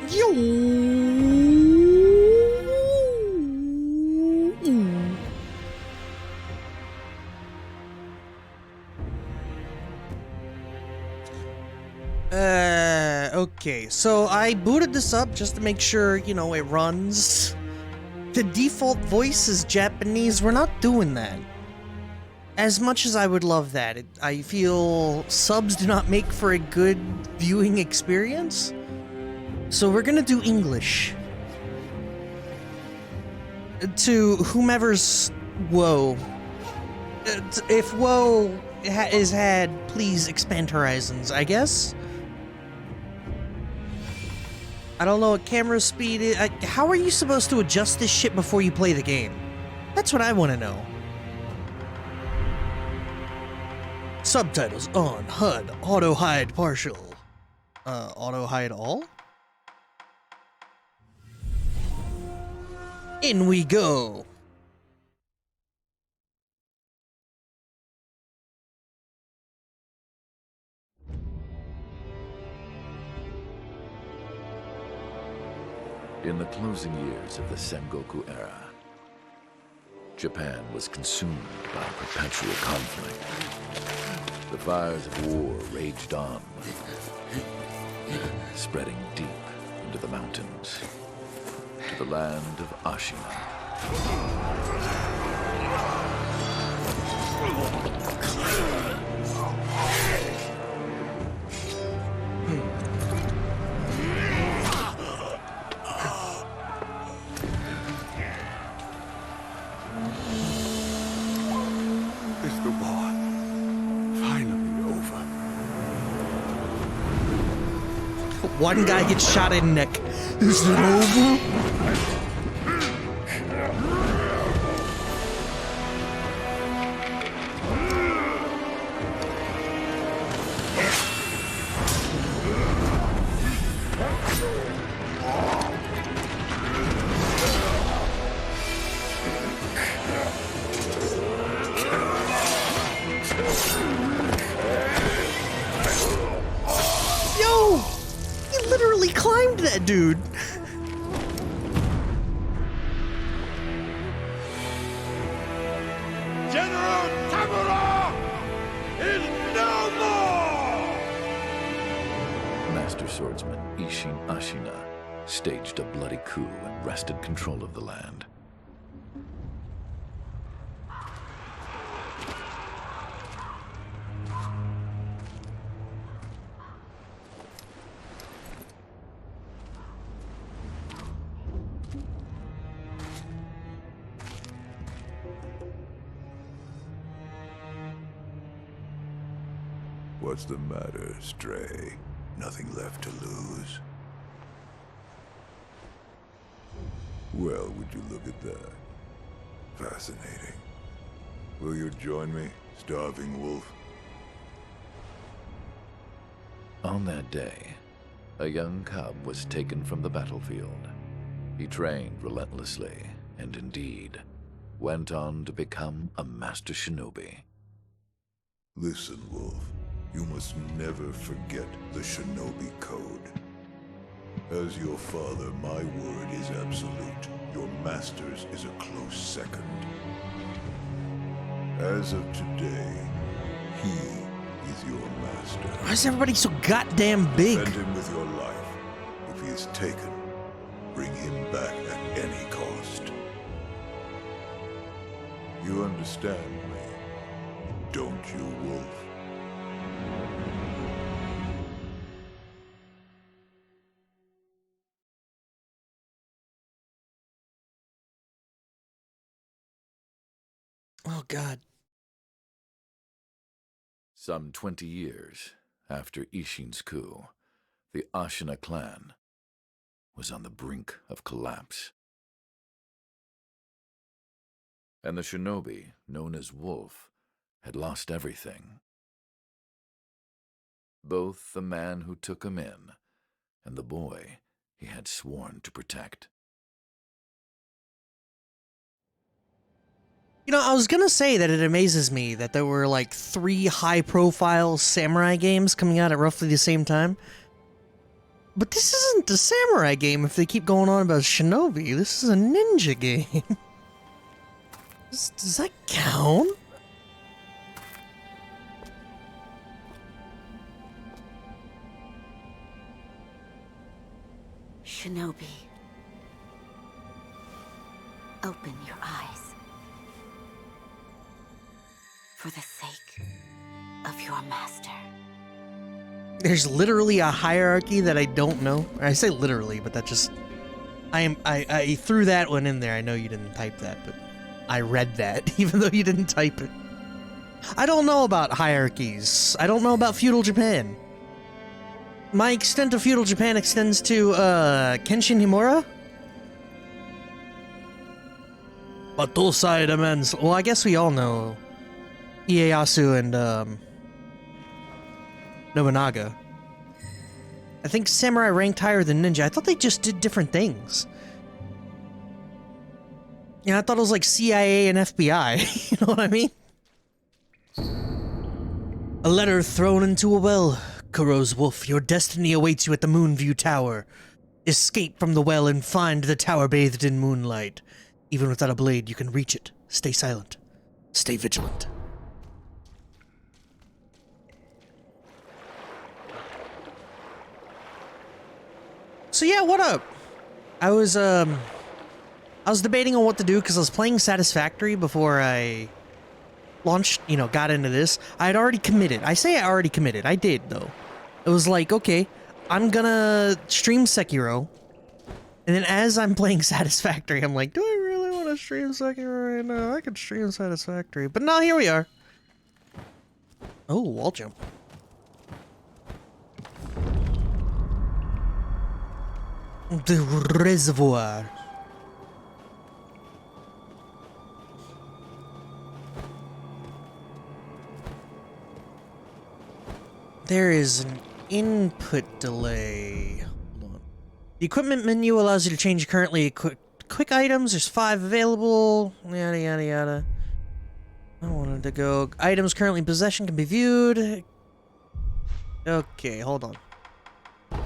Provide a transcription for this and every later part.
Yo. Okay, so I booted this up just to make sure, you know, it runs. The default voice is Japanese. We're not doing that. As much as I would love that, I feel subs do not make for a good viewing experience. So we're gonna do English. To whomever's woe. If woe is had, please expand horizons, I guess? I don't know what camera speed is. How are you supposed to adjust this shit before you play the game? That's what I want to know. Subtitles on, HUD, auto hide partial. Auto hide all? In we go. In the closing years of the Sengoku era, Japan was consumed by perpetual conflict. The fires of war raged on, spreading deep into the mountains, to the land of Ashina. One guy gets shot in the neck. Is it over? Climbed that dude. General Tamura is no more! Master swordsman Ishin Ashina staged a bloody coup and wrested control of the land. What's the matter, Stray? Nothing left to lose? Well, would you look at that? Fascinating. Will you join me, starving wolf? On that day, a young cub was taken from the battlefield. He trained relentlessly, and indeed, went on to become a master shinobi. Listen, Wolf. You must never forget the Shinobi Code. As your father, my word is absolute. Your master's is a close second. As of today, he is your master. Why is everybody so goddamn big? Defend him with your life. If he is taken, bring him back at any cost. You understand me, don't you, Wolf? Oh, God. Some 20 years after Ishin's coup, the Ashina clan was on the brink of collapse. And the shinobi, known as Wolf, had lost everything. Both the man who took him in and the boy he had sworn to protect. You know, I was gonna say that it amazes me that there were like 3 high-profile samurai games coming out at roughly the same time. But this isn't a samurai game if they keep going on about shinobi. This is a ninja game. Does that count? Shinobi, open your eyes. For the sake of your master. There's literally a hierarchy that I don't know. I say literally, but that just... I threw that one in there. I know you didn't type that, but I read that, even though you didn't type it. I don't know about hierarchies. I don't know about feudal Japan. My extent of feudal Japan extends to, Kenshin Himura? Batosai demands... Well, I guess we all know Ieyasu and, Nobunaga. I think samurai ranked higher than ninja. I thought they just did different things. Yeah, I thought it was like CIA and FBI. You know what I mean? A letter thrown into a well. Kuro's wolf, your destiny awaits you at the Moonview Tower. Escape from the well and find the tower bathed in moonlight. Even without a blade, you can reach it. Stay silent. Stay vigilant. So yeah, what up? I was debating on what to do because I was playing Satisfactory before I launched, got into this. I had already committed. I say I already committed. I did, though. It was like, okay, I'm gonna stream Sekiro. And then as I'm playing Satisfactory, I'm like, do I really want to stream Sekiro right now? I could stream Satisfactory. But no, here we are. Oh, wall jump. The reservoir. There is an input delay. Hold on. The equipment menu allows you to change currently quick items. There's 5 available. Yada yada yada. I wanted to go. Items currently in possession can be viewed. Okay, hold on.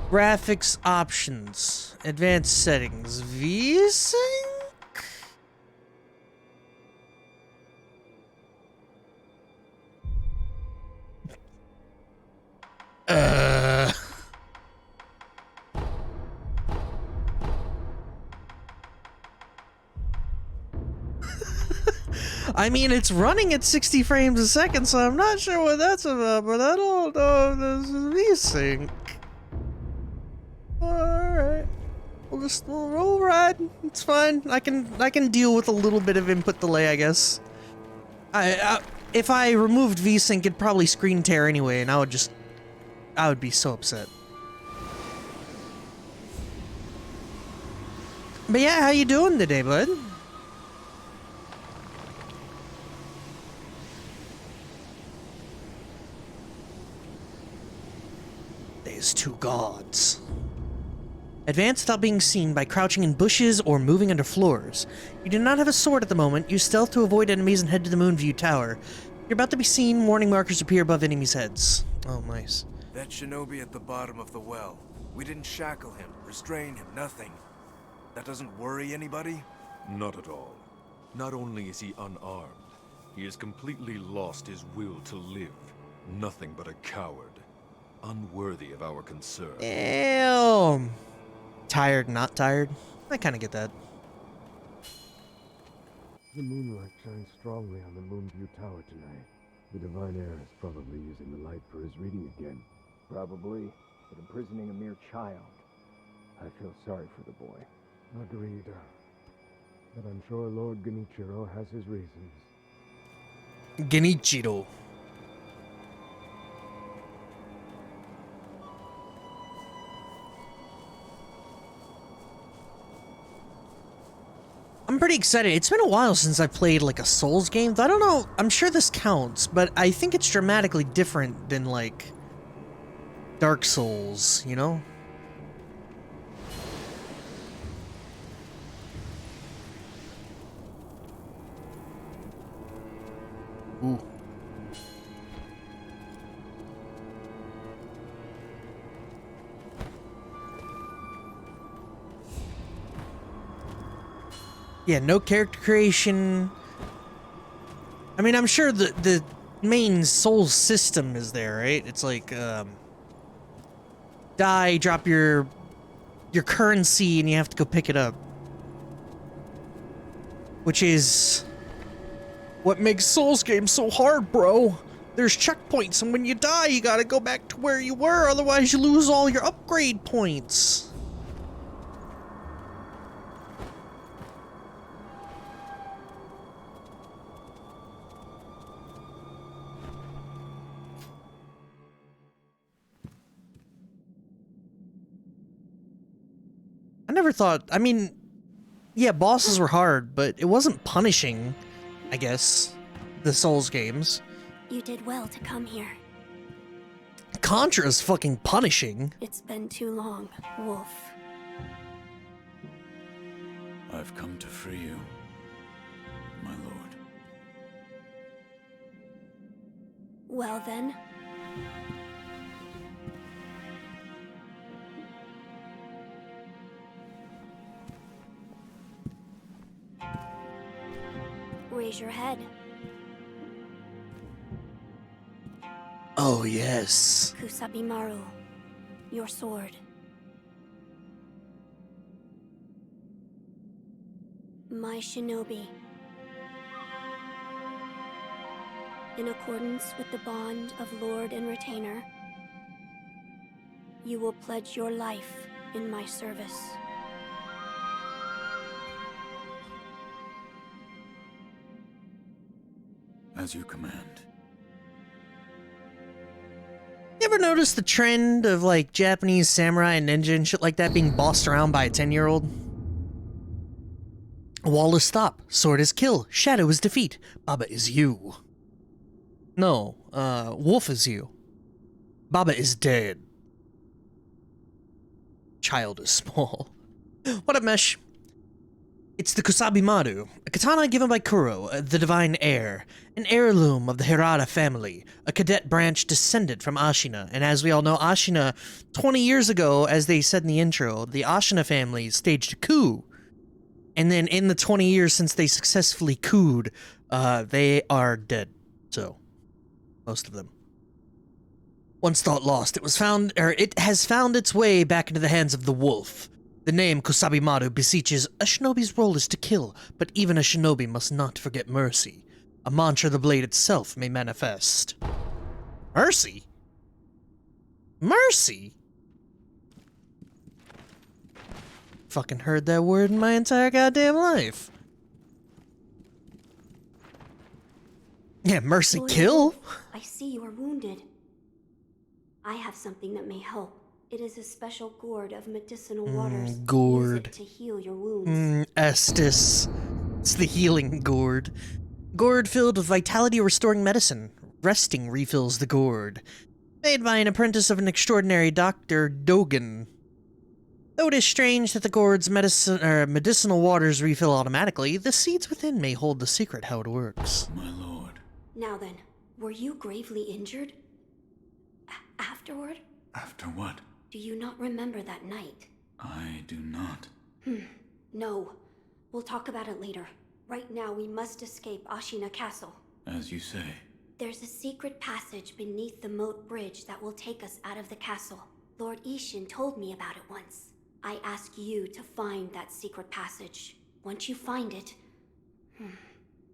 Graphics options. Advanced settings. VSync? I mean, it's running at 60 frames a second, so I'm not sure what that's about, but I don't know if this is VSync. Alright. We'll roll ride. It's fine. I can deal with a little bit of input delay, I guess. If I removed VSync, it'd probably screen tear anyway, and I would be so upset. But yeah, how you doing today, bud? There's 2 gods. Advance without being seen by crouching in bushes or moving under floors. You do not have a sword at the moment. Use stealth to avoid enemies and head to the Moonview Tower. You're about to be seen. Warning markers appear above enemies' heads. Oh, nice. That shinobi at the bottom of the well. We didn't shackle him, restrain him, nothing. That doesn't worry anybody? Not at all. Not only is he unarmed, he has completely lost his will to live. Nothing but a coward. Unworthy of our concern. Damn. Tired, not tired? I kind of get that. The moonlight shines strongly on the Moonview Tower tonight. The Divine Heir is probably using the light for his reading again. Probably, but imprisoning a mere child. I feel sorry for the boy. Agreed. But I'm sure Lord Genichiro has his reasons. Genichiro. I'm pretty excited. It's been a while since I played like a Souls game. I don't know. I'm sure this counts, but I think it's dramatically different than like Dark Souls, you know? Ooh. Yeah, no character creation. I mean, I'm sure the main soul system is there, right? It's like, die, drop your currency, and you have to go pick it up. Which is what makes Souls games so hard, bro. There's checkpoints, and when you die, you gotta go back to where you were, otherwise you lose all your upgrade points. I never thought, I mean, yeah, bosses were hard, but it wasn't punishing, I guess, the Souls games. You did well to come here. Contra's fucking punishing. It's been too long, Wolf. I've come to free you, my lord. Well then. Raise your head. Oh, yes. Kusabi Maru, your sword. My shinobi. In accordance with the bond of lord and retainer, you will pledge your life in my service. As you command. You ever notice the trend of, like, Japanese samurai and ninja and shit like that being bossed around by a 10-year-old? Wall is stop, sword is kill, shadow is defeat, Baba is you. No, Wolf is you. Baba is dead. Child is small. What up, Mesh? It's the Kusabi Maru, a katana given by Kuro, the divine heir, an heirloom of the Hirata family, a cadet branch descended from Ashina, and as we all know, Ashina, 20 years ago, as they said in the intro, the Ashina family staged a coup, and then in the 20 years since they successfully couped, they are dead, so, most of them. Once thought lost, it has found its way back into the hands of the wolf. The name Kusabi Maru beseeches, a shinobi's role is to kill, but even a shinobi must not forget mercy. A mantra the blade itself may manifest. Mercy? Mercy? Fucking heard that word in my entire goddamn life. Yeah, mercy kill? I see you are wounded. I have something that may help. It is a special gourd of medicinal waters. Gourd. Use it to heal your wounds. Estus. It's the healing gourd. Gourd filled with vitality-restoring medicine. Resting refills the gourd. Made by an apprentice of an extraordinary Dr. Dogen. Though it is strange that the gourd's medicinal waters refill automatically, the seeds within may hold the secret how it works. My lord. Now then, were you gravely injured? Afterward? After what? Do you not remember that night? I do not. No. We'll talk about it later. Right now, we must escape Ashina Castle. As you say. There's a secret passage beneath the moat bridge that will take us out of the castle. Lord Ishin told me about it once. I ask you to find that secret passage. Once you find it,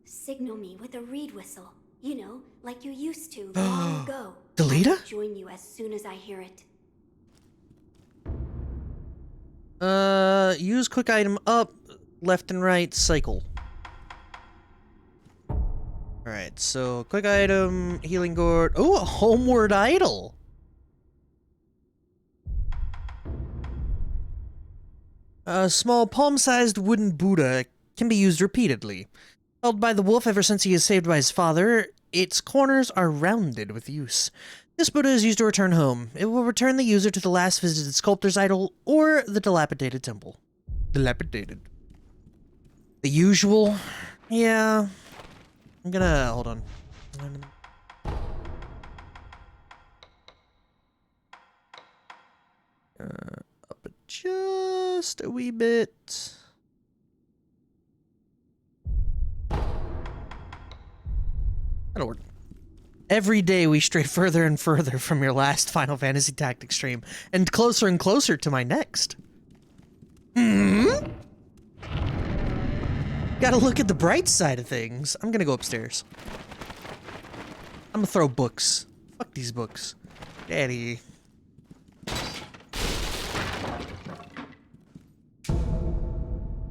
signal me with a reed whistle. You know, like you used to long ago. Delita? I'll join you as soon as I hear it. Use quick item up, left and right, cycle. Alright, so quick item, healing gourd. Oh, a Homeward Idol! A small palm-sized wooden Buddha can be used repeatedly. Held by the wolf ever since he is saved by his father, its corners are rounded with use. This Buddha is used to return home. It will return the user to the last visited sculptor's idol or the dilapidated temple. Dilapidated. The usual? Yeah. I'm gonna... hold on. Up it just a wee bit. Every day we stray further and further from your last Final Fantasy Tactics stream, and closer to my next. Gotta look at the bright side of things. I'm gonna go upstairs. I'm gonna throw books. Fuck these books. Daddy.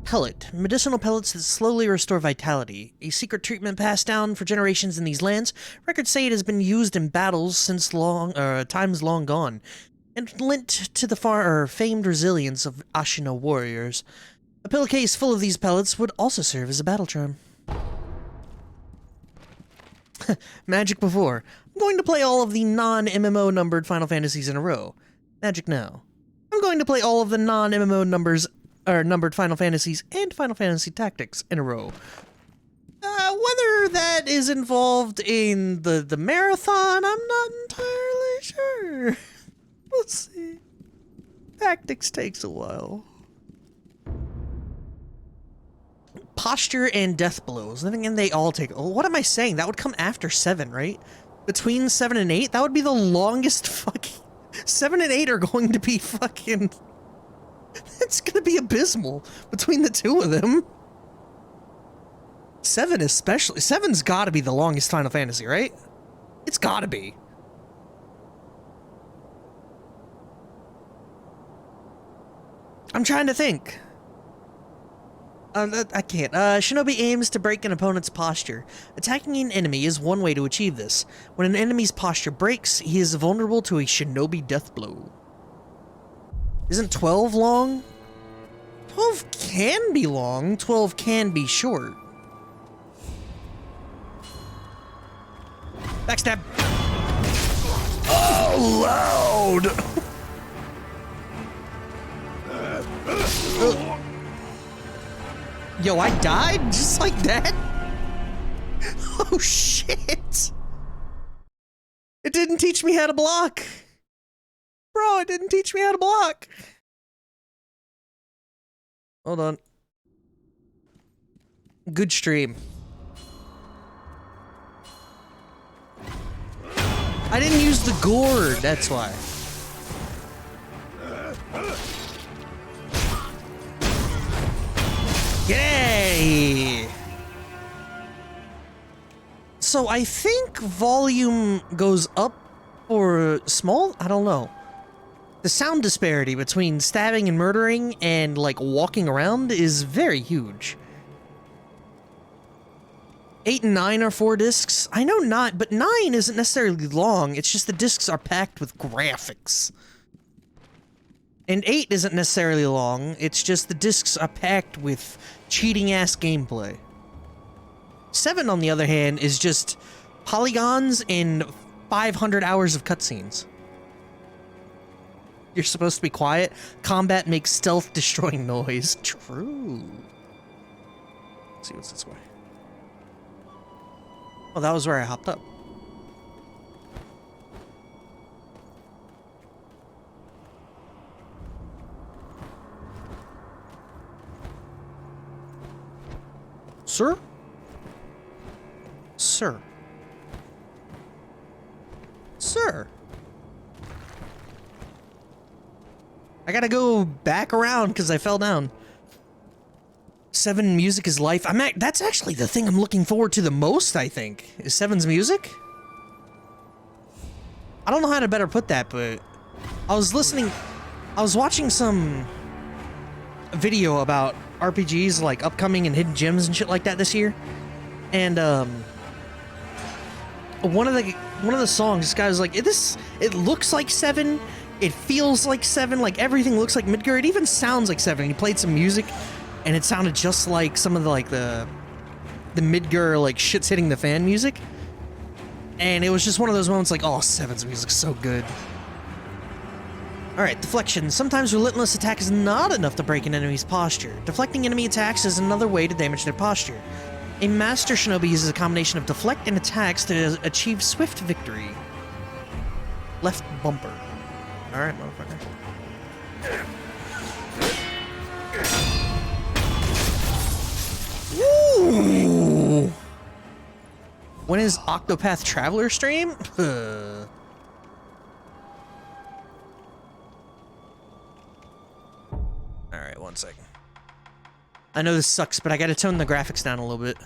Pellet. Medicinal pellets that slowly restore vitality. A secret treatment passed down for generations in these lands. Records say it has been used in battles since times long gone, and lent to the famed resilience of Ashina warriors. A pillowcase full of these pellets would also serve as a battle charm. Magic before. I'm going to play all of the non-MMO numbered Final Fantasies in a row. Magic now. I'm going to play all of the non-MMO numbered Final Fantasies and Final Fantasy Tactics in a row. Whether that is involved in the marathon, I'm not entirely sure. We'll see. Tactics takes a while. Posture and death blows. I think they all take... What am I saying? That would come after 7, right? Between 7 and 8? That would be the longest fucking... 7 and 8 are going to be fucking... It's gonna be abysmal between the two of them. 7 especially. 7's gotta be the longest Final Fantasy, right? It's gotta be. I'm trying to think. I can't. Shinobi aims to break an opponent's posture. Attacking an enemy is one way to achieve this. When an enemy's posture breaks, he is vulnerable to a Shinobi death blow. Isn't 12 long? 12 can be long, 12 can be short. Backstab. Oh, loud! Yo, I died just like that? Oh, shit! It didn't teach me how to block. Bro, it didn't teach me how to block. Hold on. Good stream. I didn't use the gourd, that's why. Yay! So I think volume goes up or small? I don't know. The sound disparity between stabbing and murdering and, like, walking around is very huge. 8 and 9 are 4 discs. I know not, but 9 isn't necessarily long. It's just the discs are packed with graphics. And 8 isn't necessarily long. It's just the discs are packed with cheating-ass gameplay. 7, on the other hand, is just polygons and 500 hours of cutscenes. You're supposed to be quiet. Combat makes stealth-destroying noise. True. Let's see what's this way. Oh, that was where I hopped up. Sir? Sir? Sir? I gotta go back around because I fell down. 7 music is life. That's actually the thing I'm looking forward to the most, I think, is 7's music. I don't know how to better put that, but I was watching some video about RPGs, like upcoming and hidden gems and shit like that this year. And one of the songs, this guy was like, it looks like 7, it feels like 7, like everything looks like Midgar, it even sounds like 7. He played some music and it sounded just like some of the Midgar, like, shit's hitting the fan music. And it was just one of those moments like, oh, 7's music's so good. Alright, deflection. Sometimes relentless attack is not enough to break an enemy's posture. Deflecting enemy attacks is another way to damage their posture. A master shinobi uses a combination of deflect and attacks to achieve swift victory. Left bumper. Alright, motherfucker. Ooh! When is Octopath Traveler stream? Alright, 1 second. I know this sucks, but I gotta tone the graphics down a little bit.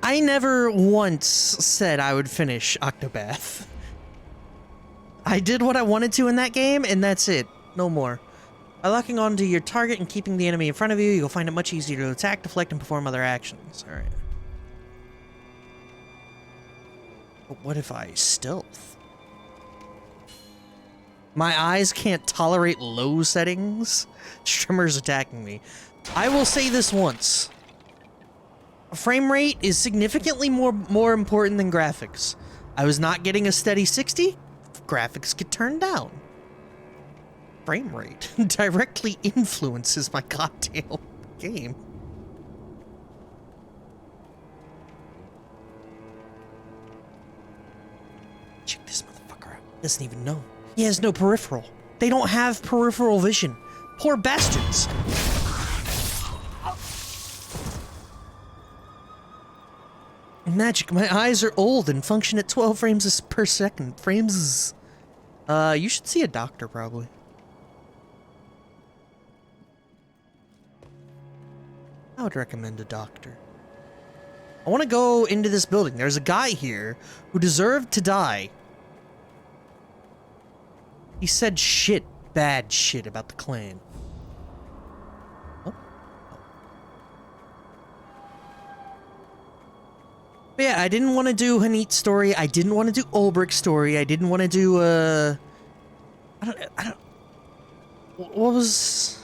I never once said I would finish Octopath. I did what I wanted to in that game, and that's it. No more. By locking onto your target and keeping the enemy in front of you, you'll find it much easier to attack, deflect, and perform other actions. Alright. But what if I stealth? My eyes can't tolerate low settings. Streamers attacking me. I will say this once. Frame rate is significantly more important than graphics. I was not getting a steady 60. Graphics get turned down. Frame rate directly influences my goddamn game. Check this motherfucker out. Doesn't even know. He has no peripheral. They don't have peripheral vision. Poor bastards. Magic, my eyes are old and function at 12 frames per second. Frames. You should see a doctor, probably. I would recommend a doctor. I want to go into this building. There's a guy here who deserved to die. He said shit, bad shit about the clan. But yeah, I didn't want to do Hanit's story. I didn't want to do Ulbrich's story. I didn't want to do, I don't... What was...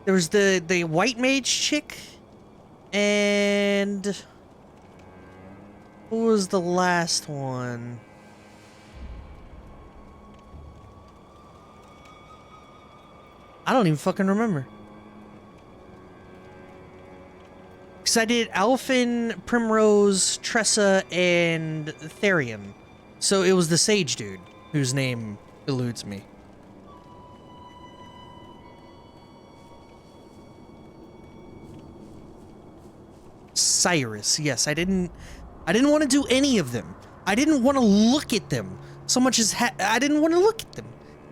There was the white mage chick, and... What was the last one? I don't even fucking remember. Because I did Alphen, Primrose, Tressa, and Therian. So it was the sage dude, whose name eludes me. Cyrus, yes, I didn't want to do any of them. I didn't want to look at them so much as I didn't want to look at them,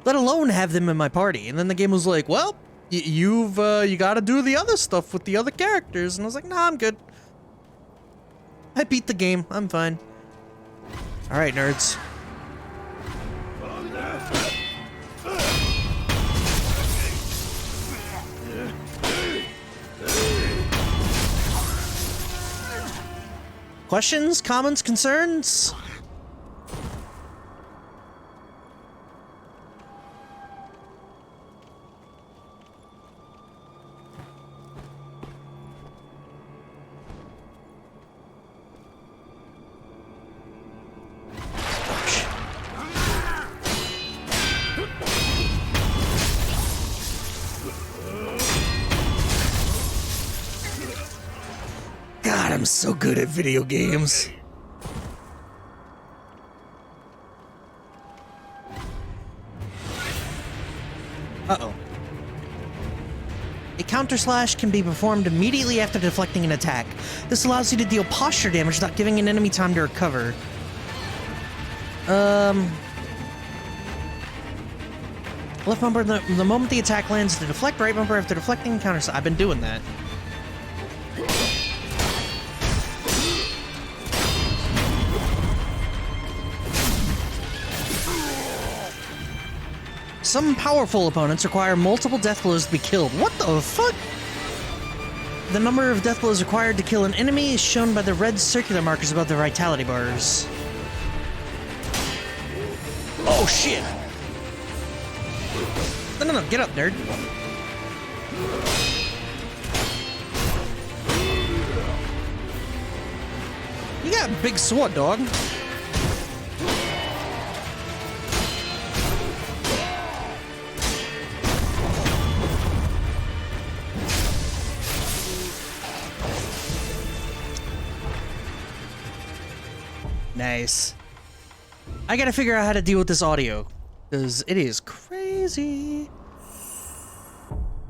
let alone have them in my party. And then the game was like, well, you gotta do the other stuff with the other characters. And I was like, nah, I'm good. I beat the game. I'm fine. All right, nerds. Questions, comments, concerns? God, I'm so good at video games. Uh-oh. A counter slash can be performed immediately after deflecting an attack. This allows you to deal posture damage without giving an enemy time to recover. Left bumper the moment the attack lands to deflect, right bumper after deflecting, counter slash. I've been doing that. Some powerful opponents require multiple death blows to be killed. What the fuck? The number of death blows required to kill an enemy is shown by the red circular markers above the vitality bars. Oh shit! No, get up, nerd. You got a big sword, dog. Nice. I gotta figure out how to deal with this audio, because it is crazy. crazy.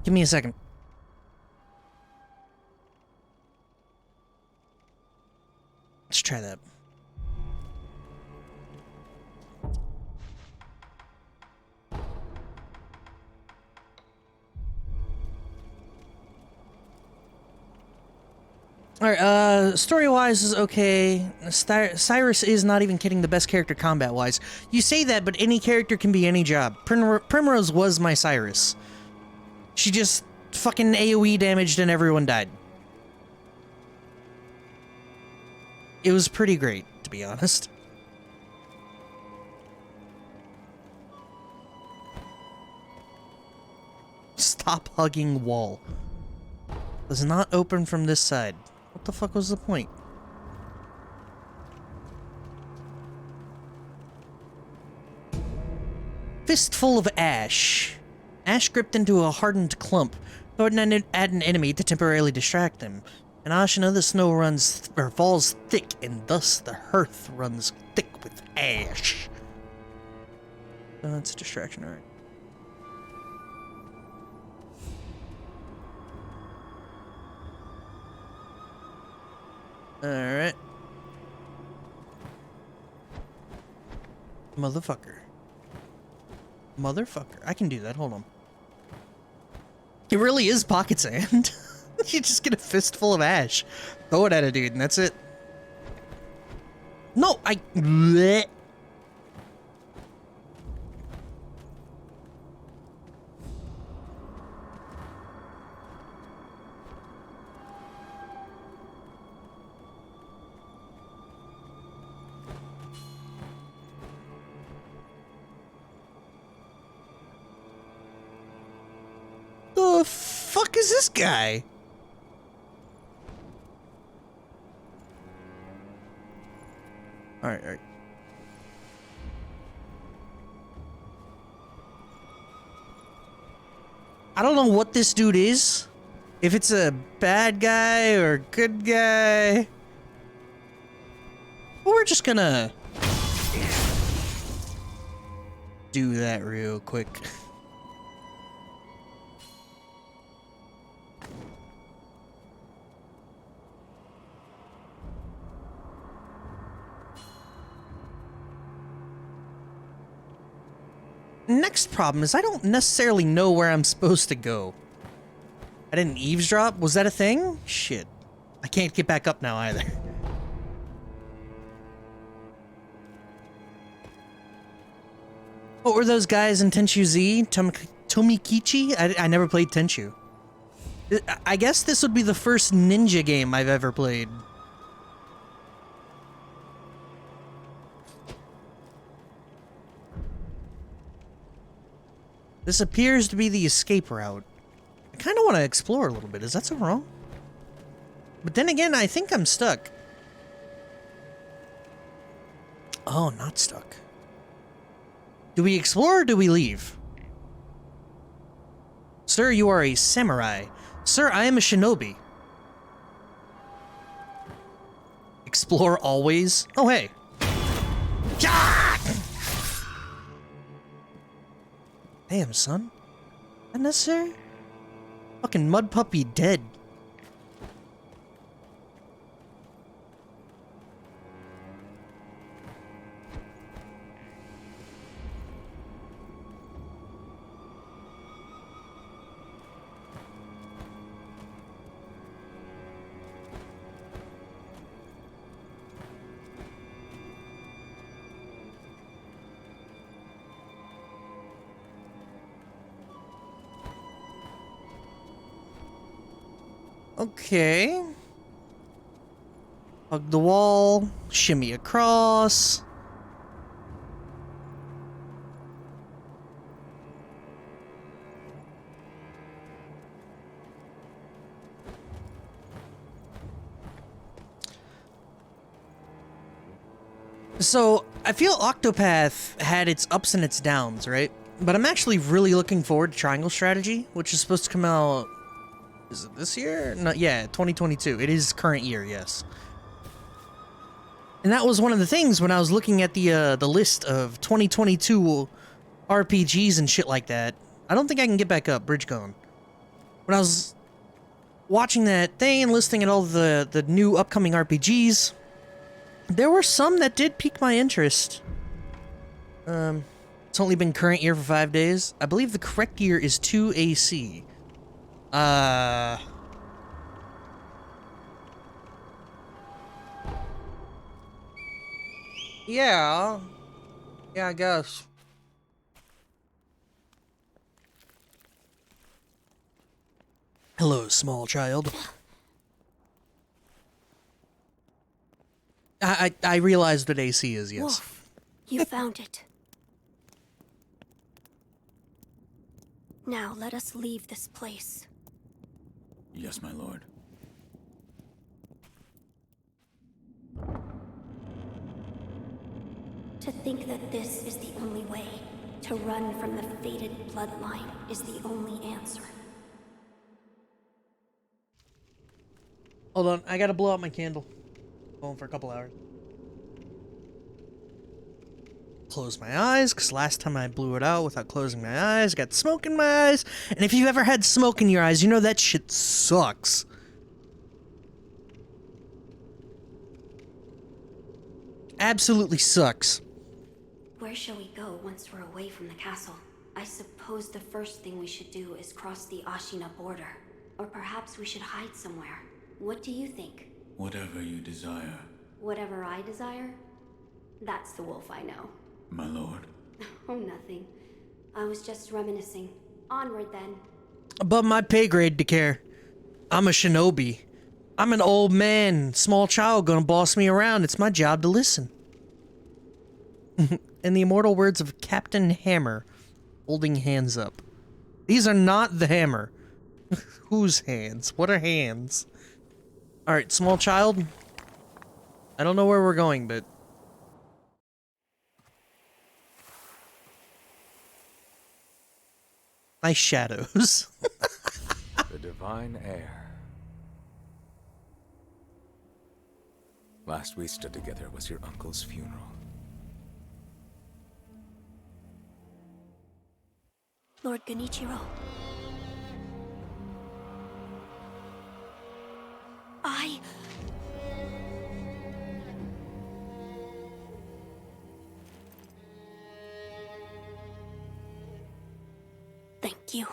Give me a second. Let's try that. Alright, story-wise is okay. Cyrus is not even kidding, the best character combat-wise. You say that, but any character can be any job. Primrose was my Cyrus. She just fucking AoE damaged and everyone died. It was pretty great, to be honest. Stop hugging wall. Does not open from this side. What the fuck was the point? Fistful of ash. Ash gripped into a hardened clump. Throw it at an enemy to temporarily distract them. In Ashina, the snow falls thick, and thus the hearth runs thick with ash. Oh, that's a distraction, alright. Alright. Motherfucker. Motherfucker. I can do that, hold on. It really is pocket sand. You just get a fistful of ash. Throw it at a dude, and that's it. No, bleh. The fuck is this guy? Alright, alright. I don't know what this dude is. If it's a bad guy or a good guy. But we're just gonna do that real quick. Next problem is I don't necessarily know where I'm supposed to go. I didn't eavesdrop? Was that a thing? Shit. I can't get back up now either. What were those guys in Tenchu Z? Tomikichi? I never played Tenchu. I guess this would be the first ninja game I've ever played. This appears to be the escape route. I kind of want to explore a little bit. Is that so wrong? But then again, I think I'm stuck. Oh, not stuck. Do we explore or do we leave? Sir, you are a samurai. Sir, I am a shinobi. Explore always? Oh, hey. Damn, son. Unnecessary? Fucking mud puppy dead. Okay. Hug the wall, shimmy across. So, I feel Octopath had its ups and its downs, right? But I'm actually really looking forward to Triangle Strategy, which is supposed to come out... Is it this year? No, yeah, 2022. It is current year, yes. And that was one of the things when I was looking at the list of 2022 RPGs and shit like that. I don't think I can get back up. Bridge gone. When I was watching that thing and listening at all the new upcoming RPGs, there were some that did pique my interest. It's only been current year for 5 days. I believe the correct year is 2 AC. Yeah. Yeah, I guess. Hello, small child. I realized what AC is, yes. Wolf, you found it. Now let us leave this place. Yes, my lord. To think that this is the only way, to run from the fated bloodline, is the only answer. Hold on, I gotta blow out my candle. Going for a couple hours. Close my eyes, because last time I blew it out without closing my eyes, I got smoke in my eyes. And if you've ever had smoke in your eyes, you know that shit sucks. Absolutely sucks. Where shall we go once we're away from the castle? I suppose the first thing we should do is cross the Ashina border. Or perhaps we should hide somewhere. What do you think? Whatever you desire. Whatever I desire? That's the wolf I know. My lord. Oh, nothing. I was just reminiscing. Onward, then. Above my pay grade to care. I'm a shinobi. I'm an old man, small child gonna boss me around. It's my job to listen. In the immortal words of Captain Hammer, holding hands up. These are not the hammer. Whose hands? What are hands? Alright, small child. I don't know where we're going, but... nice shadows. The divine heir. Last we stood together was your uncle's funeral. Lord Genichiro. Thank you.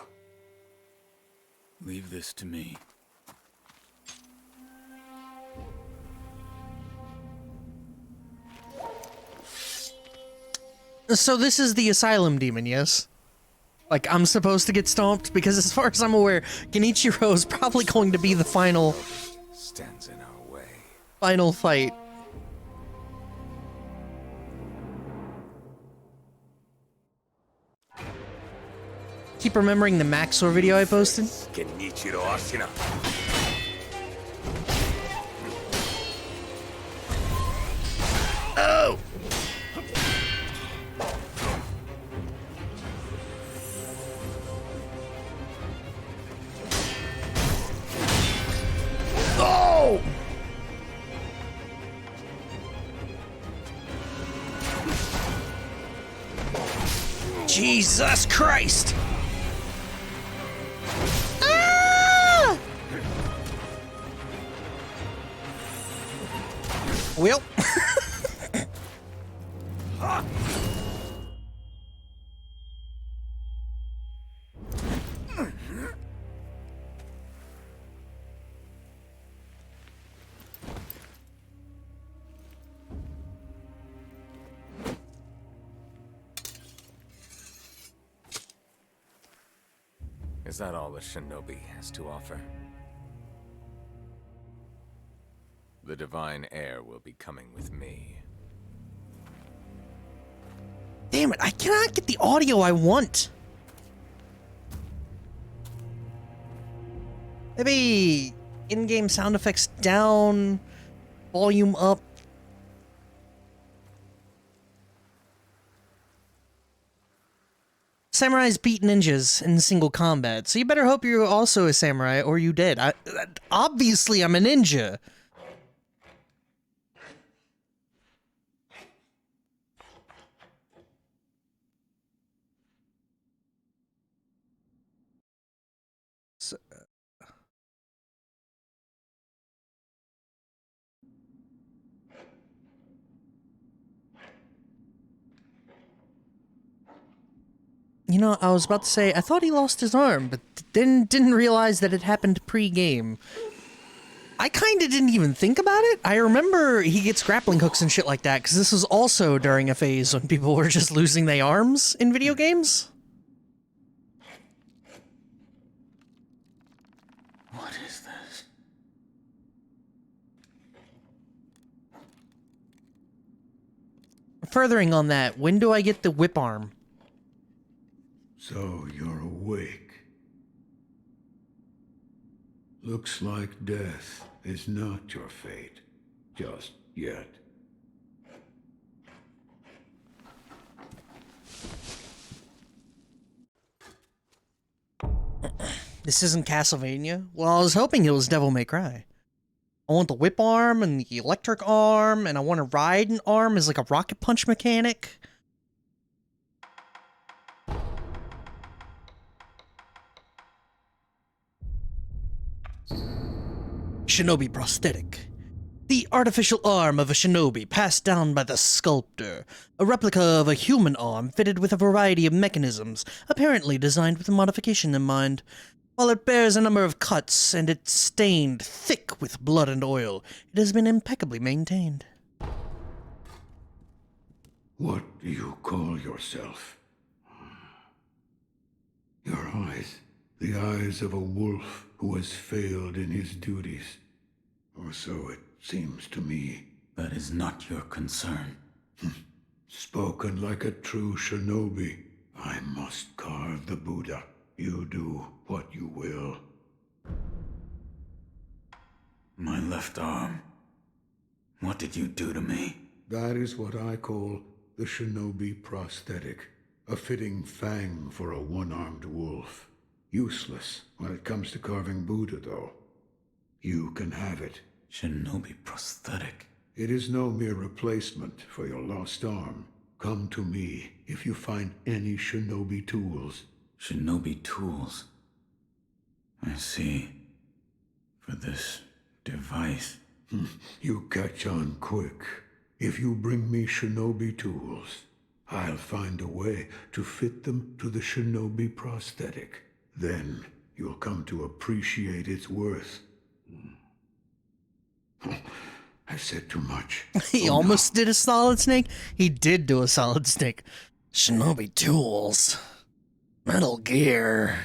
Leave this to me. So this is the Asylum Demon, yes? Like, I'm supposed to get stomped? Because as far as I'm aware, Genichiro is probably going to be the final... stands in our way. Final fight. Keep remembering the Maxor video I posted? Genichiro Ashina. Oh! Oh! Jesus Christ! Ah! Well. Is that all the Shinobi has to offer? The divine heir will be coming with me. Damn it, I cannot get the audio I want. Maybe in-game sound effects down, volume up. Samurais beat ninjas in single combat, so you better hope you're also a samurai or you dead. Obviously, I'm a ninja. You know, I was about to say, I thought he lost his arm, but didn't realize that it happened pre-game. I kind of didn't even think about it. I remember he gets grappling hooks and shit like that, because this was also during a phase when people were just losing their arms in video games. What is this? Furthering on that, when do I get the whip arm? So you're awake. Looks like death is not your fate, just yet. This isn't Castlevania? Well, I was hoping it was Devil May Cry. I want the whip arm and the electric arm, and I want to ride an arm as like a rocket punch mechanic. Shinobi Prosthetic. The artificial arm of a shinobi passed down by the sculptor. A replica of a human arm fitted with a variety of mechanisms, apparently designed with a modification in mind. While it bears a number of cuts and it's stained thick with blood and oil, it has been impeccably maintained. What do you call yourself? Your eyes. The eyes of a wolf who has failed in his duties. Or so it seems to me. That is not your concern. Spoken like a true shinobi. I must carve the Buddha. You do what you will. My left arm. What did you do to me? That is what I call the Shinobi Prosthetic. A fitting fang for a one-armed wolf. Useless when it comes to carving Buddha, though. You can have it. Shinobi Prosthetic. It is no mere replacement for your lost arm. Come to me if you find any Shinobi tools. Shinobi tools. I see. For this device. You catch on quick. If you bring me Shinobi tools, I'll find a way to fit them to the Shinobi Prosthetic. Then you'll come to appreciate its worth. I've said too much. He almost did a Solid Snake. He did do a Solid Snake. Shinobi tools. Metal gear.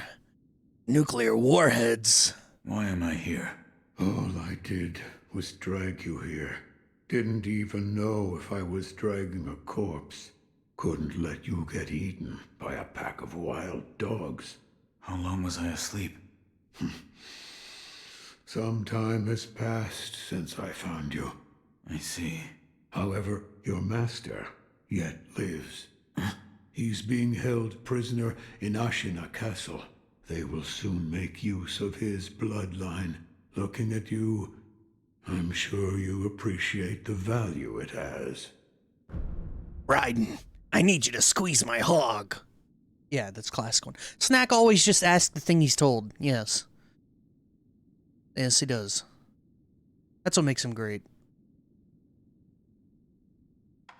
Nuclear warheads. Why am I here? All I did was drag you here. Didn't even know if I was dragging a corpse. Couldn't let you get eaten by a pack of wild dogs. How long was I asleep? Some time has passed since I found you. I see. However, your master yet lives. He's being held prisoner in Ashina Castle. They will soon make use of his bloodline. Looking at you, I'm sure you appreciate the value it has. Raiden, I need you to squeeze my hog. Yeah, that's classic one. Snack always just asks the thing he's told. Yes. Yes, he does. That's what makes him great.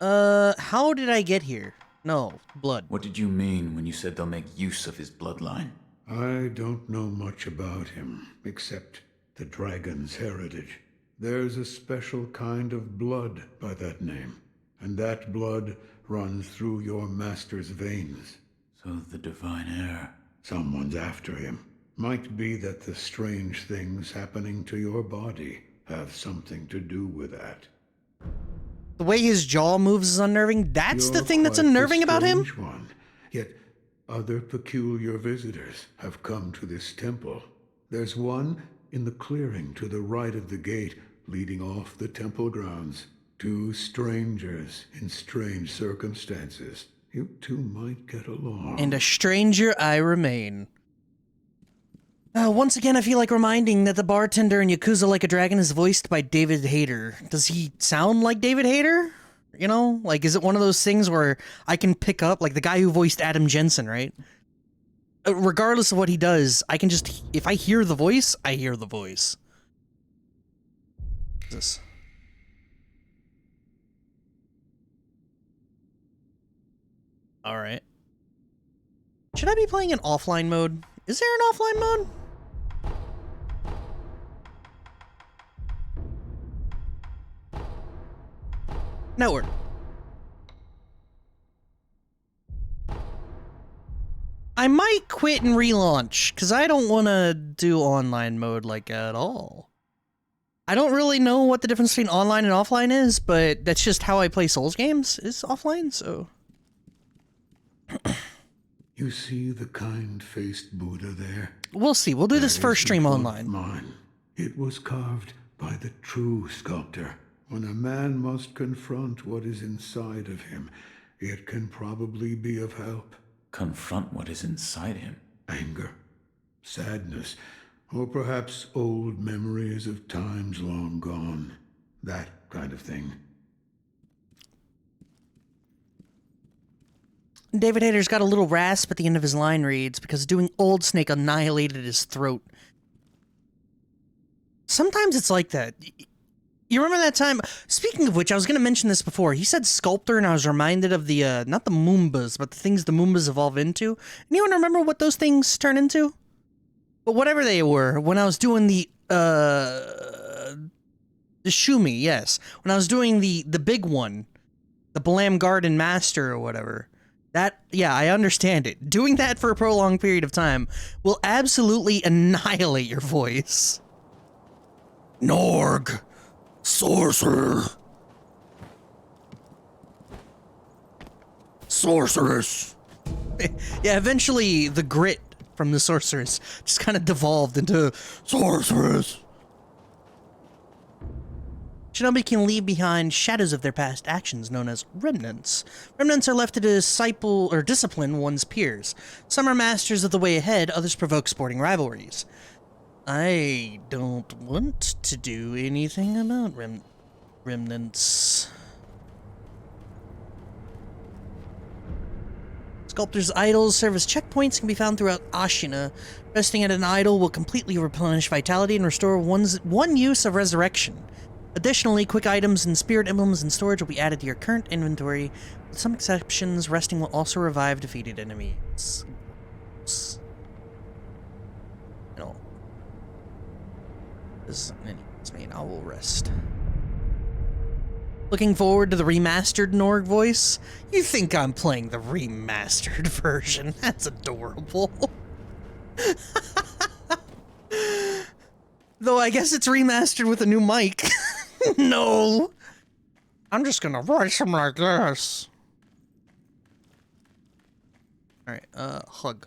How did I get here? No, blood. What did you mean when you said they'll make use of his bloodline? I don't know much about him, except the dragon's heritage. There's a special kind of blood by that name, and that blood runs through your master's veins. So the divine heir. Someone's after him. Might be that the strange things happening to your body have something to do with that. The way his jaw moves is unnerving. That's the You're thing that's quite the unnerving about him? strange one. Yet other peculiar visitors have come to this temple. There's one in the clearing to the right of the gate leading off the temple grounds. Two strangers in strange circumstances. You two might get along. And a stranger I remain. Once again, I feel like reminding that the bartender in Yakuza Like a Dragon is voiced by David Hayter. Does he sound like David Hayter? You know? Like, is it one of those things where I can pick up, like the guy who voiced Adam Jensen, right? Regardless of what he does, I can just, if I hear the voice, I hear the voice. What's this? Alright. Should I be playing in offline mode? Is there an offline mode? Network. I might quit and relaunch, because I don't want to do online mode like at all. I don't really know what the difference between online and offline is, but that's just how I play Souls games, is offline, so... You see the kind-faced Buddha there? We'll see. We'll do this first stream online. Mine. It was carved by the true sculptor. When a man must confront what is inside of him, it can probably be of help. Confront what is inside him? Anger, sadness, or perhaps old memories of times long gone. That kind of thing. David Hayter's got a little rasp at the end of his line reads because doing Old Snake annihilated his throat. Sometimes it's like that. You remember that time? Speaking of which, I was going to mention this before. He said sculptor, and I was reminded of the, not the Moombas, but the things the Moombas evolve into. Anyone remember what those things turn into? But whatever they were, when I was doing the Shumi, yes. When I was doing the big one, the Balam Garden Master or whatever. That, yeah, I understand it. Doing that for a prolonged period of time will absolutely annihilate your voice. Norg. Sorcerer. Sorceress. Yeah, eventually the grit from the sorceress just kind of devolved into sorceress. Shinobi can leave behind shadows of their past actions known as remnants. Remnants are left to disciple or discipline one's peers. Some are masters of the way ahead, others provoke sporting rivalries. I don't want to do anything about remnants. Sculptor's idols serve as checkpoints and can be found throughout Ashina. Resting at an idol will completely replenish vitality and restore one use of resurrection. Additionally, quick items and spirit emblems and storage will be added to your current inventory. With some exceptions, resting will also revive defeated enemies. No. This isn't anything mean. I will rest. Looking forward to the remastered Norg voice? You think I'm playing the remastered version? That's adorable. Though I guess it's remastered with a new mic. No. I'm just gonna write something like this. Alright, hug.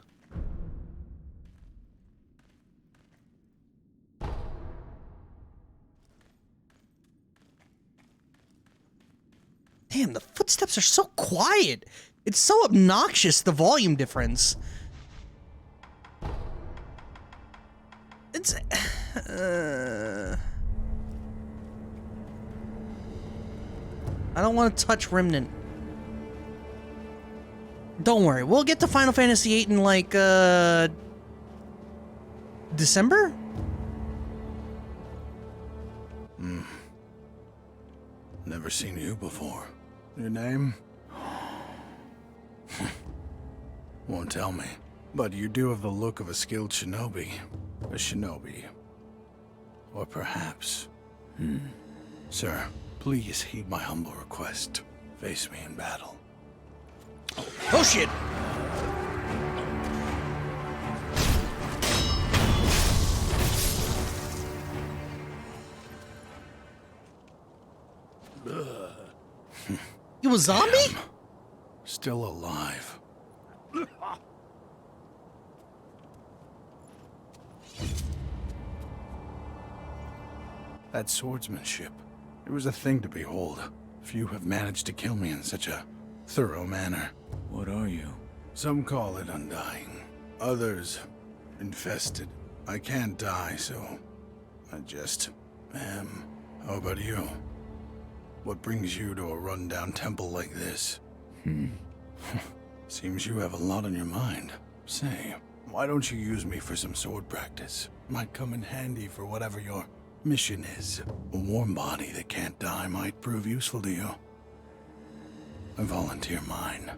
Damn, the footsteps are so quiet. It's so obnoxious, the volume difference. It's... I don't want to touch Remnant. Don't worry, we'll get to Final Fantasy VIII in, like, December? Never seen you before. Your name? Won't tell me. But you do have the look of a skilled shinobi. A shinobi. Or perhaps... Sir, please heed my humble request. Face me in battle. Oh shit! You a zombie? Damn. Still alive. That swordsmanship. It was a thing to behold. Few have managed to kill me in such a thorough manner. What are you? Some call it undying. Others, infested. I can't die, so I just am. How about you? What brings you to a rundown temple like this? Seems you have a lot on your mind. Say, why don't you use me for some sword practice? Might come in handy for whatever your mission is. A warm body that can't die might prove useful to you. I volunteer mine.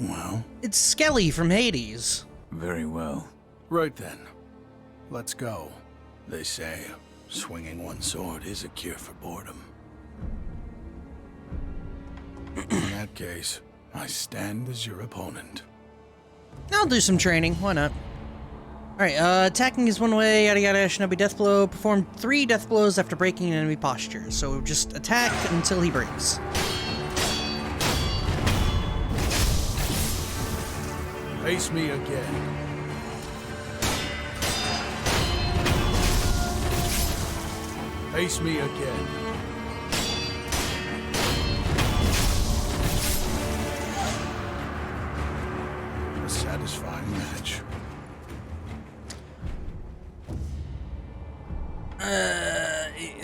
Well? It's Skelly from Hades. Very well. Right then. Let's go. They say swinging one sword is a cure for boredom. In that case, I stand as your opponent. I'll do some training. Why not? Alright, attacking is one way, yada yada, Shinobi Death Blow. Perform 3 death blows after breaking an enemy posture. So just attack until he breaks. Face me again. Face me again. A satisfying match.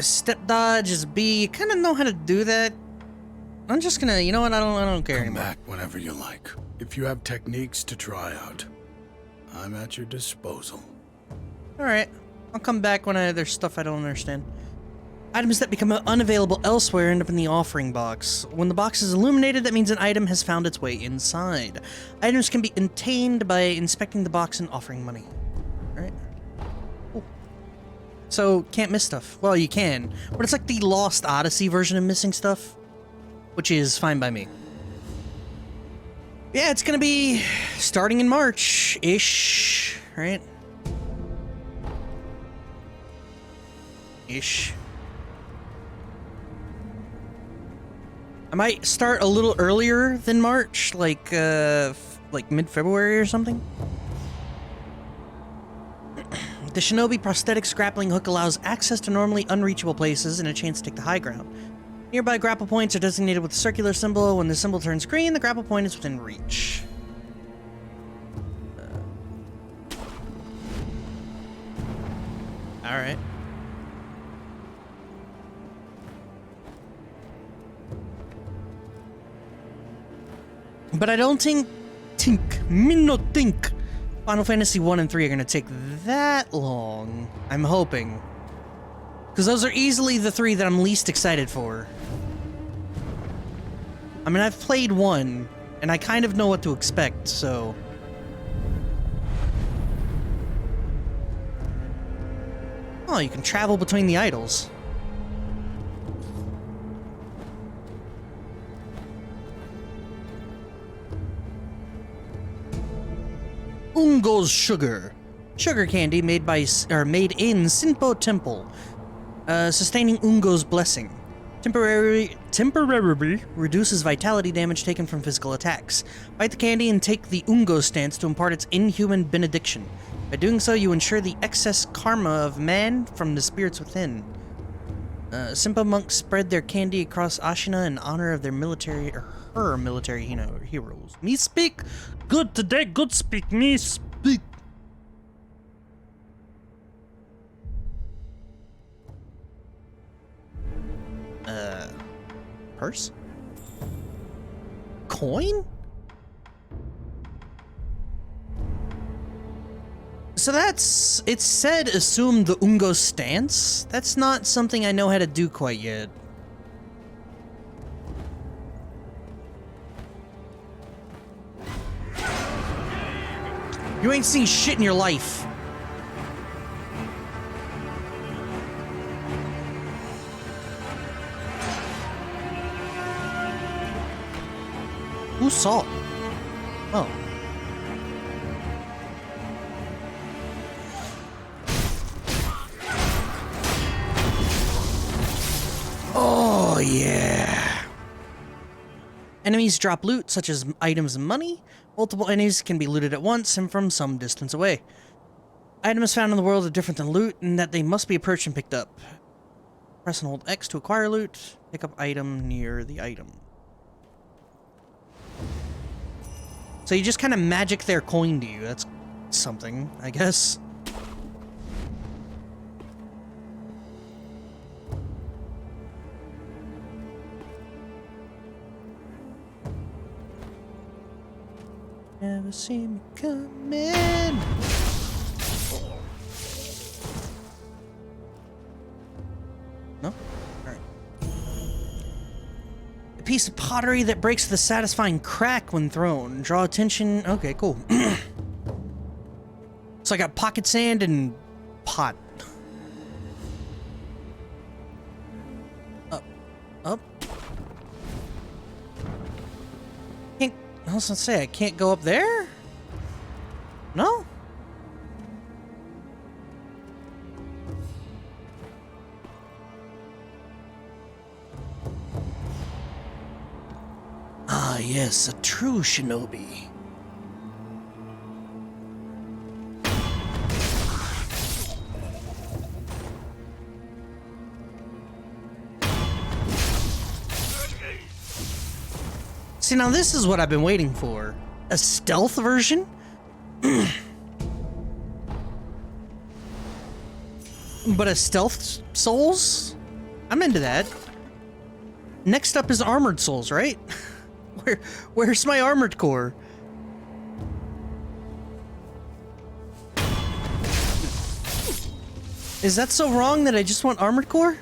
Step dodge is B. You kind of know how to do that. I'm just gonna, you know what? I don't care anymore. Come back whenever you like. If you have techniques to try out, I'm at your disposal. All right, I'll come back when there's stuff I don't understand. Items that become unavailable elsewhere end up in the offering box. When the box is illuminated, that means an item has found its way inside. Items can be obtained by inspecting the box and offering money. All right. Cool. So, can't miss stuff. Well, you can, but it's like the Lost Odyssey version of missing stuff, which is fine by me. Yeah, it's gonna be starting in March-ish, right? Ish. I might start a little earlier than March, like mid-February or something. The Shinobi Prosthetic's Grappling Hook allows access to normally unreachable places and a chance to take the high ground. Nearby grapple points are designated with a circular symbol. When the symbol turns green, the grapple point is within reach. Alright. But I don't think Final Fantasy 1 and 3 are going to take that long. I'm hoping. Because those are easily the 3 that I'm least excited for. I mean, I've played 1, and I kind of know what to expect, so... Oh, you can travel between the idols. Ungo's Sugar. Sugar candy made in Sinpo Temple. Sustaining Ungo's blessing. Temporarily reduces vitality damage taken from physical attacks. Bite the candy and take the Ungo stance to impart its inhuman benediction. By doing so, you ensure the excess karma of man from the spirits within. Simpa monks spread their candy across Ashina in honor of their military or her military heroes. Me speak good today, good speak, me speak. Purse? Coin? So that's... It said assume the Ungo stance? That's not something I know how to do quite yet. You ain't seen shit in your life. Who saw it? Oh. Oh, yeah. Enemies drop loot, such as items and money. Multiple enemies can be looted at once and from some distance away. Items found in the world are different than loot in that they must be approached and picked up. Press and hold X to acquire loot. Pick up item near the item. So you just kind of magic their coin to you. That's something, I guess. Never see me coming. No? Alright. A piece of pottery that breaks the satisfying crack when thrown. Draw attention. Okay, cool. So I got pocket sand and pot. Up. I was gonna say, I can't go up there? No? Ah, yes, a true shinobi. See, now this is what I've been waiting for. A stealth version? But a stealth souls? I'm into that. Next up is armored souls, right? Where's my armored core? Is that so wrong that I just want armored core?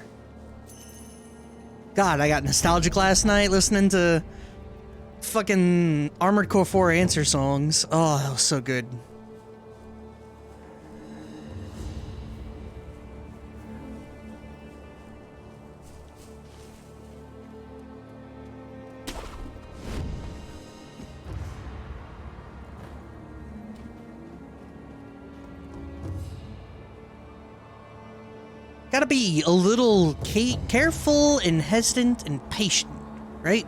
God, I got nostalgic last night listening to fucking Armored Core 4 answer songs. Oh, that was so good. Gotta be a little careful and hesitant and patient, right?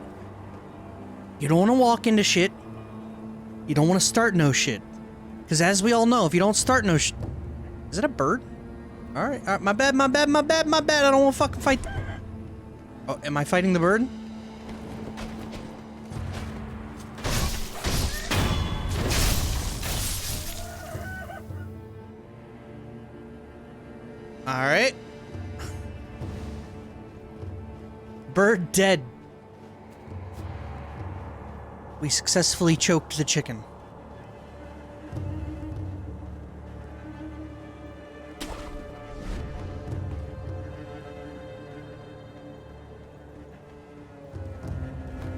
You don't want to walk into shit. You don't want to start no shit. Because as we all know, if you don't start no shit... Is that a bird? Alright, my bad. I don't want to fucking fight... Oh, am I fighting the bird? Alright. Bird dead. We successfully choked the chicken.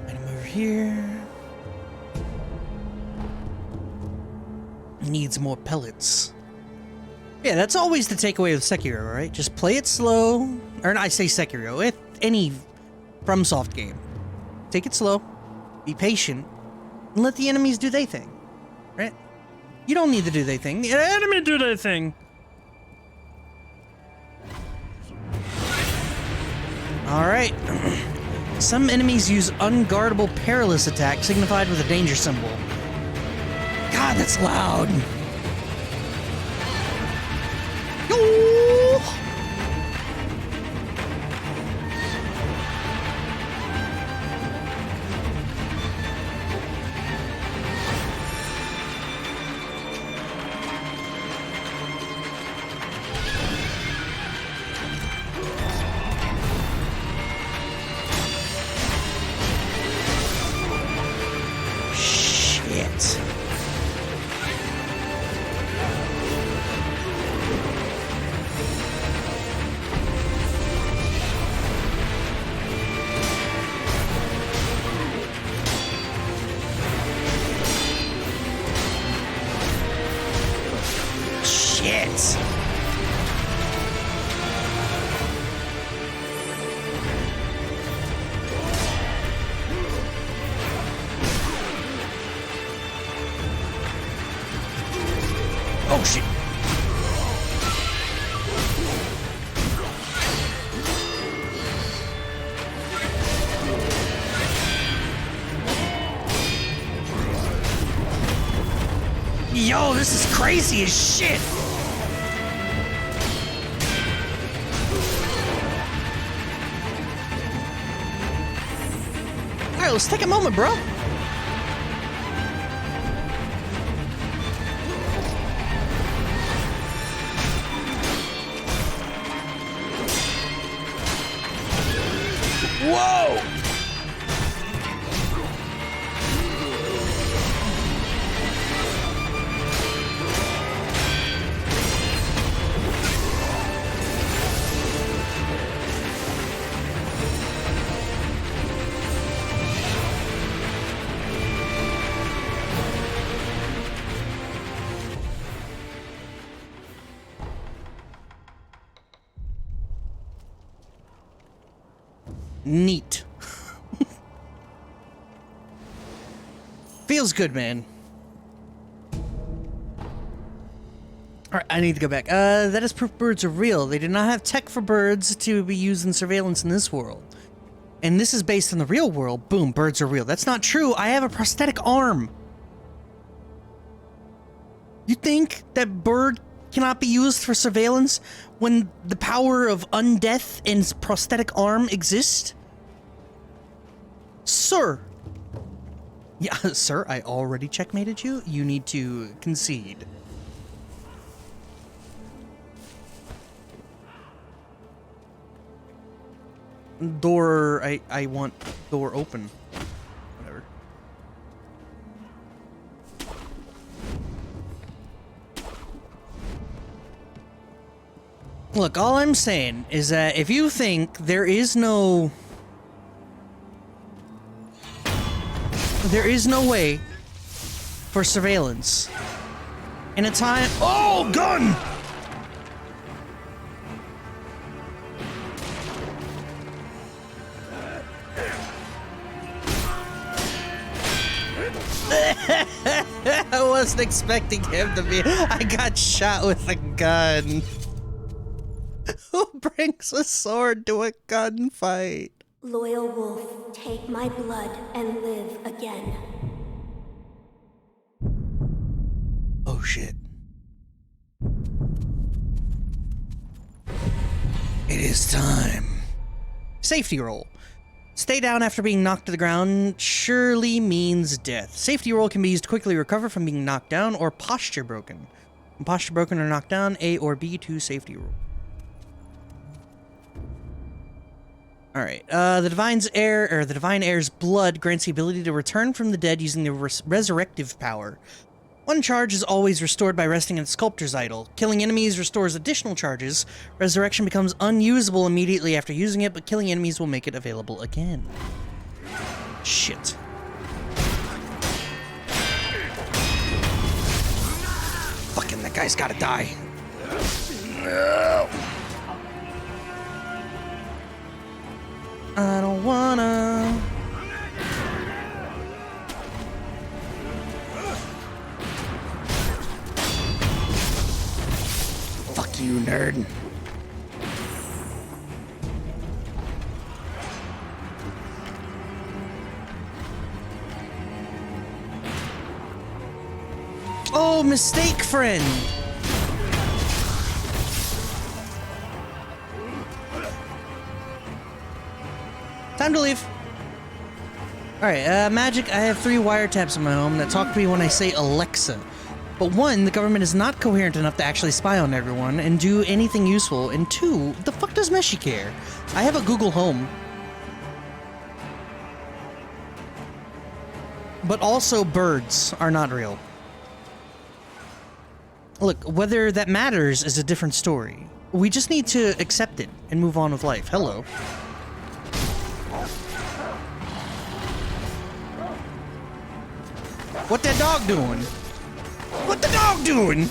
Item over here. Needs more pellets. Yeah, that's always the takeaway of Sekiro, right? Just play it slow. Or I say Sekiro, with any FromSoft game. Take it slow. Be patient. And let the enemies do their thing. Right? You don't need to do their thing. The enemy do their thing. Alright. Some enemies use unguardable perilous attack signified with a danger symbol. God, that's loud. Yo! Oh shit. Yo, this is crazy as shit. All right, let's take a moment, bro. Whoa! Neat. Feels good, man. Alright, I need to go back. That is proof birds are real. They did not have tech for birds to be used in surveillance in this world. And this is based in the real world. Boom, birds are real. That's not true. I have a prosthetic arm. You think that bird cannot be used for surveillance when the power of undeath and prosthetic arm exist? Sir. Yeah, sir, I already checkmated you. You need to concede. Door, I want door open. Whatever. Look, all I'm saying is that if you think there is no way for surveillance in a time— oh, gun! I wasn't expecting him to be— I got shot with a gun. Who brings a sword to a gunfight? Loyal wolf, take my blood and live again. Oh shit. It is time. Safety roll. Stay down after being knocked to the ground surely means death. Safety roll can be used to quickly recover from being knocked down or posture broken. When posture broken or knocked down, A or B to safety roll. Alright, the Divine Heir's blood grants the ability to return from the dead using the resurrective power. One charge is always restored by resting in Sculptor's Idol. Killing enemies restores additional charges. Resurrection becomes unusable immediately after using it, but killing enemies will make it available again. Shit. Fucking, that guy's gotta die. No. I don't wanna. Fuck you, nerd. Oh, mistake, friend. Time to leave. Alright, Magic, I have 3 wiretaps in my home that talk to me when I say Alexa. But 1, the government is not coherent enough to actually spy on everyone and do anything useful. And 2, the fuck does Meshi care? I have a Google Home. But also, birds are not real. Look, whether that matters is a different story. We just need to accept it and move on with life. Hello. What that dog doing? What the dog doing?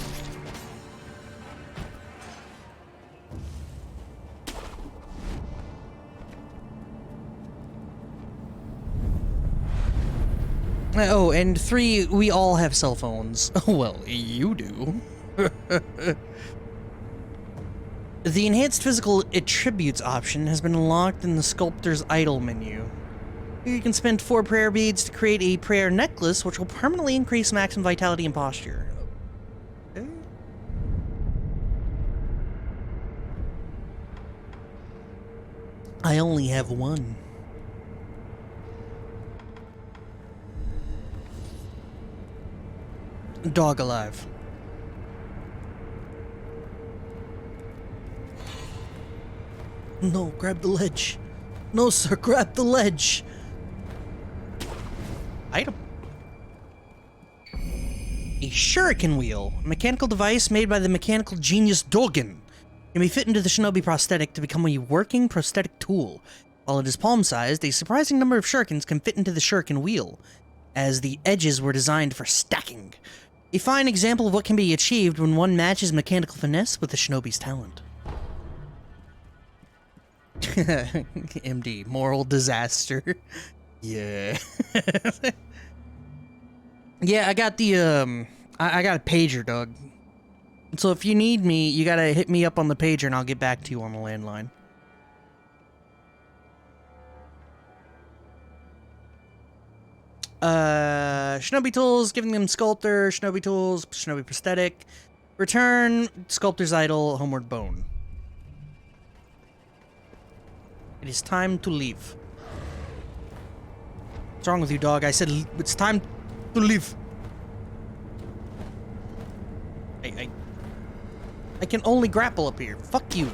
Oh, and 3, we all have cell phones. Well, you do. The enhanced physical attributes option has been unlocked in the Sculptor's Idol menu. You can spend 4 prayer beads to create a prayer necklace, which will permanently increase maximum vitality and posture. Okay. I only have 1. Dog alive. No, grab the ledge. No, sir, grab the ledge. Item. A shuriken wheel, a mechanical device made by the mechanical genius Dogen, can be fit into the Shinobi Prosthetic to become a working prosthetic tool. While it is palm-sized, a surprising number of shurikens can fit into the shuriken wheel, as the edges were designed for stacking. A fine example of what can be achieved when one matches mechanical finesse with the Shinobi's talent. MD, moral disaster. Yeah. Yeah, I got the, I got a pager, Doug. So if you need me, you gotta hit me up on the pager and I'll get back to you on the landline. Shinobi Tools, giving them Sculptor, Shinobi Tools, Shinobi Prosthetic. Return, Sculptor's Idol, Homeward Bone. It is time to leave. What's wrong with you, dog? I said it's time to leave. I can only grapple up here. Fuck you.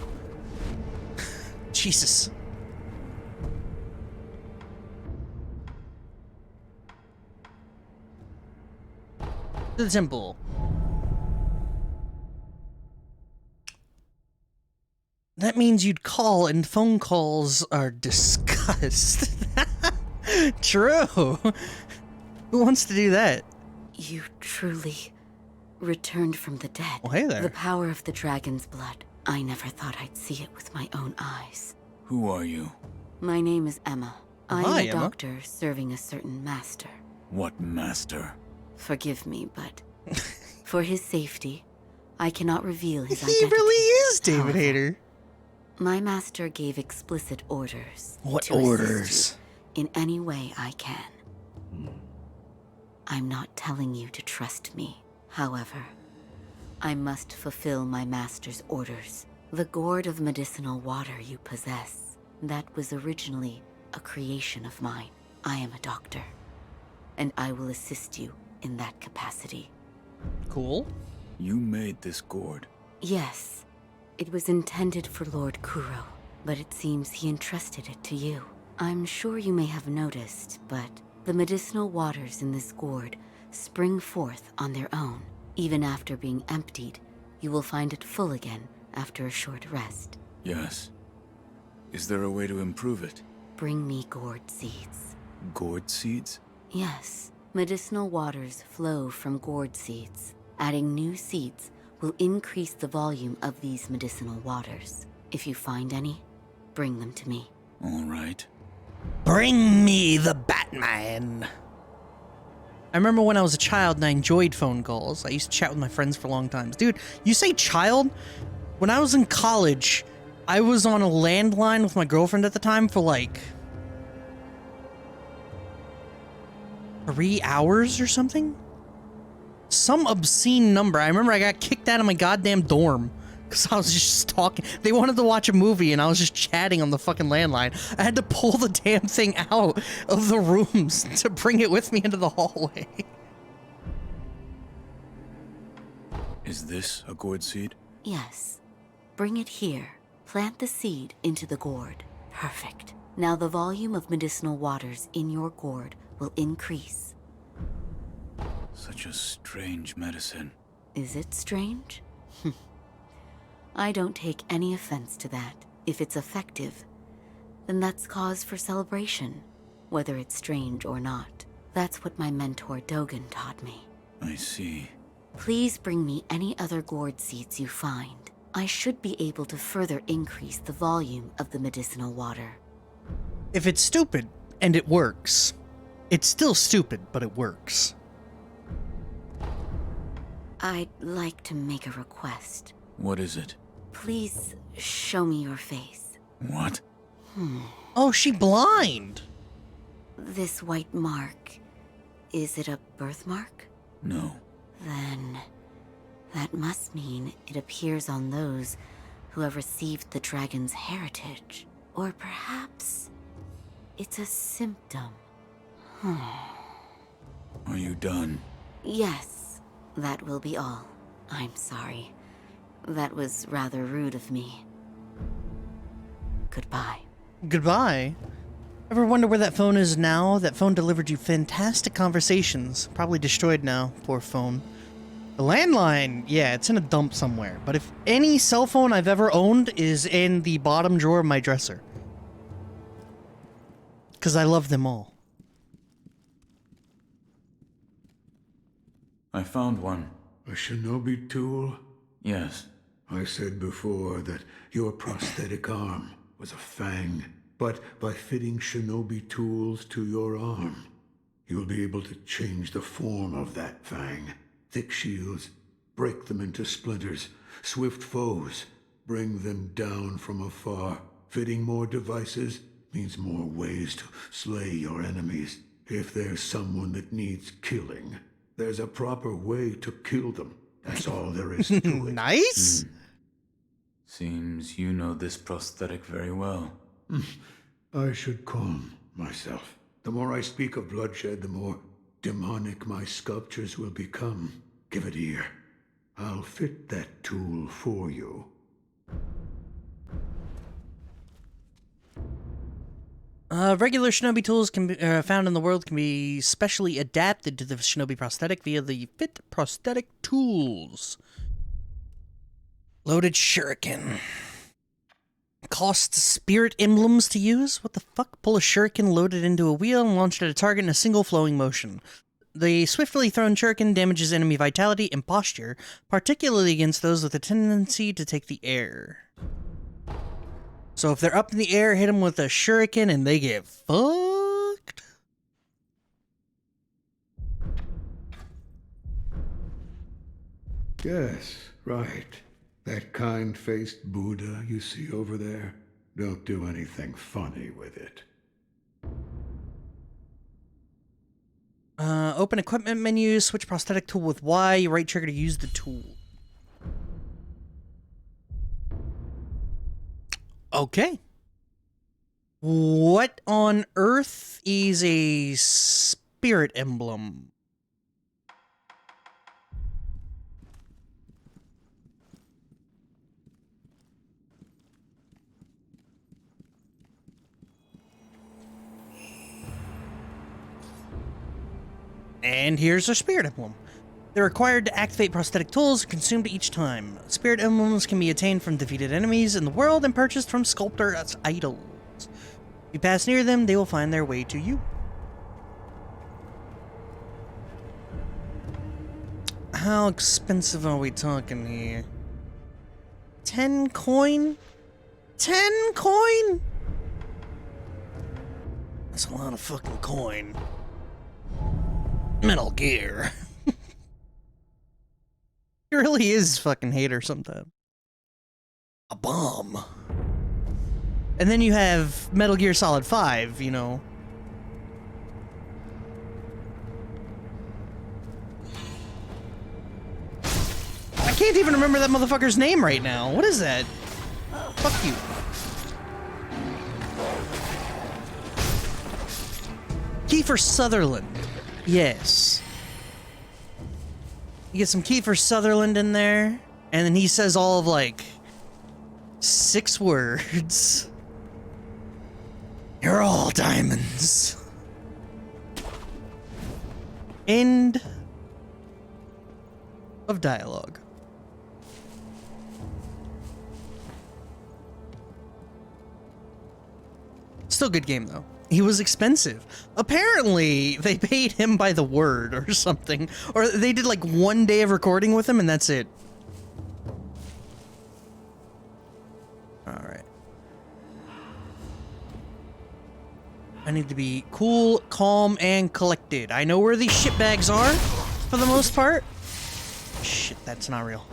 Jesus. To the temple. That means you'd call, and phone calls are discussed. True. Who wants to do that? You truly returned from the dead. Oh, hey there. The power of the dragon's blood. I never thought I'd see it with my own eyes. Who are you? My name is Emma. I Hi, am a Emma. doctor serving a certain master. What master? Forgive me, but for his safety, I cannot reveal his He identity. really is David However, Hayter. My master gave explicit orders. What to assist orders? you in any way I can. I'm not telling you to trust me. However, I must fulfill my master's orders. The gourd of medicinal water you possess, that was originally a creation of mine. I am a doctor, and I will assist you in that capacity. Cool. You made this gourd. Yes, it was intended for Lord Kuro, but it seems he entrusted it to you. I'm sure you may have noticed, but the medicinal waters in this gourd spring forth on their own. Even after being emptied, you will find it full again after a short rest. Yes. Is there a way to improve it? Bring me gourd seeds. Gourd seeds? Yes, medicinal waters flow from gourd seeds. Adding new seeds will increase the volume of these medicinal waters. If you find any, bring them to me. All right. Bring me the Batman. I remember when I was a child and I enjoyed phone calls. I used to chat with my friends for long times. Dude, you say child? When I was in college, I was on a landline with my girlfriend at the time for like 3 hours or something? Some obscene number. I remember I got kicked out of my goddamn dorm because I was just talking. They wanted to watch a movie and I was just chatting on the fucking landline. I had to pull the damn thing out of the rooms to bring it with me into the hallway. Is this a gourd seed? Yes. Bring it here. Plant the seed into the gourd. Perfect. Now the volume of medicinal waters in your gourd will increase. Such a strange medicine. Is it strange? I don't take any offense to that. If it's effective, then that's cause for celebration, whether it's strange or not. That's what my mentor Dogen taught me. I see. Please bring me any other gourd seeds you find. I should be able to further increase the volume of the medicinal water. If it's stupid and it works, it's still stupid, but it works. I'd like to make a request. What is it? Please show me your face. What? Oh, she blind. This white mark, is it a birthmark? No. Then that must mean it appears on those who have received the dragon's heritage. Or perhaps it's a symptom. Are you done? Yes, that will be all. I'm sorry. That was rather rude of me. Goodbye. Goodbye. Ever wonder where that phone is now? That phone delivered you fantastic conversations. Probably destroyed now. Poor phone. The landline, yeah, it's in a dump somewhere. But if any cell phone I've ever owned is in the bottom drawer of my dresser. Because I love them all. I found one. A Shinobi Tool? Yes. I said before that your prosthetic arm was a fang, but by fitting shinobi tools to your arm, you'll be able to change the form of that fang. Thick shields, break them into splinters. Swift foes, bring them down from afar. Fitting more devices means more ways to slay your enemies. If there's someone that needs killing, there's a proper way to kill them. That's all there is to it. Nice? Seems you know this prosthetic very well. I should calm myself. The more I speak of bloodshed, the more demonic my sculptures will become. Give it ear. I'll fit that tool for you. Regular shinobi tools can be found in the world can be specially adapted to the shinobi prosthetic via the Fit Prosthetic Tools. Loaded shuriken. Costs spirit emblems to use? What the fuck? Pull a shuriken loaded into a wheel and launch it at a target in a single flowing motion. The swiftly thrown shuriken damages enemy vitality and posture, particularly against those with a tendency to take the air. So if they're up in the air, hit them with a shuriken and they get fucked. Yes, right. That kind-faced Buddha you see over there? Don't do anything funny with it. Open equipment menu, switch prosthetic tool with Y, right trigger to use the tool. Okay. What on earth is a spirit emblem? And here's our spirit emblem. They're required to activate prosthetic tools consumed each time. Spirit emblems can be attained from defeated enemies in the world and purchased from sculptors' idols. If you pass near them, they will find their way to you. How expensive are we talking here? 10 coin? 10 coin? That's a lot of fucking coin. Metal Gear. He really is fucking hater sometimes. A bomb. And then you have Metal Gear Solid 5, you know. I can't even remember that motherfucker's name right now. What is that? Fuck you. Kiefer Sutherland. Yes. You get some Kiefer Sutherland in there, and then he says all of like 6 words. You're all diamonds. End of dialogue. Still good game though. He was expensive. Apparently, they paid him by the word or something. Or they did like 1 day of recording with him and that's it. Alright. I need to be cool, calm, and collected. I know where these shitbags are, for the most part. Shit, that's not real.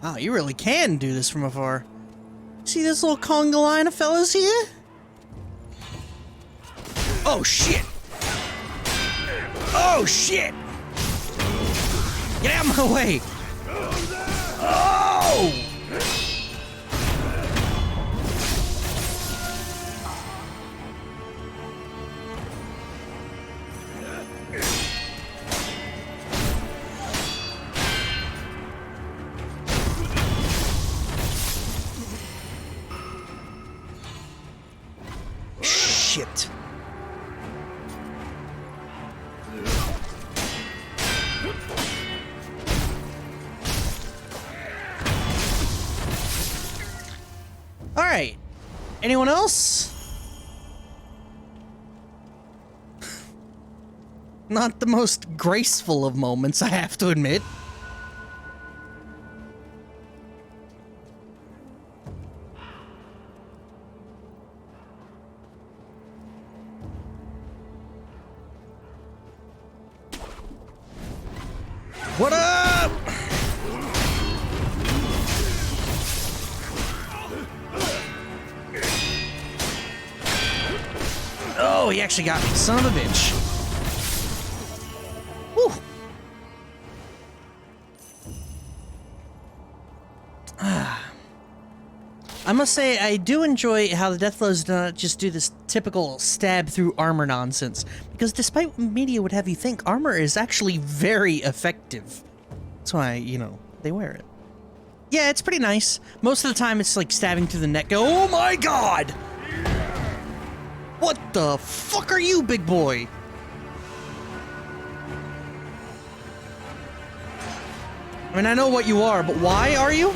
Wow, you really can do this from afar. See this little conga line of fellas here? Oh shit! Oh shit! Get out of my way! Oh! Shit. All right. Anyone else? Not the most graceful of moments, I have to admit. What up? Oh, he actually got me, son of a bitch. Whew. I must say, I do enjoy how the Deathblows do not just do this typical stab through armor nonsense, because despite what media would have you think, armor is actually very effective. That's why, you know, they wear it. Yeah, it's pretty nice. Most of the time, it's like stabbing through the neck. Oh my god! What the fuck are you, big boy? I mean, I know what you are, but why are you?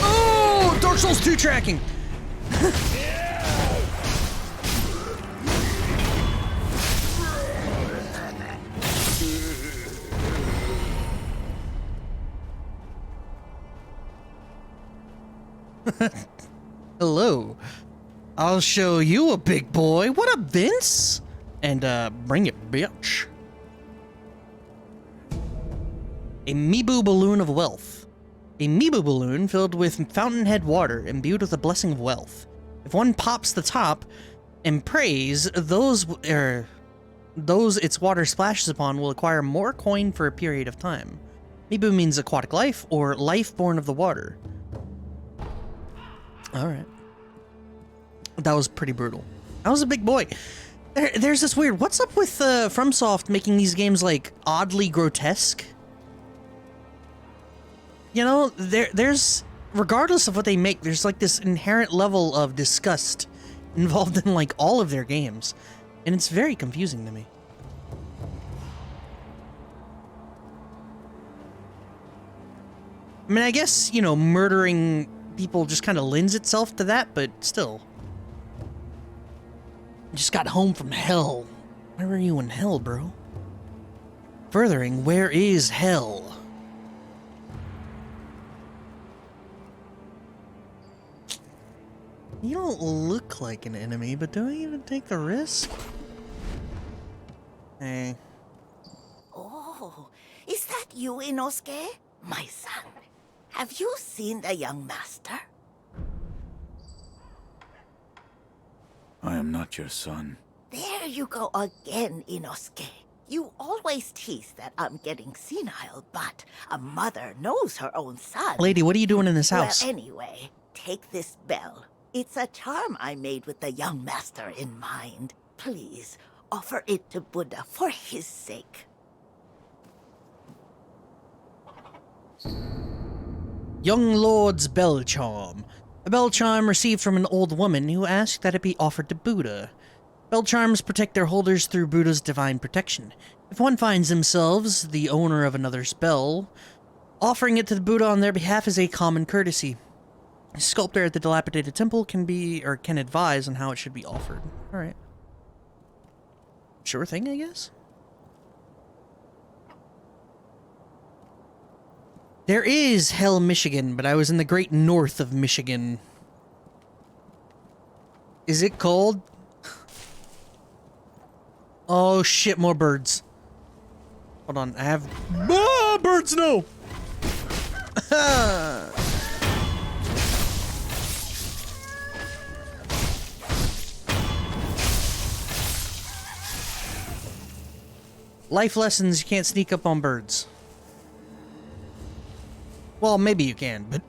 Oh, Dark Souls 2 tracking. Hello. I'll show you a big boy. What up, Vince? And, bring it, bitch. A Mibu Balloon of Wealth. A Mibu balloon filled with fountainhead water, imbued with a blessing of wealth. If one pops the top and prays, those its water splashes upon will acquire more coin for a period of time. Mibu means aquatic life, or life born of the water. Alright. That was pretty brutal. That was a big boy. There's this weird... What's up with FromSoft making these games, like, oddly grotesque? You know, there's... Regardless of what they make, there's, like, this inherent level of disgust involved in, like, all of their games. And it's very confusing to me. I mean, I guess, you know, murdering people just kind of lends itself to that, but still. I just got home from hell. Where were you in hell, bro? Furthering, where is hell? You don't look like an enemy, but do I even take the risk? Hey. Oh, is that you, Inosuke? My son. Have you seen the young master? I am not your son. There you go again, Inosuke. You always tease that I'm getting senile, but a mother knows her own son. Lady, what are you doing in this house? Well, anyway, take this bell. It's a charm I made with the young master in mind. Please, offer it to Buddha for his sake. Young Lord's Bell Charm. A bell charm received from an old woman who asked that it be offered to Buddha. Bell charms protect their holders through Buddha's divine protection. If one finds themselves the owner of another's bell, offering it to the Buddha on their behalf is a common courtesy. A sculptor at the dilapidated temple can advise on how it should be offered. Alright. Sure thing, I guess? There is Hell, Michigan, but I was in the great north of Michigan. Is it cold? Oh shit, more birds. Hold on, I have... Ah, birds, no! Life lessons, you can't sneak up on birds. Well, maybe you can, but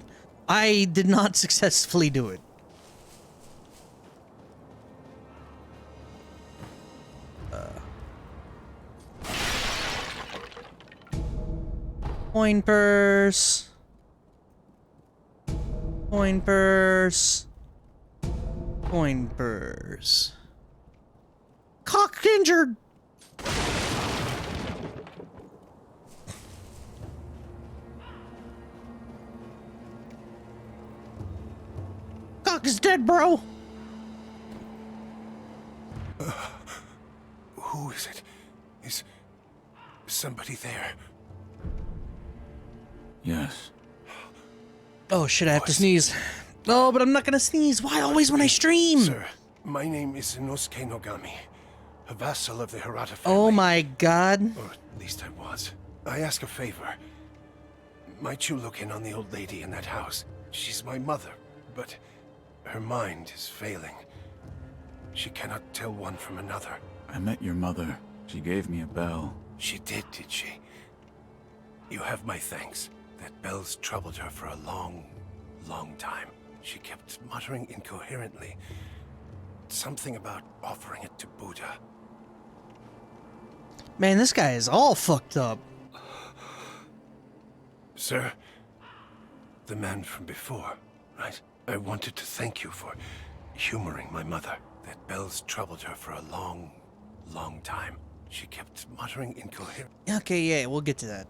I did not successfully do it. Coin purse. Coin purse. Coin purse. Cock injured. fuck is dead, bro? Who is it? Is somebody there? Yes. Oh shit, I have to sneeze. Oh, but I'm not gonna sneeze. Why always when I stream? Sir, my name is Inosuke Nogami, a vassal of the Hirata family. Oh my god. Or at least I was. I ask a favor. Might you look in on the old lady in that house? She's my mother, but her mind is failing. She cannot tell one from another. I met your mother. She gave me a bell. She did she? You have my thanks. That bell's troubled her for a long, long time. She kept muttering incoherently. Something about offering it to Buddha. Man, this guy is all fucked up. Sir, the man from before, right? I wanted to thank you for humoring my mother. That bell's troubled her for a long, long time. She kept muttering incoherent. Okay, yeah, we'll get to that.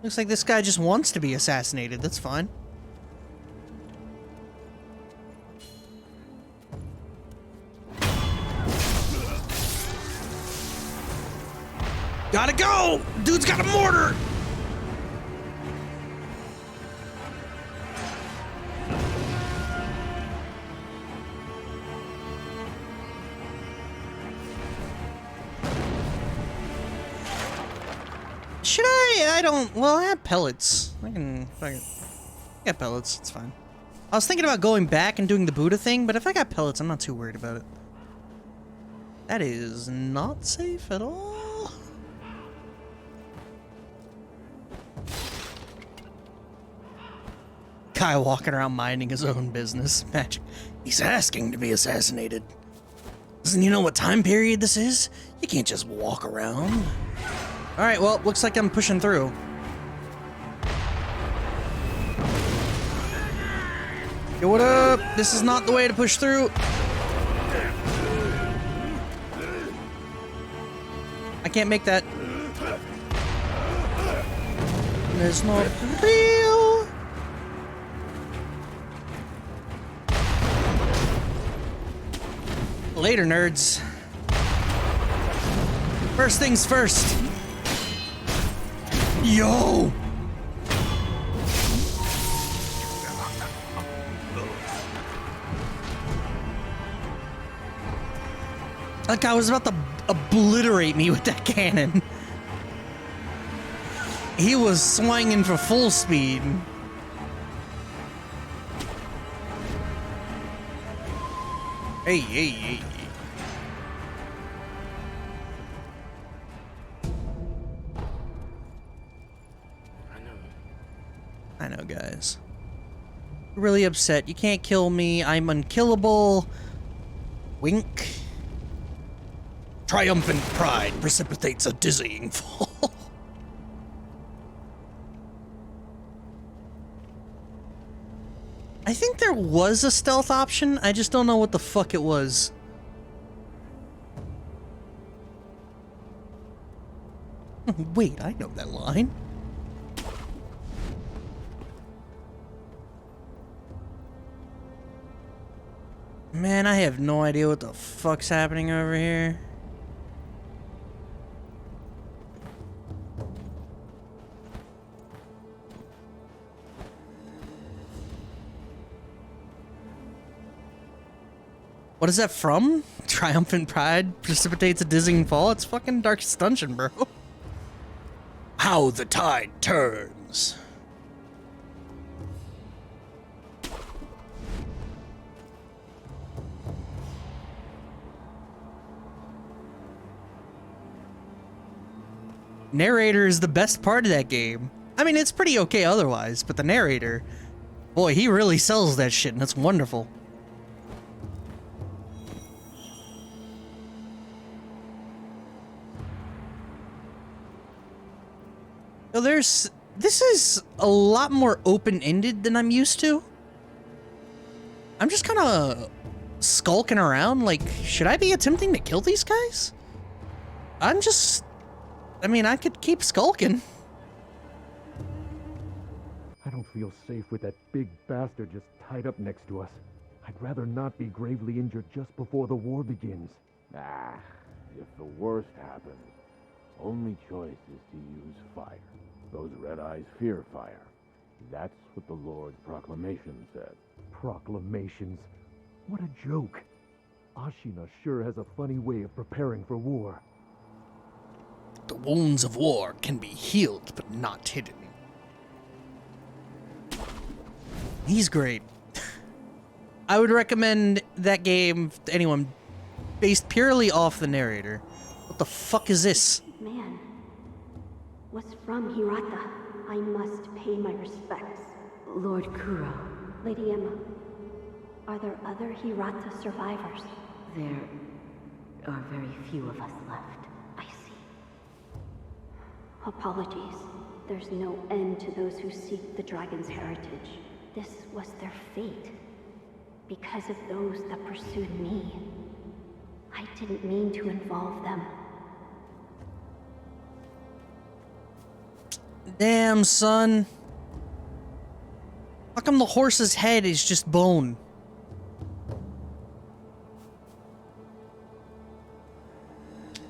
Looks like this guy just wants to be assassinated. That's fine. Gotta go! Dude's got a mortar! Should I don't... Well, I have pellets. I got pellets. It's fine. I was thinking about going back and doing the Buddha thing, but if I got pellets, I'm not too worried about it. That is not safe at all. Guy walking around minding his own business. Magic. He's asking to be assassinated. Doesn't you know what time period this is? You can't just walk around. Alright, well, looks like I'm pushing through. Yo, what up? This is not the way to push through. I can't make that. There's no deal. Later, nerds. First things first. Yo! That guy was about to obliterate me with that cannon. He was swinging for full speed. Hey. I know, guys. Really upset. You can't kill me. I'm unkillable. Wink. Triumphant pride precipitates a dizzying fall. I think there was a stealth option. I just don't know what the fuck it was. Wait, I know that line. Man, I have no idea what the fuck's happening over here. What is that from? Triumphant pride precipitates a dizzying fall? It's fucking Darkest Dungeon, bro. How the tide turns. Narrator is the best part of that game. I mean, it's pretty okay otherwise, but the narrator, boy, he really sells that shit, and it's wonderful. So this is a lot more open-ended than I'm used to. I'm just kind of skulking around, like, should I be attempting to kill these guys? I'm just I mean, I could keep skulking. I don't feel safe with that big bastard just tied up next to us. I'd rather not be gravely injured just before the war begins. Ah, if the worst happens, only choice is to use fire. Those red eyes fear fire. That's what the Lord's proclamation said. Proclamations? What a joke. Ashina sure has a funny way of preparing for war. The wounds of war can be healed, but not hidden. He's great. I would recommend that game to anyone based purely off the narrator. What the fuck is this? Man was from Hirata. I must pay my respects. Lord Kuro, Lady Emma, are there other Hirata survivors? there are very few of us left. I see. Apologies. There's no end to those who seek the dragon's heritage. This was their fate. Because of those that pursued me. I didn't mean to involve them. Damn, son. How come the horse's head is just bone?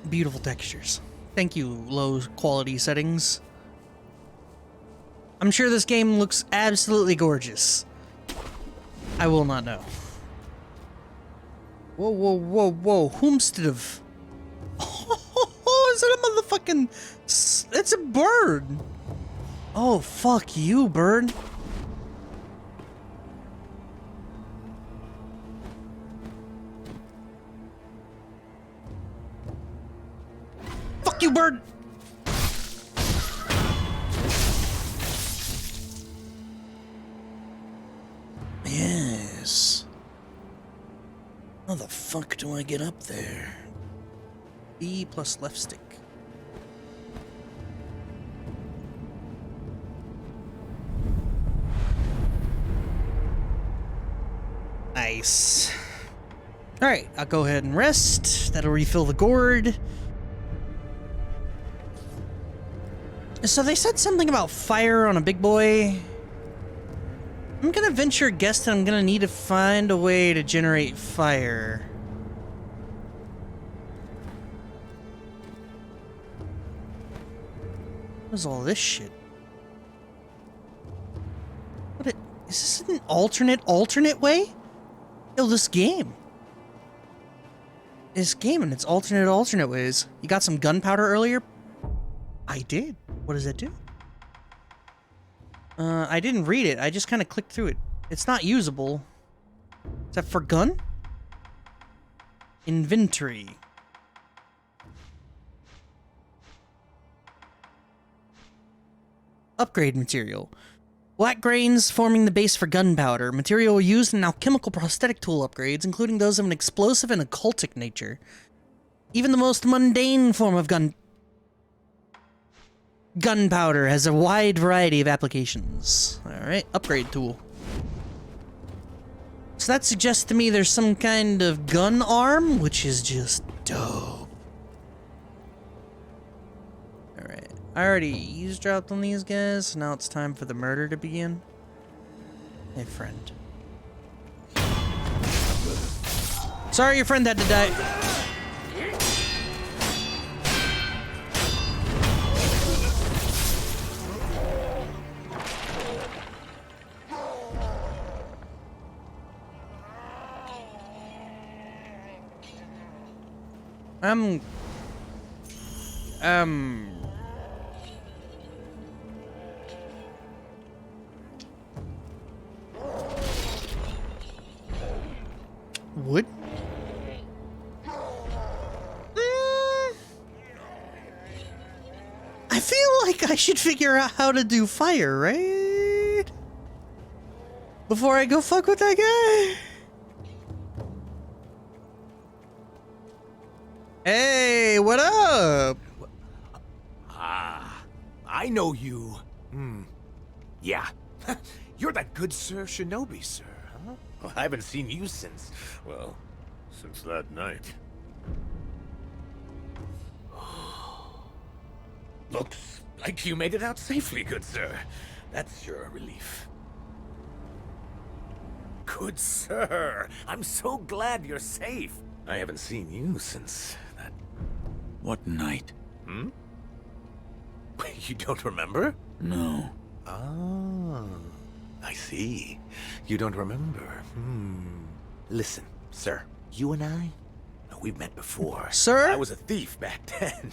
Beautiful textures. Thank you, low quality settings. I'm sure this game looks absolutely gorgeous. I will not know. Whoa, whoa, whoa, whoa. Whomstead of... Oh, is that a motherfucking... It's a bird. Oh, fuck you, bird. Fuck you, bird. Yes. How the fuck do I get up there? B plus left stick. Nice. Alright, I'll go ahead and rest. That'll refill the gourd. So they said something about fire on a big boy. I'm gonna venture a guess that I'm gonna need to find a way to generate fire. What is all this shit? Is this an alternate way? Yo, this game and its alternate ways. You got some gunpowder earlier? I did. What does that do? I didn't read it. I just kind of clicked through it. It's not usable. Is that for gun? Inventory. Upgrade material. Black grains forming the base for gunpowder. Material used in alchemical prosthetic tool upgrades, including those of an explosive and occultic nature. Even the most mundane form of gunpowder has a wide variety of applications. Alright, upgrade tool. So that suggests to me there's some kind of gun arm, which is just dope. Alright, I already eavesdropped on these guys, so now it's time for the murder to begin. Hey, friend. Sorry your friend had to die. Wood? I feel like I should figure out how to do fire, right? Before I go fuck with that guy? Hey, what up? Ah, I know you. Yeah. You're that good Sir Shinobi, sir, huh? Well, I haven't seen you since, well, since that night. Looks like you made it out safely, good sir. That's sure a relief. Good sir, I'm so glad you're safe. I haven't seen you since that... What night? Hmm? You don't remember? No. Ah, I see. You don't remember. Listen, sir, you and I, we've met before. Sir? I was a thief back then.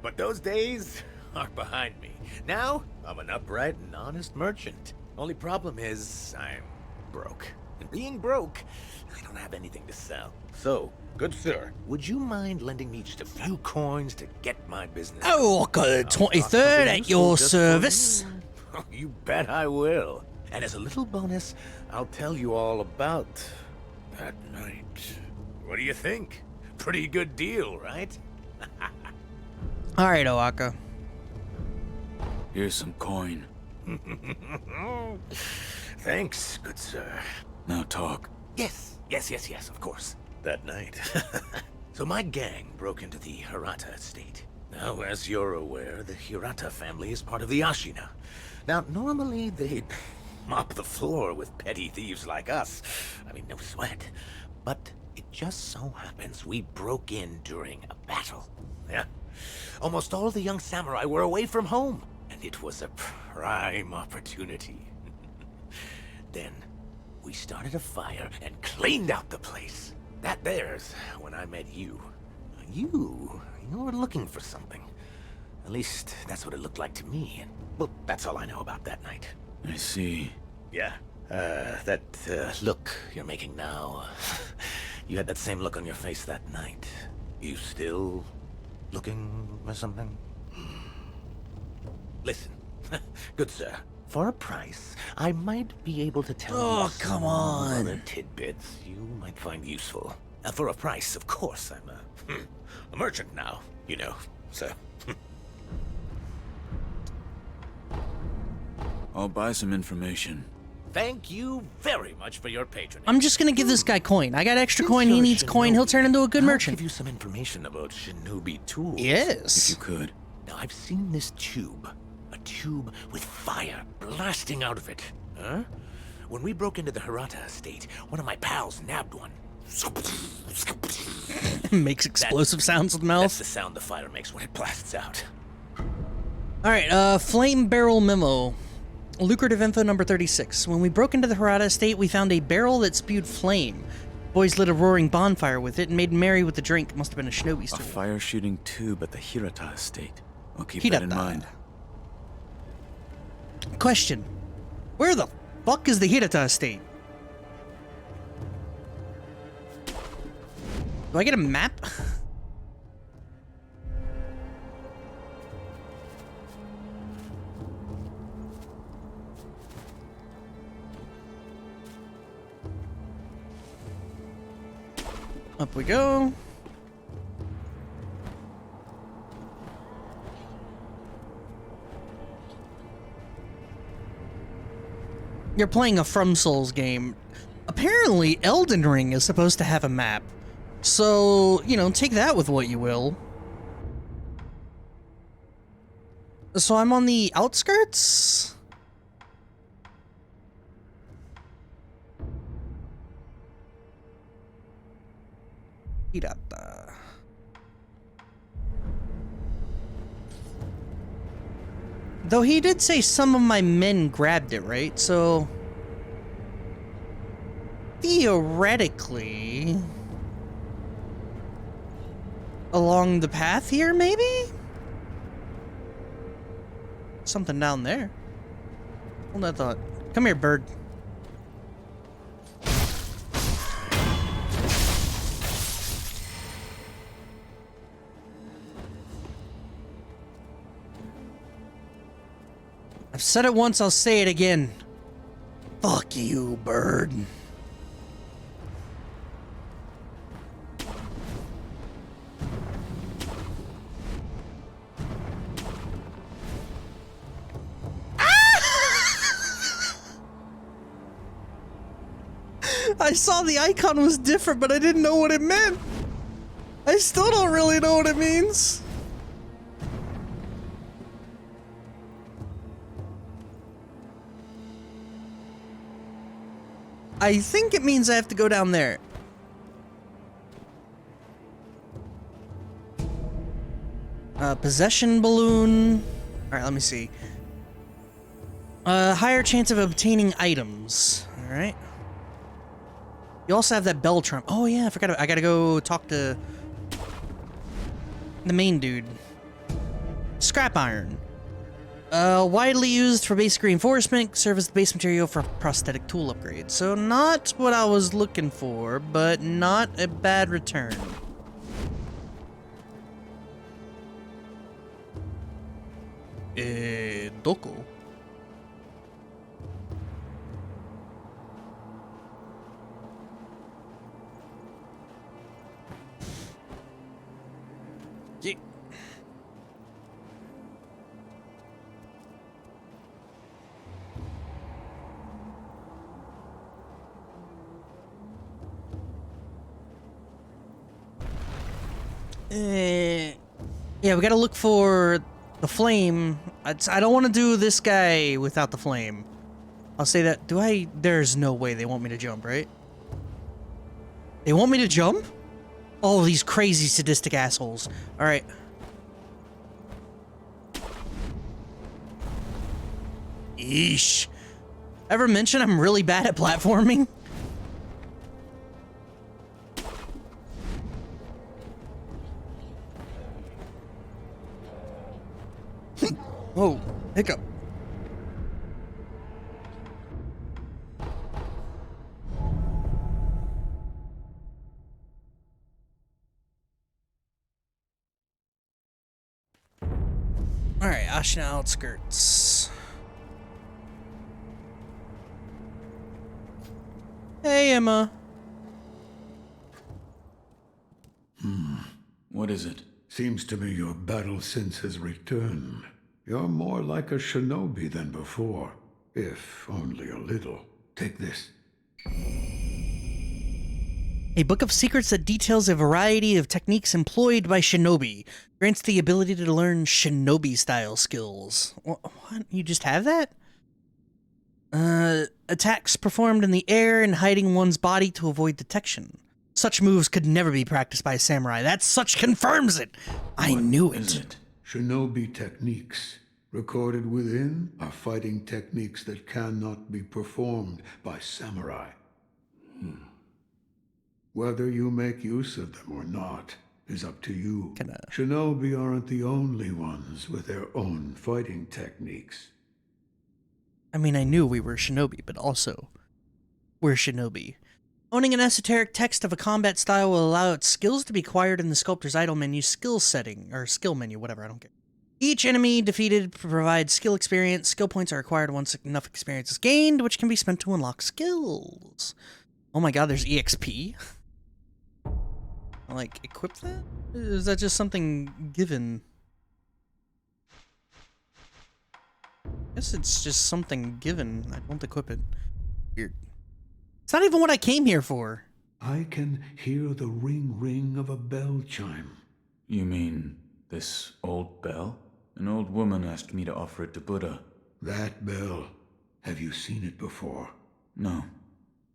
But those days are behind me. Now, I'm an upright and honest merchant. Only problem is, I'm broke. And being broke, I don't have anything to sell. So, good sir, would you mind lending me just a few coins to get my business? Oh, like a 23rd at your service. Oh, you bet I will. And as a little bonus, I'll tell you all about that night. What do you think? Pretty good deal, right? All right, Oaka. Here's some coin. Thanks, good sir. Now talk. Yes, of course. That night. So my gang broke into the Hirata estate. Now, as you're aware, the Hirata family is part of the Ashina. Now, normally they'd mop the floor with petty thieves like us. I mean, no sweat. But it just so happens we broke in during a battle. Yeah. Almost all the young samurai were away from home, and it was a prime opportunity. Then, we started a fire and cleaned out the place. That there's when I met you. You were looking for something. At least, that's what it looked like to me, and, well, that's all I know about that night. I see. Yeah, that look you're making now. You had that same look on your face that night. You still looking for something? Listen, good sir, for a price, I might be able to tell you come some on. other tidbits you might find useful. For a price, of course, I'm a merchant now, you know, so... I'll buy some information. Thank you very much for your patronage. I'm just gonna give this guy coin. I got extra coin. He needs coin. He'll turn into a good merchant. I'll give you some information about Shinobi Tool. Yes. If you could. Now, I've seen this tube. A tube with fire blasting out of it. Huh? When we broke into the Hirata estate, one of my pals nabbed one. Makes explosive sounds with mouth. That's the sound the fire makes when it blasts out. Alright, flame barrel memo. Lucrative info number 36. When we broke into the Hirata estate, we found a barrel that spewed flame. Boys lit a roaring bonfire with it and made merry with the drink. Must have been a Shinobi's A tool. fire-shooting tube at the Hirata estate. I'll keep that in mind. Question. Where the fuck is the Hirata estate? Do I get a map? Up we go. You're playing a From Souls game. Apparently, Elden Ring is supposed to have a map. So, you know, take that with what you will. So I'm on the outskirts? Hirata. Though he did say some of my men grabbed it, right? So theoretically along the path here, maybe? Something down there. Hold that thought. Come here, bird. I've said it once, I'll say it again. Fuck you, bird. I saw the icon was different, but I didn't know what it meant. I still don't really know what it means. I think it means I have to go down there. Possession balloon. Alright, let me see. Higher chance of obtaining items. Alright. You also have that bell trump. Oh yeah, I forgot. I gotta go talk to the main dude. Scrap iron. Widely used for basic reinforcement, serve as the base material for prosthetic tool upgrades. So not what I was looking for, but not a bad return. Doko. Yeah. Yeah, we gotta look for the flame. I don't want to do this guy without the flame. I'll say that. There's no way they want me to jump, right? They want me to jump? Oh, these crazy sadistic assholes. Alright. Eesh. Ever mention I'm really bad at platforming? Whoa, hiccup. Alright, Ashina outskirts. Hey, Emma. What is it? Seems to me your battle sense has returned. You're more like a shinobi than before, if only a little. Take this. A book of secrets that details a variety of techniques employed by shinobi. Grants the ability to learn shinobi-style skills. What? You just have that? Attacks performed in the air and hiding one's body to avoid detection. Such moves could never be practiced by a samurai. That such confirms it! I knew it. Shinobi techniques. Recorded within are fighting techniques that cannot be performed by samurai. Whether you make use of them or not is up to you. Shinobi aren't the only ones with their own fighting techniques. I mean, I knew we were shinobi, but also, we're shinobi. Owning an esoteric text of a combat style will allow its skills to be acquired in the sculptor's idle menu skill setting, or skill menu, whatever, I don't care. Each enemy defeated provides skill experience. Skill points are acquired once enough experience is gained, which can be spent to unlock skills. Oh my god, there's EXP? Like, equip that? Is that just something given? I guess it's just something given. I don't equip it. Weird. It's not even what I came here for. I can hear the ring of a bell chime. You mean this old bell? An old woman asked me to offer it to Buddha. That bell. Have you seen it before? No.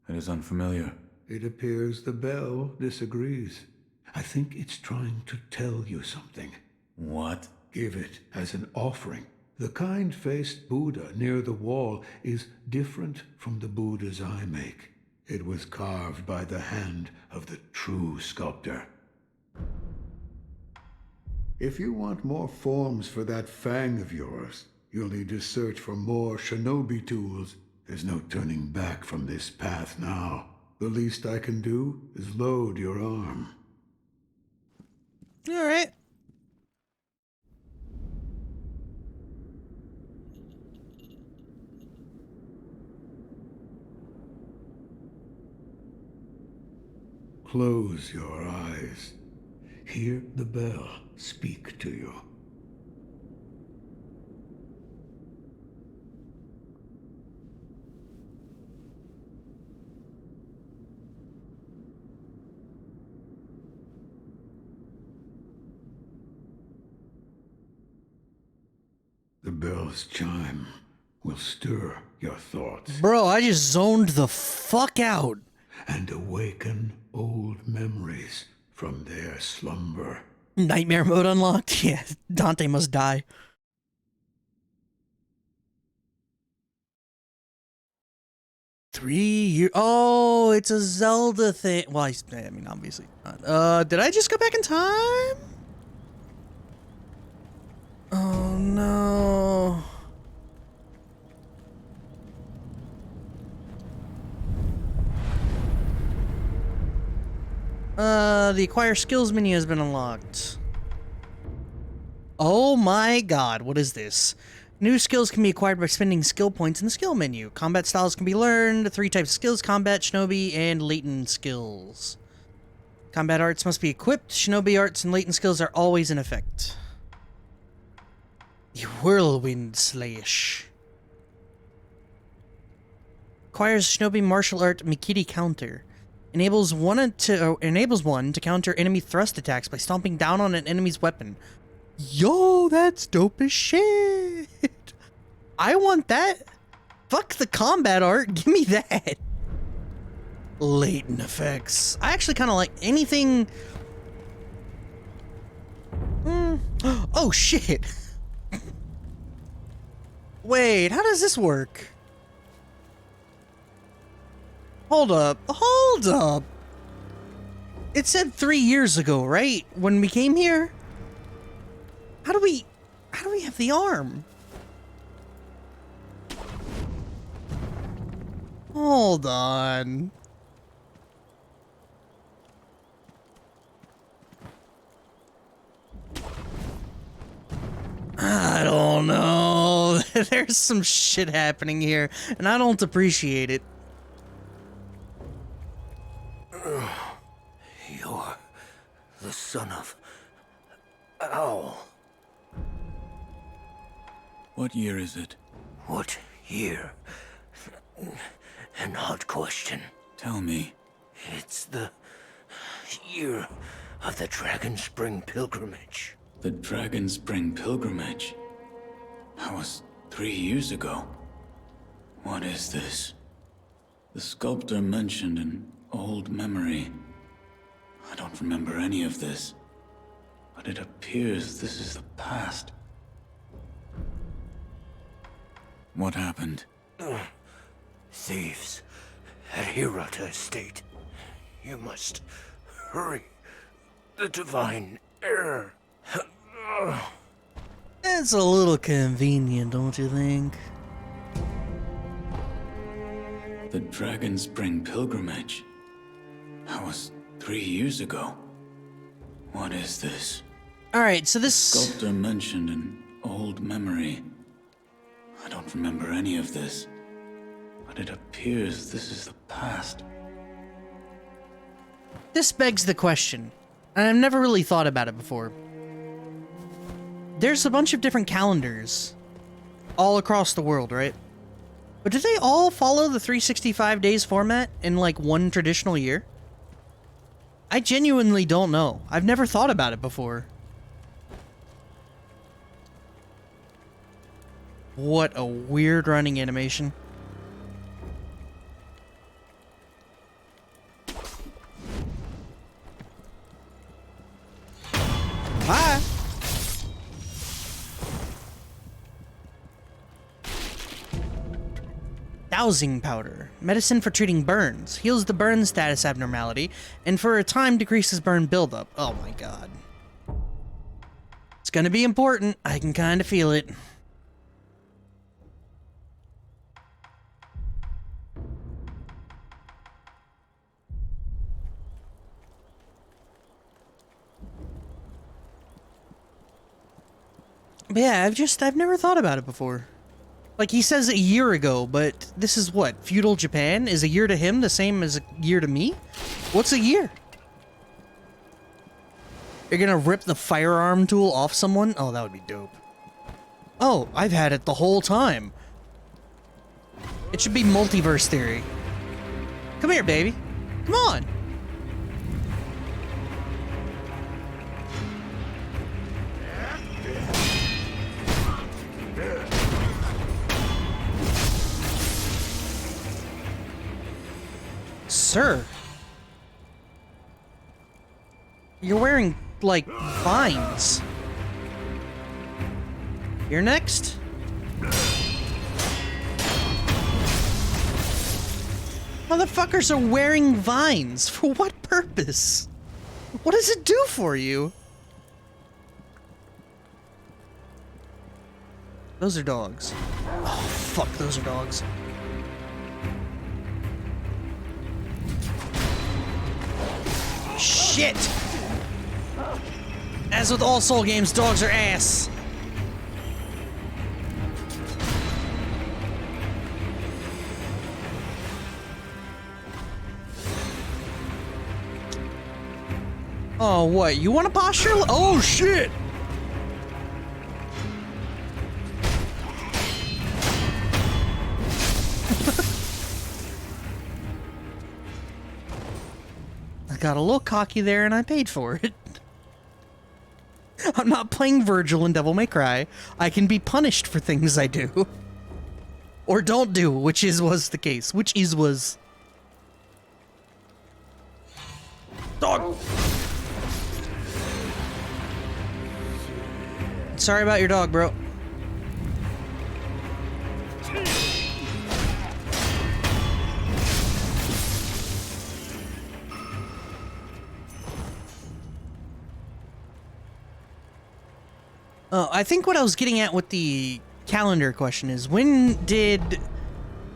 It is unfamiliar. It appears the bell disagrees. I think it's trying to tell you something. What? Give it as an offering. The kind-faced Buddha near the wall is different from the Buddhas I make. It was carved by the hand of the true sculptor. If you want more forms for that fang of yours, you'll need to search for more shinobi tools. There's no turning back from this path now. The least I can do is load your arm. Alright. Close your eyes. Hear the bell speak to you. The bell's chime will stir your thoughts. Bro, I just zoned the fuck out. And awaken old memories from their slumber. Nightmare mode unlocked? Yeah, Dante must die. Oh, it's a Zelda thing. Well, I mean, obviously not. Did I just go back in time? Oh, no. The acquire skills menu has been unlocked. Oh my god, what is this? New skills can be acquired by spending skill points in the skill menu. Combat styles can be learned. 3 types of skills: combat, shinobi, and latent skills. Combat arts must be equipped. Shinobi arts and latent skills are always in effect. The Whirlwind Slash. Acquires Shinobi martial art Mikiri counter. Enables one to counter enemy thrust attacks by stomping down on an enemy's weapon. Yo, that's dope as shit. I want that. Fuck the combat art. Give me that. Latent effects. I actually kind of like anything. Oh, shit. Wait, how does this work? Hold up. Hold up. It said 3 years ago, right? When we came here? How do we have the arm? Hold on. I don't know. There's some shit happening here, and I don't appreciate it. You're the son of Owl. What year is it? What year? An odd question. Tell me. It's the year of the Dragon Spring Pilgrimage. The Dragon Spring Pilgrimage? That was 3 years ago. What is this? The sculptor mentioned an old memory. I don't remember any of this, but it appears this is the past. What happened? Thieves at Hirata Estate. You must hurry. The divine error. It's a little convenient, don't you think? The Dragon Spring Pilgrimage? That was 3 years ago. What is this? Alright, so this sculptor mentioned an old memory. I don't remember any of this, but it appears this is the past. This begs the question, and I've never really thought about it before. There's a bunch of different calendars all across the world, right? But do they all follow the 365 days format in like one traditional year? I genuinely don't know. I've never thought about it before. What a weird running animation. Bye. Dowsing powder. Medicine for treating burns. Heals the burn status abnormality, and for a time decreases burn buildup. Oh my god. It's gonna be important. I can kinda feel it. But yeah, I've never thought about it before. Like, he says a year ago, but this is what? Feudal Japan? Is a year to him the same as a year to me? What's a year? You're gonna rip the firearm tool off someone? Oh, that would be dope. Oh, I've had it the whole time. It should be multiverse theory. Come here, baby. Come on. Sir. You're wearing, like, vines. You're next? Motherfuckers are wearing vines. For what purpose? What does it do for you? Those are dogs. Oh, fuck, those are dogs. Shit! As with all Soul games, dogs are ass. Oh, what? You want a posture? Oh, shit! I got a little cocky there and I paid for it. I'm not playing Virgil in Devil May Cry. I can be punished for things I do. Or don't do, which was the case. Was. Dog! Sorry about your dog, bro. I think what I was getting at with the calendar question is, when did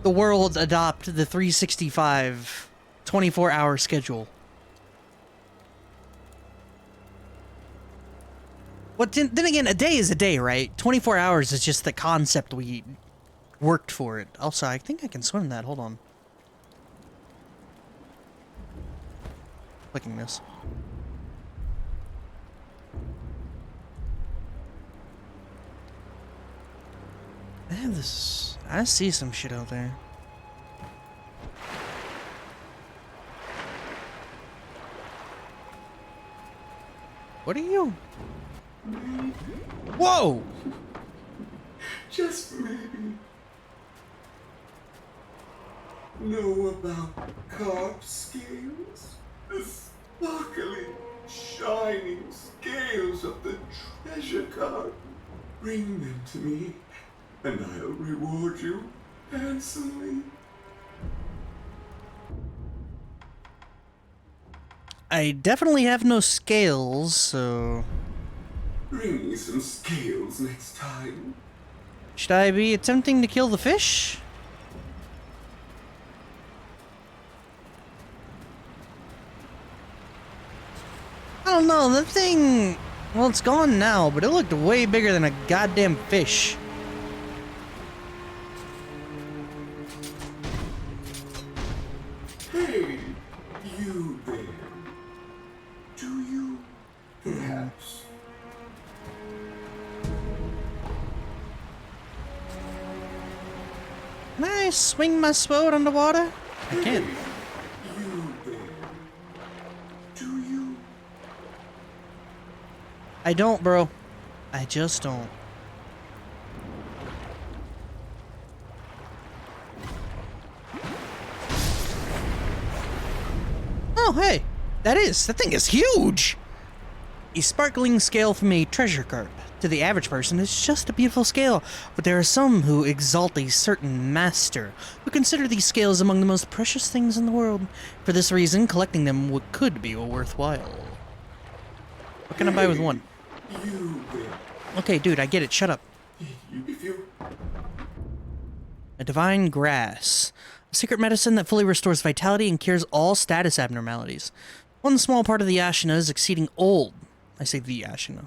the world adopt the 365 24-hour schedule? Well, then again, a day is a day, right? 24 hours is just the concept we worked for it. Also, I think I can swim that. Hold on. Clicking this. I have this. I see some shit out there. What are you? Whoa! Just maybe. Know about carved scales? The sparkling, shining scales of the treasure card. Bring them to me, and I'll reward you handsomely. I definitely have no scales, so... Bring me some scales next time. Should I be attempting to kill the fish? I don't know, that thing... Well, it's gone now, but it looked way bigger than a goddamn fish. Hey, you there. Do you, perhaps, Can I swing my sword underwater? I can. you there. Do you? I don't, bro. I just don't. Oh, hey. That thing is huge! A sparkling scale from a treasure card. To the average person, it's just a beautiful scale, but there are some who exalt a certain master, who consider these scales among the most precious things in the world. For this reason, collecting them could be worthwhile. What can I buy with one? You there. Okay, dude, I get it. Shut up. If you... A divine grass. A secret medicine that fully restores vitality and cures all status abnormalities. One small part of the Ashina is exceeding old. I say the Ashina.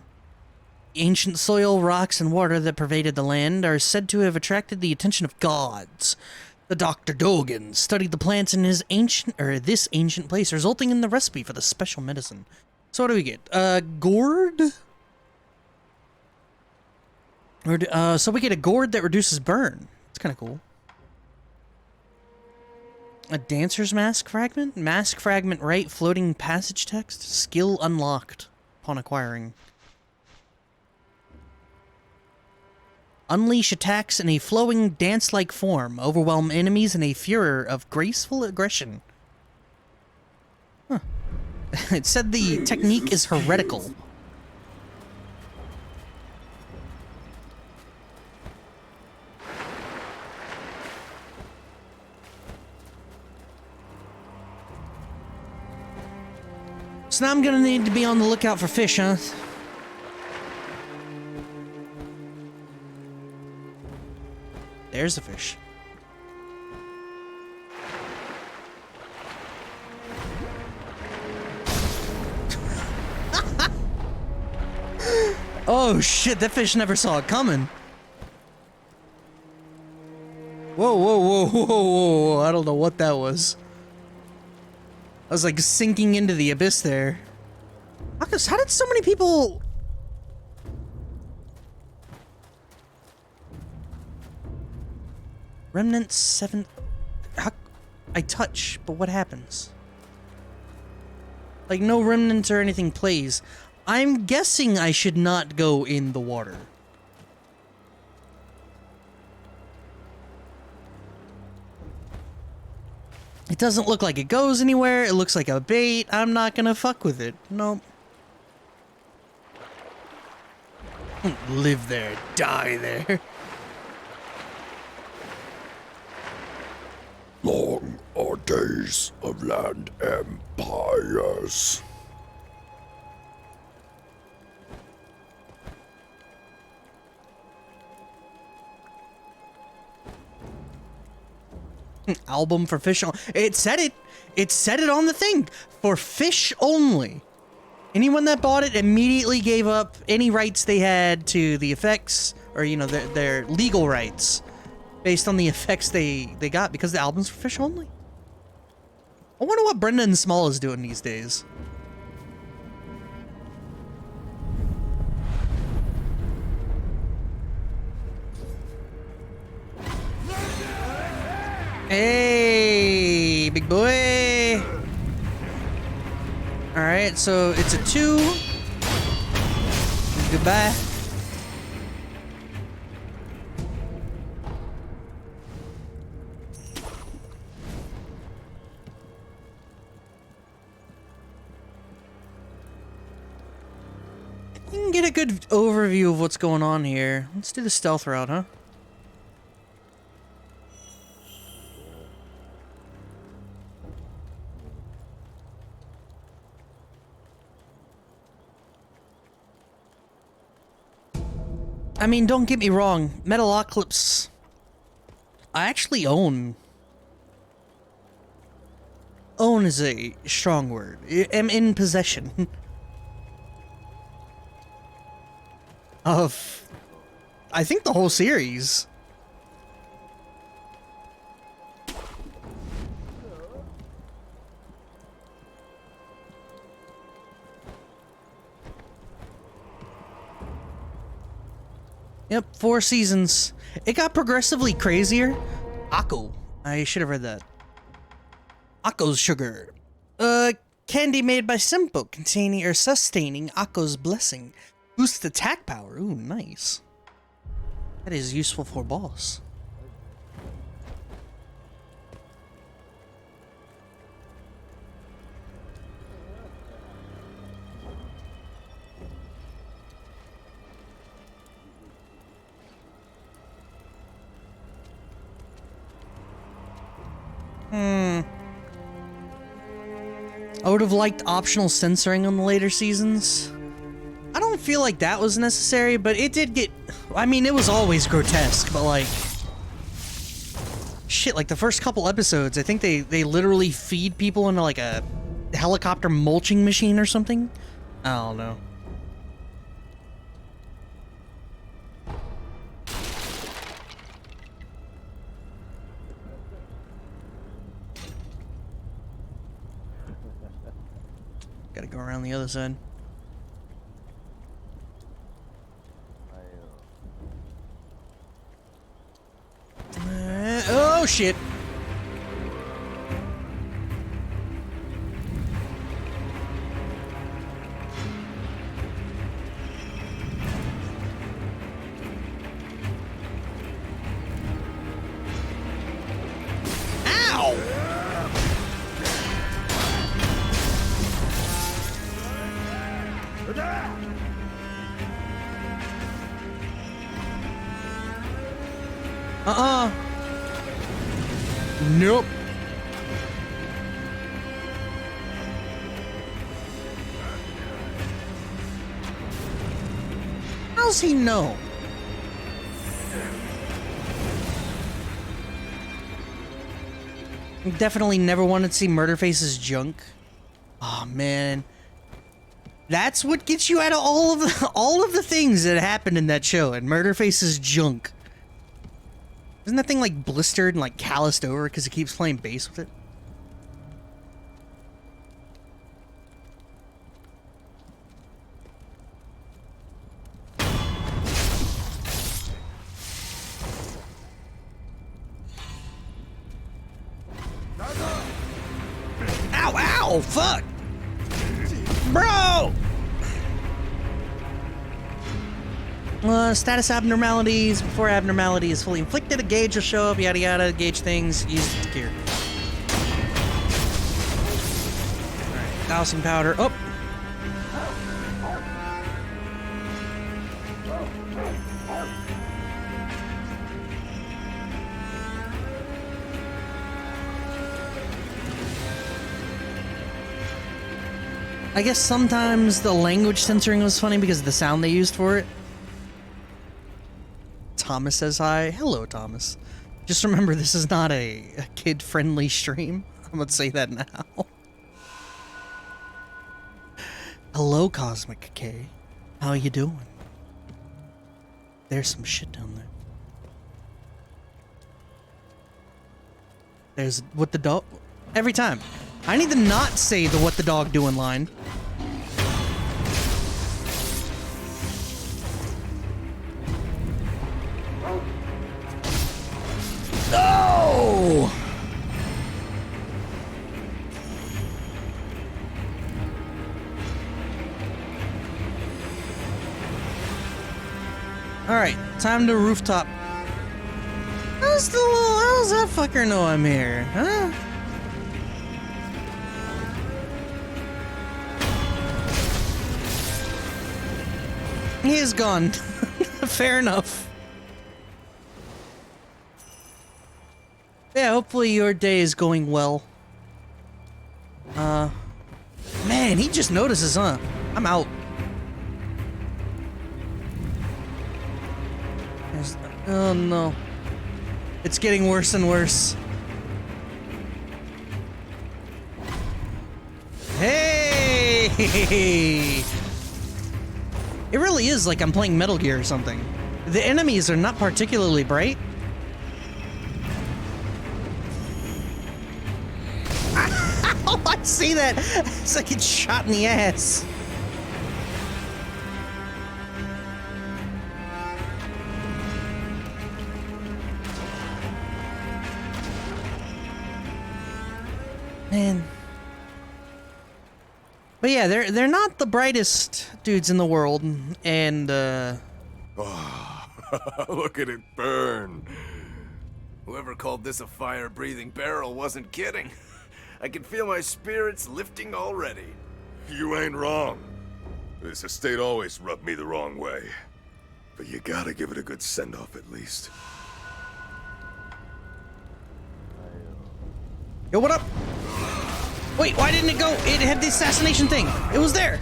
The ancient soil, rocks, and water that pervaded the land are said to have attracted the attention of gods. The Dr. Dogen studied the plants in this ancient place, resulting in the recipe for the special medicine. So what do we get? Gourd? So we get a gourd that reduces burn. It's kind of cool. A dancer's mask fragment? Mask fragment right, floating passage text. Skill unlocked upon acquiring. Unleash attacks in a flowing dance-like form. Overwhelm enemies in a furor of graceful aggression. Huh. It said the technique is heretical. So now I'm gonna need to be on the lookout for fish, huh? There's a fish. Oh shit, that fish never saw it coming. Whoa, whoa, whoa, whoa, whoa, whoa, I don't know what that was. I was like sinking into the abyss there. How did so many people... Remnant 7... I touch, but what happens? Like, no remnants or anything plays. I'm guessing I should not go in the water. It doesn't look like it goes anywhere. It looks like a bait. I'm not gonna fuck with it. Nope. Live there, die there. Long are days of land empires. Album for fish. It said it. It said it on the thing. For fish only. Anyone that bought it immediately gave up any rights they had to the effects, or, you know, their legal rights based on the effects they got, because the album's for fish only. I wonder what Brendan Small is doing these days. Hey, big boy. All right, so it's a 2. Goodbye. You can get a good overview of what's going on here. Let's do the stealth route, huh? I mean, don't get me wrong, Metalocalypse, I actually own. Own is a strong word. I am in possession of, I think, the whole series. Yep, 4 seasons. It got progressively crazier. Akko. I should have read that. Akko's sugar. Candy made by Simpo, containing or sustaining Akko's blessing. Boosts attack power. Ooh, nice. That is useful for boss. I would have liked optional censoring on the later seasons. I don't feel like that was necessary, but it did get... I mean, it was always grotesque, but like... Shit, like the first couple episodes, I think they literally feed people into like a helicopter mulching machine or something. I don't know. Gotta go around the other side. Oh shit! Ow! Nope. How's he know? Definitely never wanted to see Murderface's junk. Oh man, that's what gets you out of all of the things that happened in that show. And Murderface's junk. Isn't that thing like blistered and like calloused over because it keeps playing bass with it? Ow, ow, fuck! Bro! Status abnormalities. Before abnormality is fully inflicted, a gauge will show up, yada yada, gauge things, use it to cure. Alright, dousing powder. Oh! I guess sometimes the language censoring was funny because of the sound they used for it. Thomas says hi. Hello, Thomas. Just remember, this is not a kid-friendly stream. I'm gonna say that now. Hello, Cosmic K. How you doing? There's some shit down there. There's what the dog... Every time. I need to not say the what the dog doing line. Oh! Alright, time to rooftop. How's that fucker know I'm here, huh? He is gone. Fair enough. Yeah, hopefully your day is going well. Man, he just notices, huh? I'm out. Oh no. It's getting worse and worse. Hey! It really is like I'm playing Metal Gear or something. The enemies are not particularly bright. Oh, I see that! It's like it's shot in the ass. Man. But yeah, they're not the brightest dudes in the world, and Oh, look at it burn. Whoever called this a fire-breathing barrel wasn't kidding. I can feel my spirits lifting already. You ain't wrong. This estate always rubbed me the wrong way. But you gotta give it a good send-off at least. Yo, what up? Wait, why didn't it go? It had the assassination thing. It was there.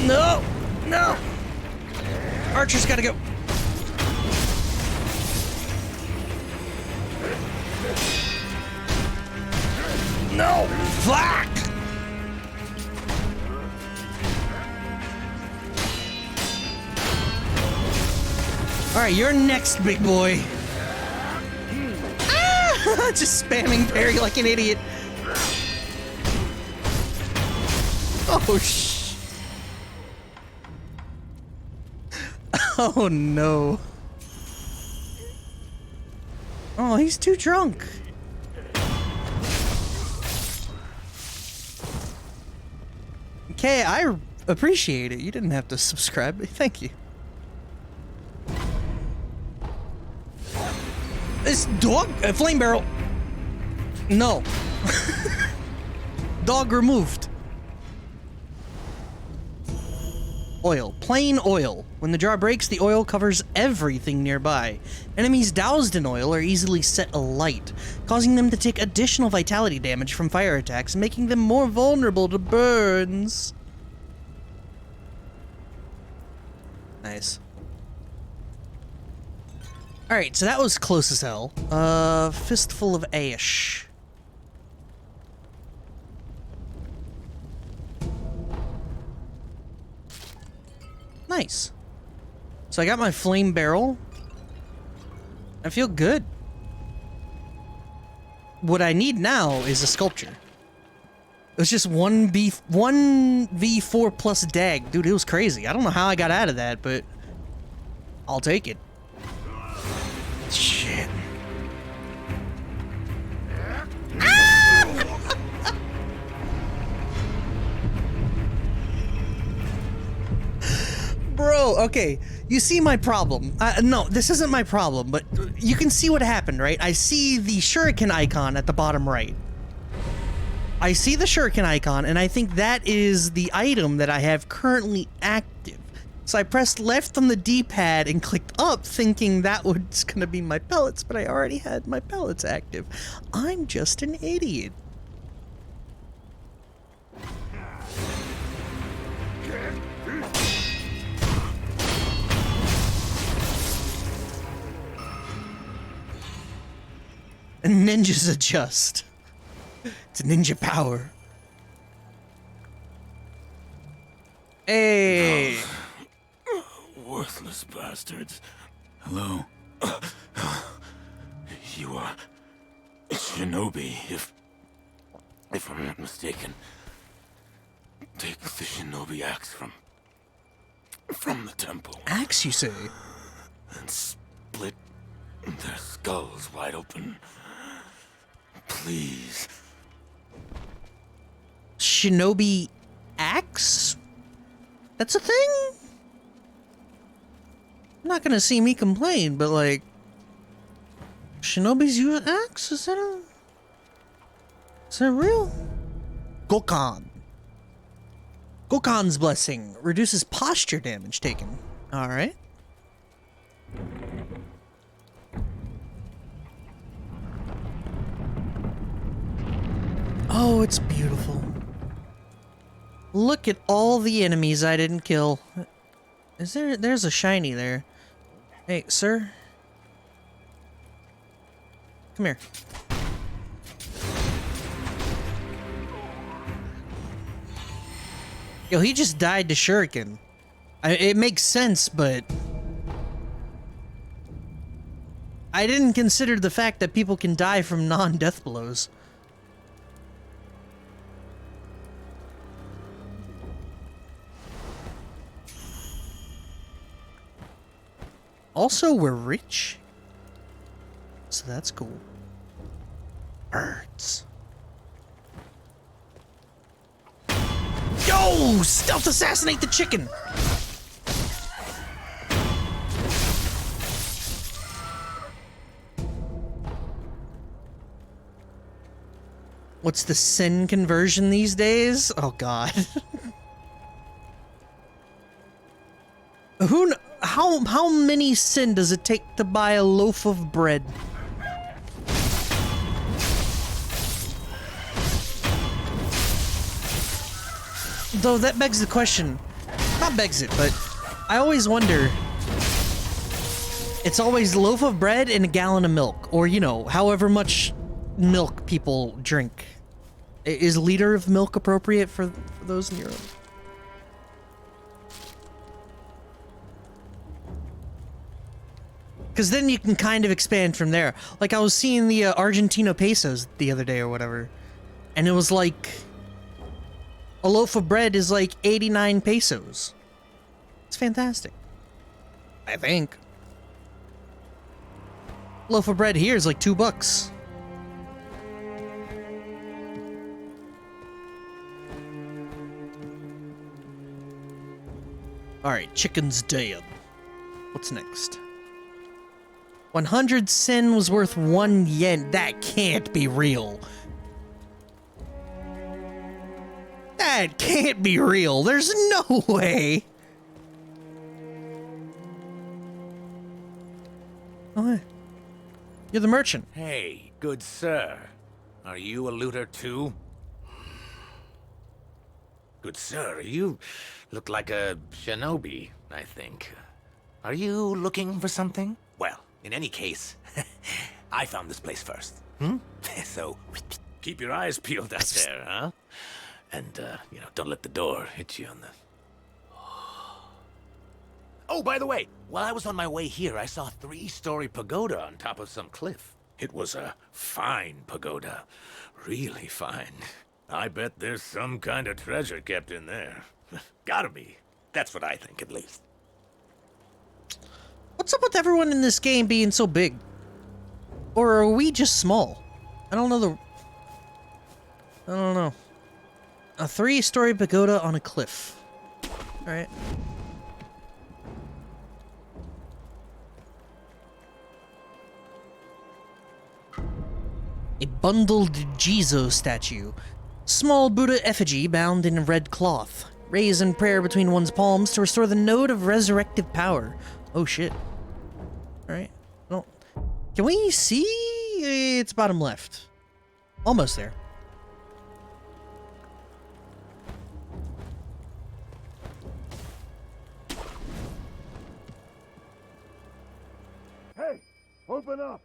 No, no. Archer's gotta go. No, fuck. All right, you're next, big boy. Ah! Just spamming parry like an idiot. Oh, Oh, no. Oh, he's too drunk. Okay, I appreciate it. You didn't have to subscribe, but thank you. This dog, flame barrel. No. Dog removed. Oil. Plain oil. When the jar breaks, the oil covers everything nearby. Enemies doused in oil are easily set alight, causing them to take additional vitality damage from fire attacks, making them more vulnerable to burns. Nice. Alright, so that was close as hell. Fistful of Ash. Nice. So I got my flame barrel. I feel good. What I need now is a sculpture. It was just 1v4 plus dag. Dude, it was crazy. I don't know how I got out of that, but I'll take it. Shit. Bro, okay, you see my problem. No, this isn't my problem, but you can see what happened, right? I see the shuriken icon at the bottom right. I see the shuriken icon, and I think that is the item that I have currently active. So I pressed left on the D-pad and clicked up, thinking that was gonna be my pellets, but I already had my pellets active. I'm just an idiot. Ninjas adjust. It's ninja power. Hey. Worthless bastards. Hello. You are Shinobi, if I'm not mistaken. Take the Shinobi axe from the temple. Axe, you say? And split their skulls wide open. Please. Shinobi axe? That's a thing? You're not gonna see me complain, but like, Shinobis use axe? Is that real? Gokan. Gokan's blessing reduces posture damage taken. Alright. Oh, it's beautiful. Look at all the enemies I didn't kill. There's a shiny there. Hey, sir. Come here. Yo, he just died to shuriken. It makes sense, but I didn't consider the fact that people can die from non-death blows. Also, we're rich, so that's cool. Birds. Yo! Stealth assassinate the chicken! What's the sin conversion these days? Oh god. How many sin does it take to buy a loaf of bread? Though that begs the question. Not begs it, but I always wonder. It's always a loaf of bread and a gallon of milk, or you know, however much milk people drink. Is a liter of milk appropriate for those in Europe? Because then you can kind of expand from there. Like, I was seeing the Argentina pesos the other day or whatever, and it was like a loaf of bread is like 89 pesos. It's fantastic. I think. Loaf of bread here is like $2. Alright, chicken's dead. What's next? 100 sen was worth 1 yen. That can't be real. That can't be real. There's no way. Oh, hey. You're the merchant. Hey, good sir. Are you a looter too? Good sir, you look like a shinobi, I think. Are you looking for something? Well, in any case, I found this place first. So, keep your eyes peeled out there, huh? And, don't let the door hit you on the... Oh, by the way, while I was on my way here, I saw a 3-story pagoda on top of some cliff. It was a fine pagoda. Really fine. I bet there's some kind of treasure kept in there. Gotta be. That's what I think, at least. What's up with everyone in this game being so big? Or are we just small? I don't know. A 3-story pagoda on a cliff. Alright. A bundled Jizo statue. Small Buddha effigy bound in red cloth. Raised in prayer between one's palms to restore the node of resurrective power. Oh shit. Alright. Well, can we see? It's bottom left. Almost there. Hey! Open up!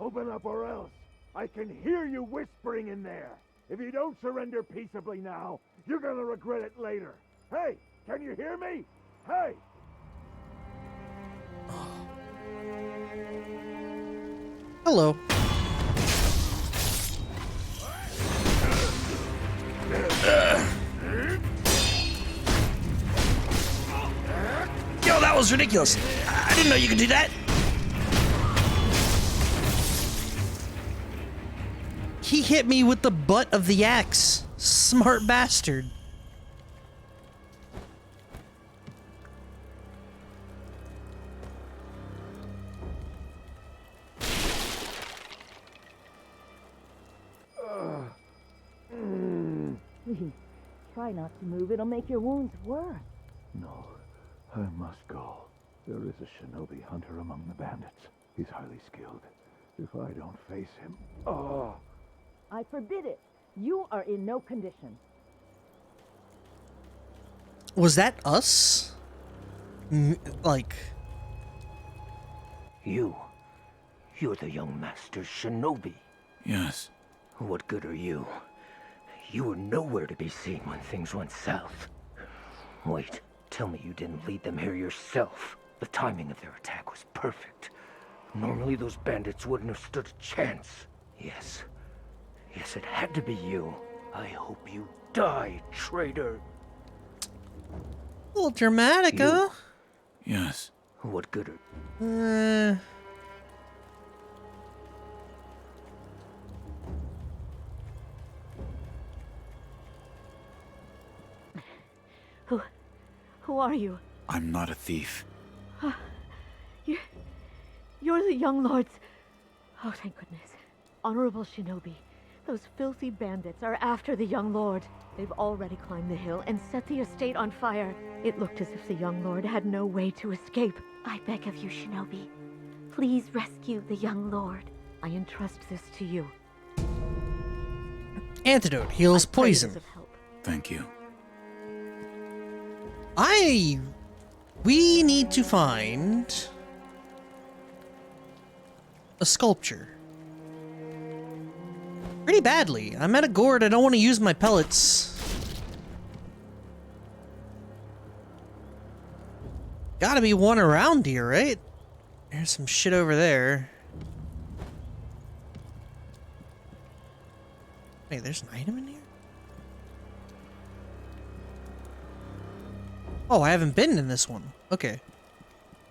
Open up or else! I can hear you whispering in there! If you don't surrender peaceably now, you're gonna regret it later! Hey! Can you hear me? Hey! Hello. Yo, that was ridiculous. I didn't know you could do that. He hit me with the butt of the axe. Smart bastard. Please, try not to move. It'll make your wounds worse. No, I must go. There is a Shinobi Hunter among the bandits. He's highly skilled. If I don't face him... Oh! I forbid it. You are in no condition. Was that us? Like... You're the young master's shinobi. Yes. What good are you? You were nowhere to be seen when things went south. Wait, tell me you didn't lead them here yourself. The timing of their attack was perfect. Normally those bandits wouldn't have stood a chance. Yes, it had to be you. I hope you die, traitor. A little dramatic, huh? Yes. What good are... Who are you? I'm not a thief. You're the young lords. Oh, thank goodness. Honorable Shinobi, those filthy bandits are after the young lord. They've already climbed the hill and set the estate on fire. It looked as if the young lord had no way to escape. I beg of you, Shinobi. Please rescue the young lord. I entrust this to you. Antidote heals poison. Thank you. We need to find a sculpture. Pretty badly. I'm at a gourd. I don't want to use my pellets. Gotta be one around here, right? There's some shit over there. Wait, there's an item in here? Oh, I haven't been in this one. Okay.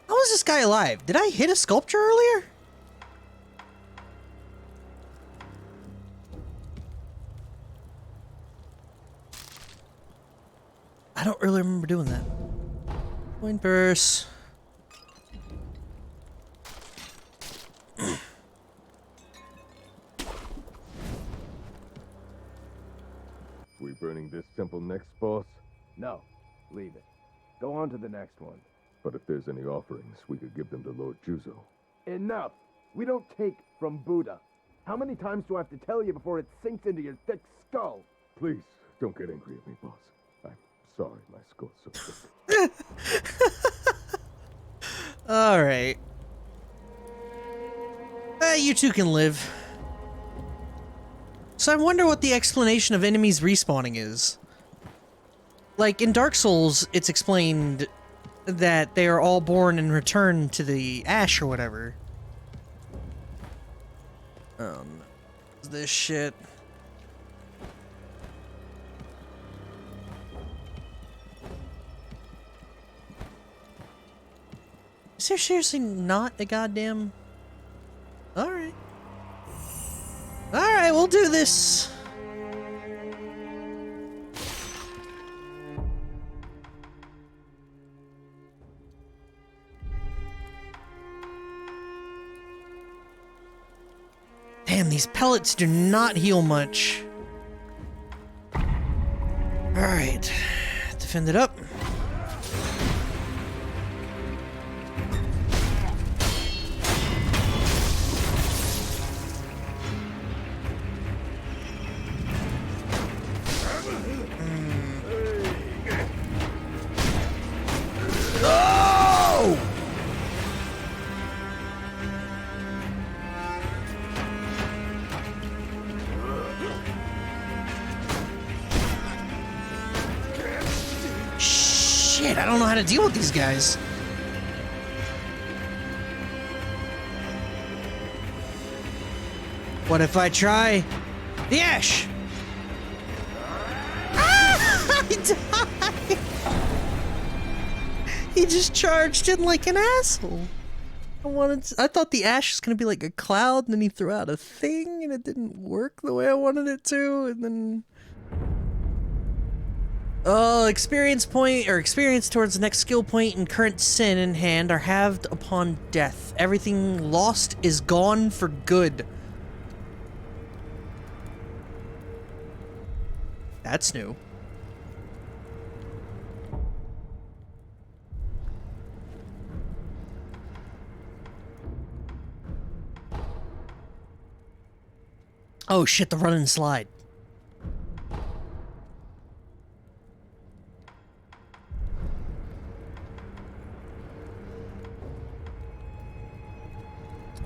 How is this guy alive? Did I hit a sculpture earlier? I don't really remember doing that. Coin purse. We burning this temple next, boss? No, leave it. Go on to the next one. But if there's any offerings, we could give them to Lord Juzo. Enough! We don't take from Buddha. How many times do I have to tell you before it sinks into your thick skull? Please, don't get angry at me, boss. I'm sorry my skull's so thick. Alright. You two can live. So I wonder what the explanation of enemies respawning is. Like, in Dark Souls, it's explained that they are all born and return to the ash or whatever. This shit. Is there seriously not a goddamn... Alright. Alright, we'll do this. Damn, these pellets do not heal much. Alright. Defend it up. Shit, I don't know how to deal with these guys. What if I try the ash? Ah! I died! He just charged in like an asshole. I thought the ash was gonna be like a cloud, and then he threw out a thing, and it didn't work the way I wanted it to, and then... Oh, experience point, or experience towards the next skill point and current sin in hand are halved upon death. Everything lost is gone for good. That's new. Oh shit, the run and slide.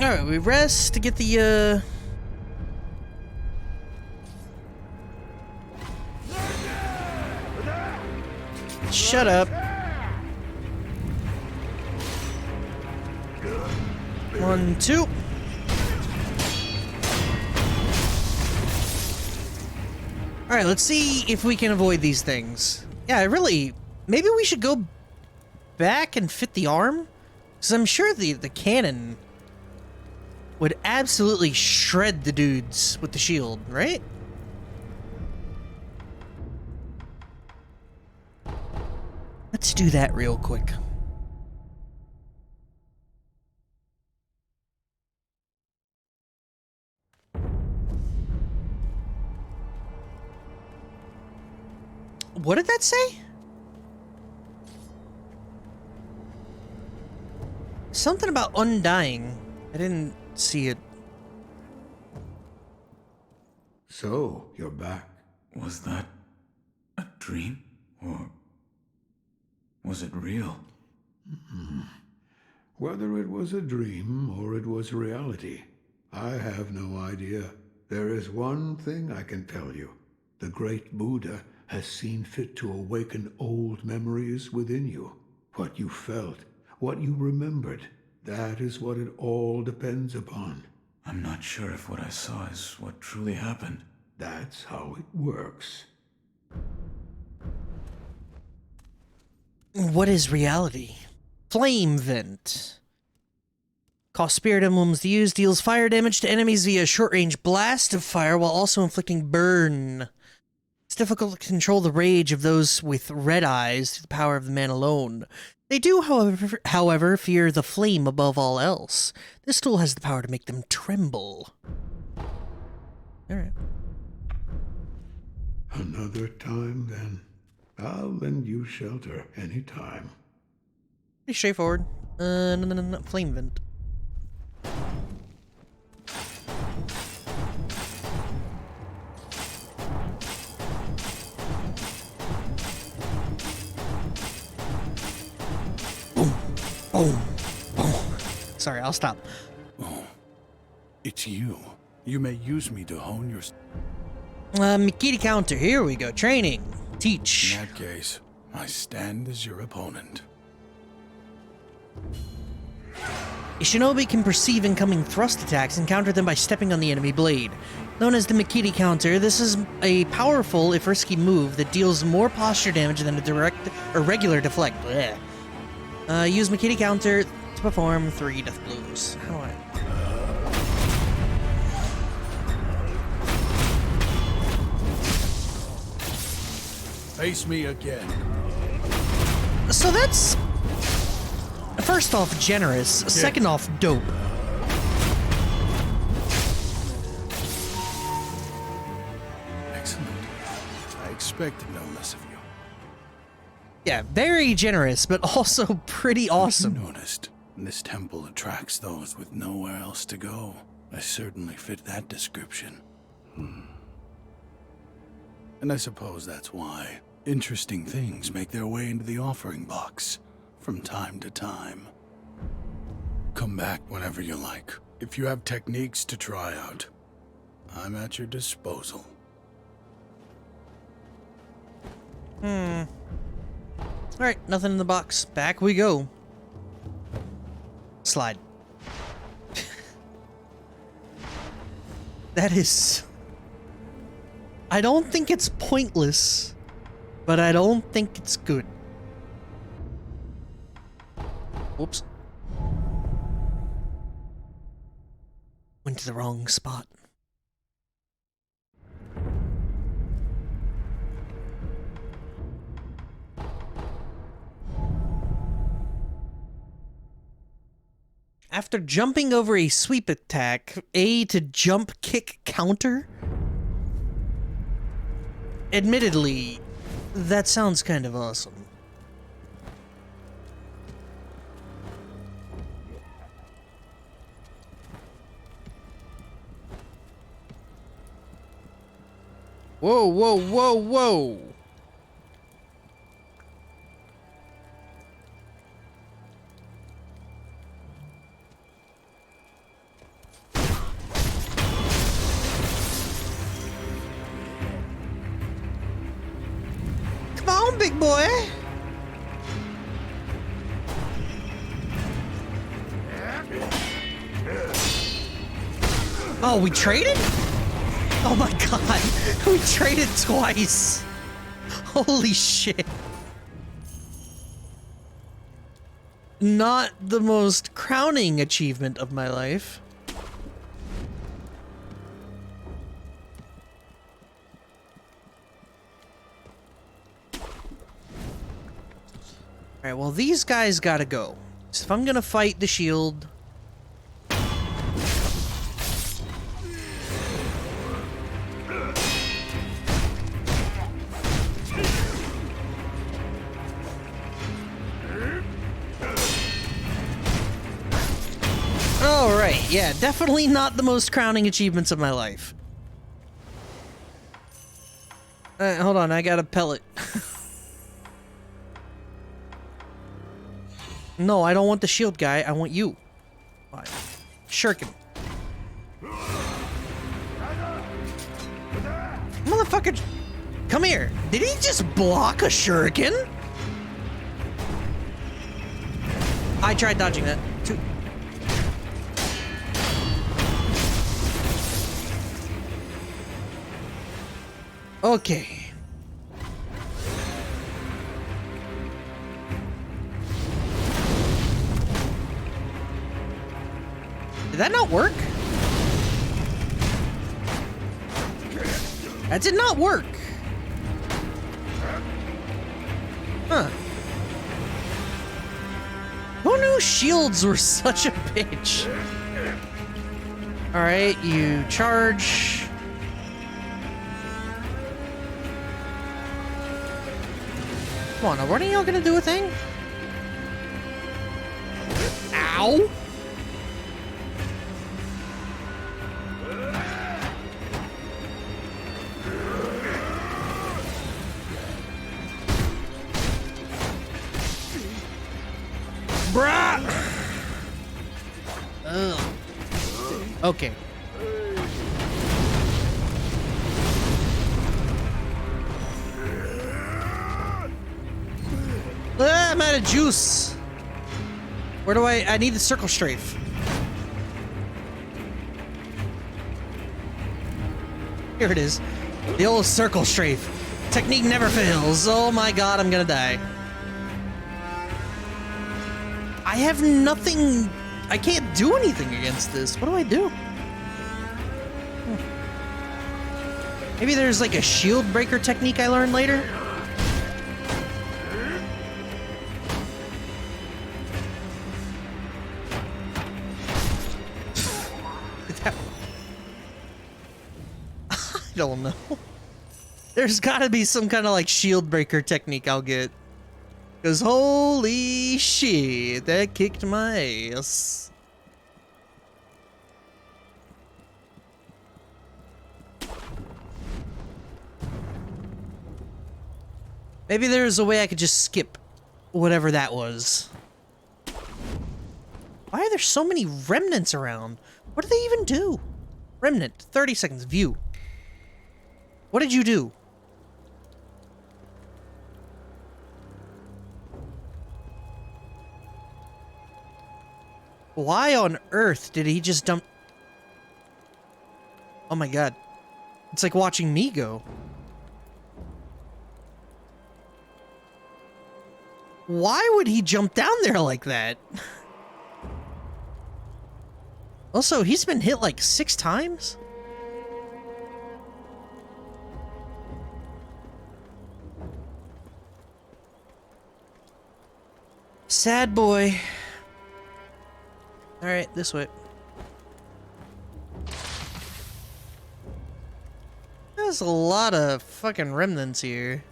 Alright, we rest to get the, Shut up. 1, 2. Alright, let's see if we can avoid these things. Yeah, maybe we should go back and fit the arm? Because I'm sure the cannon would absolutely shred the dudes with the shield, right? Let's do that real quick. What did that say? Something about undying. I didn't see it. So, you're back. Was that a dream? Or was it real? Whether it was a dream or it was reality, I have no idea. There is one thing I can tell you. The great Buddha has seen fit to awaken old memories within you. What you felt, what you remembered, that is what it all depends upon. I'm not sure if what I saw is what truly happened. That's how it works. What is reality? Flame Vent. Cost spirit emblems to use, deals fire damage to enemies via a short-range blast of fire while also inflicting burn. It's difficult to control the rage of those with red eyes through the power of the man alone. They do, however, fear the flame above all else. This tool has the power to make them tremble. Alright. Another time, then. I'll lend you shelter anytime. Pretty straightforward. No, flame vent. Boom, boom, boom. Sorry, I'll stop. Oh, it's you. You may use me to hone your... Mikiti counter, here we go. Training. Teach. In that case, I stand as your opponent. A shinobi can perceive incoming thrust attacks and counter them by stepping on the enemy blade. Known as the Mikiti counter, this is a powerful, if risky, move that deals more posture damage than a direct or regular deflect. Use Mikiti counter to perform 3 death blows. How do I... Face me again. So that's... First off, generous. Second off, dope. Excellent. I expected no less of you. Yeah, very generous, but also pretty awesome. You noticed, this temple attracts those with nowhere else to go. I certainly fit that description. And I suppose that's why interesting things make their way into the offering box from time to time. Come back whenever you like. If you have techniques to try out, I'm at your disposal. Alright, nothing in the box. Back we go. Slide. That is... I don't think it's pointless, but I don't think it's good. Whoops. Went to the wrong spot. After jumping over a sweep attack, A to jump kick counter? Admittedly, that sounds kind of awesome. Whoa, whoa, whoa, whoa! Come on, big boy! Oh, we traded? Oh my god, we traded twice. Holy shit. Not the most crowning achievement of my life. Alright, well these guys gotta go. So if I'm gonna fight the shield... Alright, yeah, definitely not the most crowning achievements of my life. Hold on, I got a pellet. No, I don't want the shield guy, I want you. Fine. Shuriken. Motherfucker, come here. Did he just block a shuriken? I tried dodging that. Okay. Did that not work? That did not work. Huh. Who knew shields were such a bitch? Alright, you charge. Come on, now, weren't y'all gonna do a thing? Ow! Bruh! Ugh. Okay. Ah, I'm out of juice. Where do I need the circle strafe. Here it is. The old circle strafe. Technique never fails. Oh my god, I'm gonna die. I have nothing. I can't do anything against this. What do I do? Maybe there's like a shield breaker technique I learned later? I don't know. There's gotta be some kind of like shield breaker technique I'll get. Cause holy shit, that kicked my ass. Maybe there's a way I could just skip whatever that was. Why are there so many remnants around? What do they even do? Remnant, 30 seconds, view. What did you do? Why on earth did he just dump? Oh my god. It's like watching me go. Why would he jump down there like that? Also, he's been hit like 6 times? Sad boy. Alright, this way. There's a lot of fucking remnants here.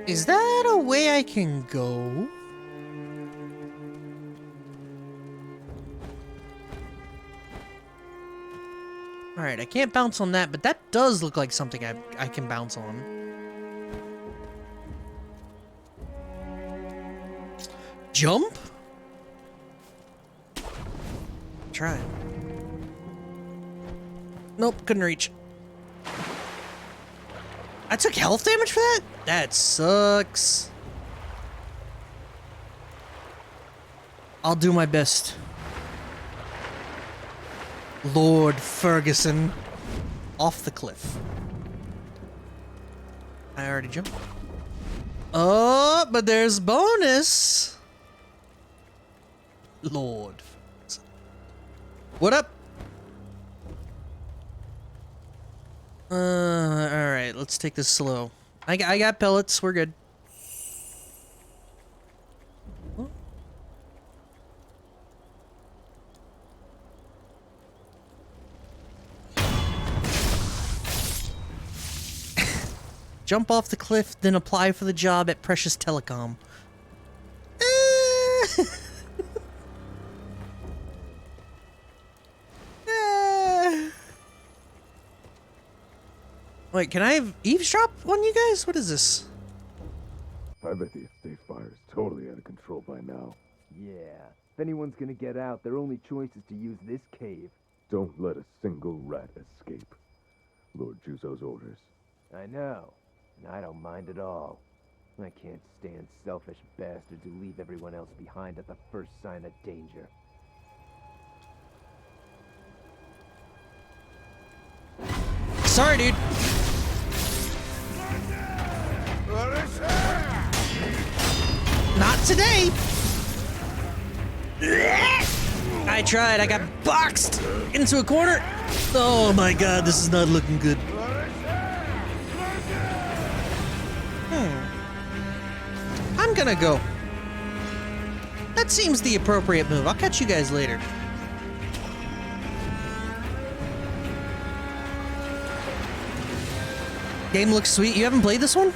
Is that a way I can go? Alright, I can't bounce on that, but that does look like something I can bounce on. Jump? Try it. Nope, couldn't reach. I took health damage for that? That sucks. I'll do my best. Lord Ferguson. Off the cliff. I already jumped. Oh, but there's bonus. Lord Ferguson. What up? Alright, let's take this slow. I got pellets, we're good. Jump off the cliff, then apply for the job at Precious Telecom. Wait, can I have eavesdrop on you guys? What is this? I bet the estate fire is totally out of control by now. Yeah. If anyone's gonna get out, their only choice is to use this cave. Don't let a single rat escape. Lord Juzo's orders. I know. And I don't mind at all. I can't stand selfish bastards who leave everyone else behind at the first sign of danger. Sorry, dude. Not today. I tried. I got boxed into a corner. Oh my god, this is not looking good. I'm gonna go. That seems the appropriate move. I'll catch you guys later. Game looks sweet. You haven't played this one?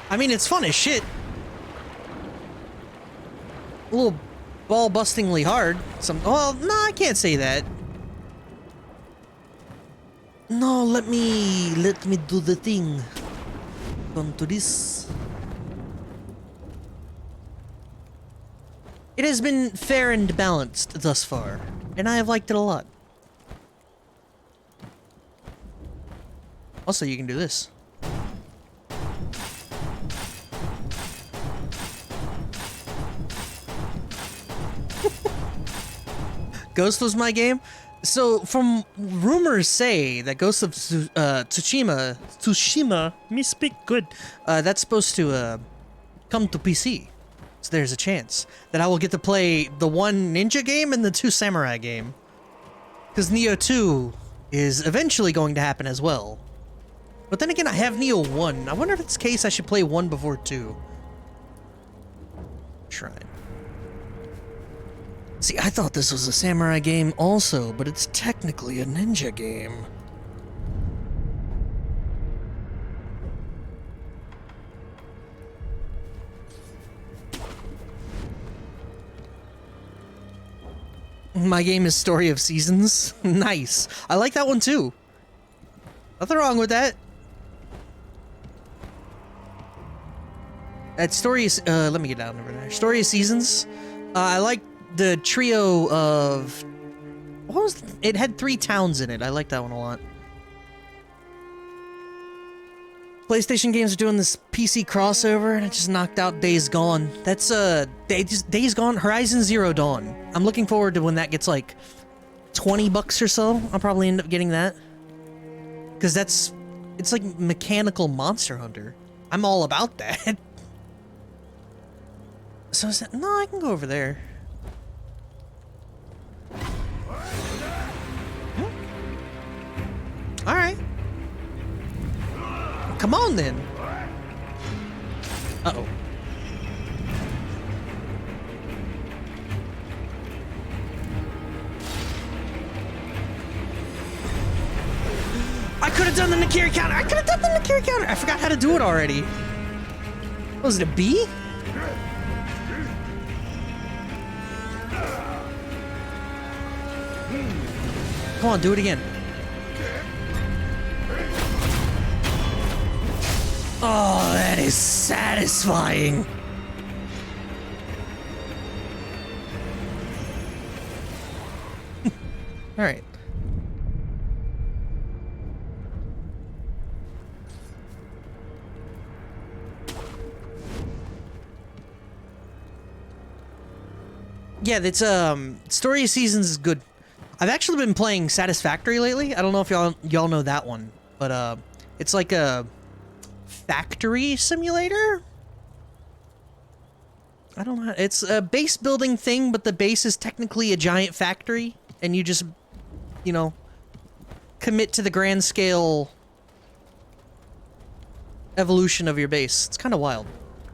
I mean, it's fun as shit. A little ball-bustingly hard. Well, no, I can't say that. No, let me do the thing. Come to this. It has been fair and balanced thus far, and I have liked it a lot. Also, you can do this. Ghost was my game. So, from rumors say that Ghost of Tsushima, me speak good, that's supposed to come to PC. So there's a chance that I will get to play the one ninja game and the 2 samurai game. Because Neo 2 is eventually going to happen as well. But then again, I have Neo 1. I wonder if it's the case I should play 1 before 2. Shrine. See, I thought this was a samurai game also, but it's technically a ninja game. My game is Story of Seasons. Nice. I like that one too. Nothing wrong with that. That story is, let me get down over there. Story of Seasons. I like the trio of, what was, it had 3 towns in it. I like that one a lot. PlayStation games are doing this PC crossover, and it just knocked out Days Gone. That's, Days Gone, Horizon Zero Dawn. I'm looking forward to when that gets like $20 or so. I'll probably end up getting that. Because it's like mechanical Monster Hunter. I'm all about that. So is that, no, I can go over there. Alright. Come on then. Uh-oh. I could have done the Nakiri counter. I forgot how to do it already. Was it a B? Come on, do it again. Oh, that is satisfying. All right. Yeah, that's Story of Seasons is good. I've actually been playing Satisfactory lately. I don't know if y'all know that one, but it's like a factory simulator. I don't know. It's a base building thing, but the base is technically a giant factory, and you just, you know, commit to the grand scale evolution of your base. It's kind of wild,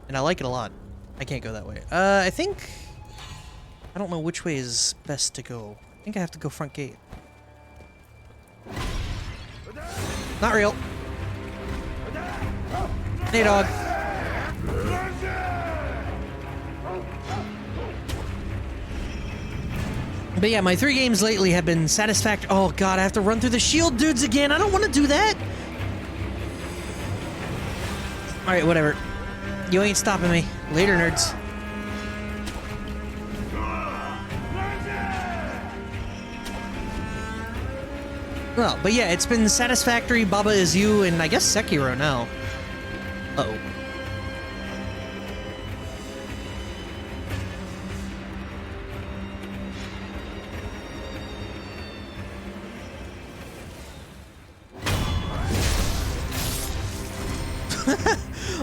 and I like it a lot. I can't go that way. I think I don't know which way is best to go. I think I have to go front gate. Not real. Hey, dog. But yeah, my 3 games lately have been satisfactory. Oh god, I have to run through the shield dudes again. I don't want to do that. Alright, whatever. You ain't stopping me. Later, nerds. Well, but yeah, it's been Satisfactory, Baba Is You, and I guess Sekiro now. Uh-oh.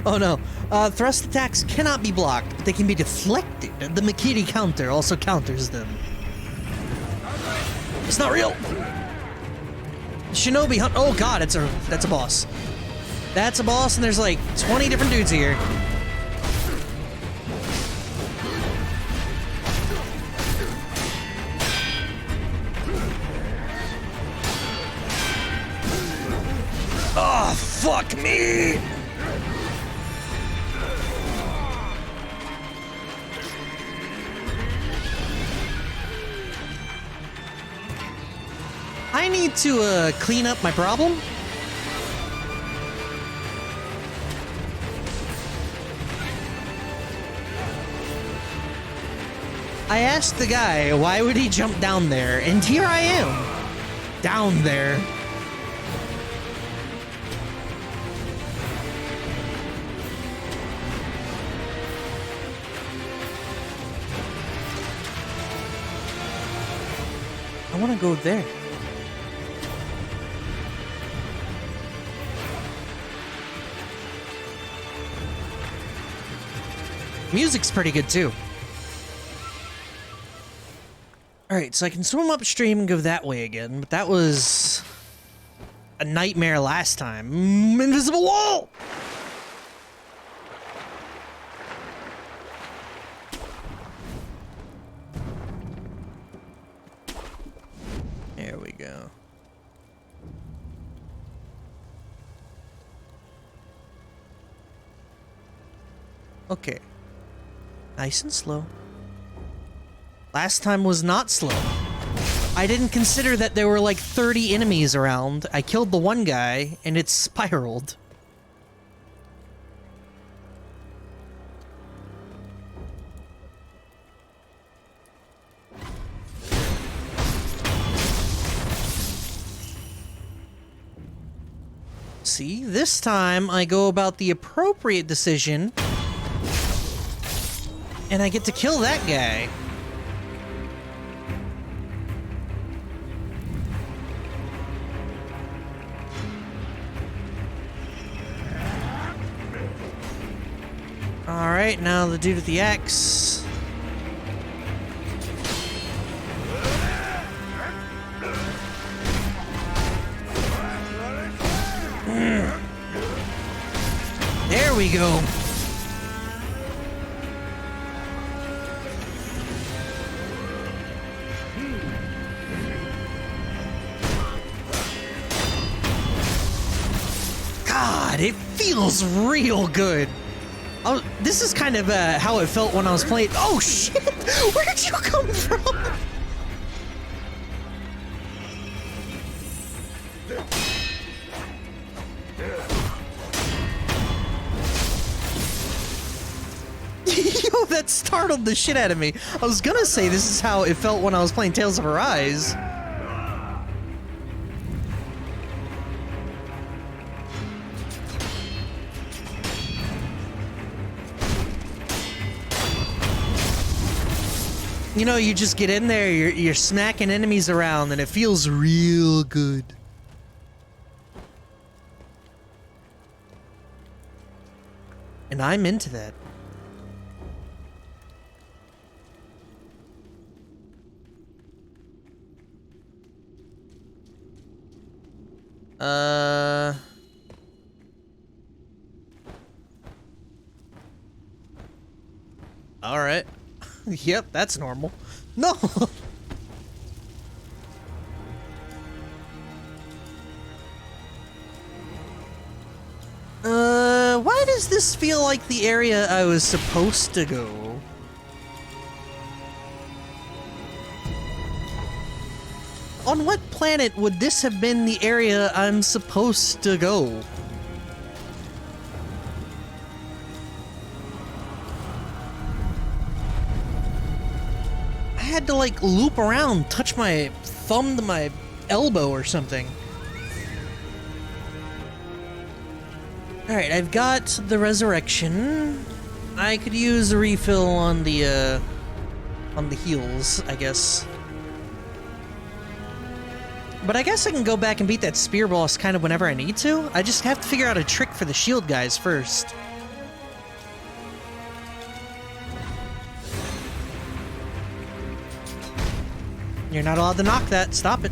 Oh no. Thrust attacks cannot be blocked, but they can be deflected. The Makiri counter also counters them. It's not real! Shinobi Hunter. Oh god, that's a boss. That's a boss, and there's like 20 different dudes here. Oh, fuck me! I need to clean up my problem. I asked the guy why would he jump down there, and here I am, down there. I want to go there. Music's pretty good too. Alright, so I can swim upstream and go that way again, but that was a nightmare last time. Invisible wall! There we go. Okay. Nice and slow. Last time was not slow. I didn't consider that there were like 30 enemies around. I killed the one guy, and it spiraled. See, this time I go about the appropriate decision, and I get to kill that guy. Alright, now the dude with the axe. There we go. God, it feels real good. Oh, this is kind of how it felt when I was playing. Oh shit! Where'd you come from? Yo, that startled the shit out of me. I was gonna say this is how it felt when I was playing Tales of Arise. You know, you just get in there, you're smacking enemies around, and it feels real good. And I'm into that. Alright. Yep, that's normal. No! Why does this feel like the area I was supposed to go? On what planet would this have been the area I'm supposed to go? I had to like loop around, touch my thumb to my elbow or something. Alright, I've got the resurrection. I could use a refill on the heals, I guess. But I guess I can go back and beat that spear boss kind of whenever I need to. I just have to figure out a trick for the shield guys first. You're not allowed to knock that. Stop it.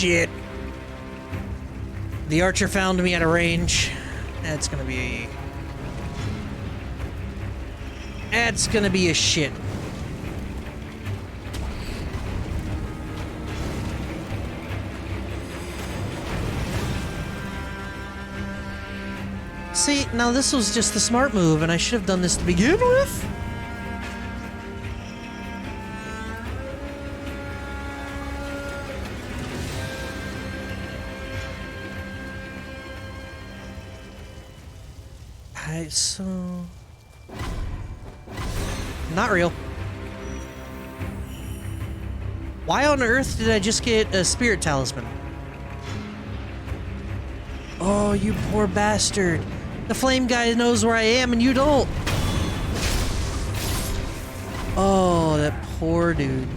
shit. The archer found me at a range. That's gonna be... That's gonna be a shit. See, now this was just the smart move, and I should have done this to begin with. Alright, so... Not real. Why on earth did I just get a spirit talisman? Oh, you poor bastard. The flame guy knows where I am and you don't. Oh, that poor dude.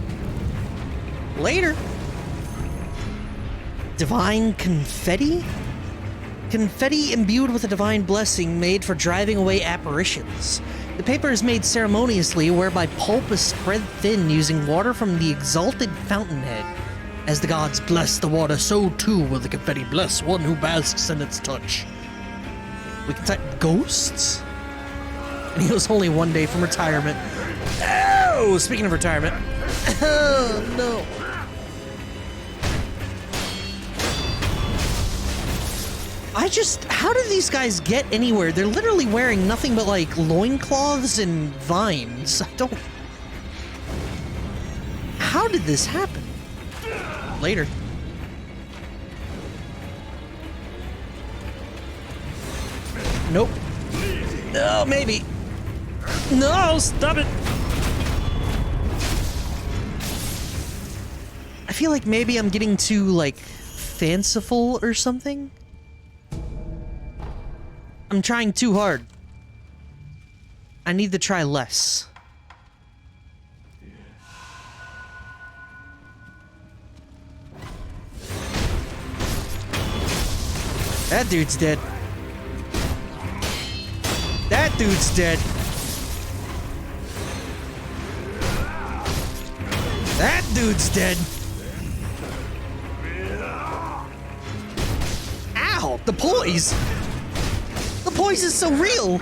Later. Divine confetti? Confetti imbued with a divine blessing made for driving away apparitions. The paper is made ceremoniously, whereby pulp is spread thin using water from the exalted fountainhead. As the gods bless the water, so too will the confetti bless one who basks in its touch. We can type ghosts? And he was only one day from retirement. Oh, speaking of retirement. Oh, no. How do these guys get anywhere? They're literally wearing nothing but like loincloths and vines. How did this happen? Later. Nope. Oh, maybe. No, stop it. I feel like maybe I'm getting too, like, fanciful or something. I'm trying too hard. I need to try less. That dude's dead. That dude's dead. That dude's dead. Ow! The poise! The poise is so real!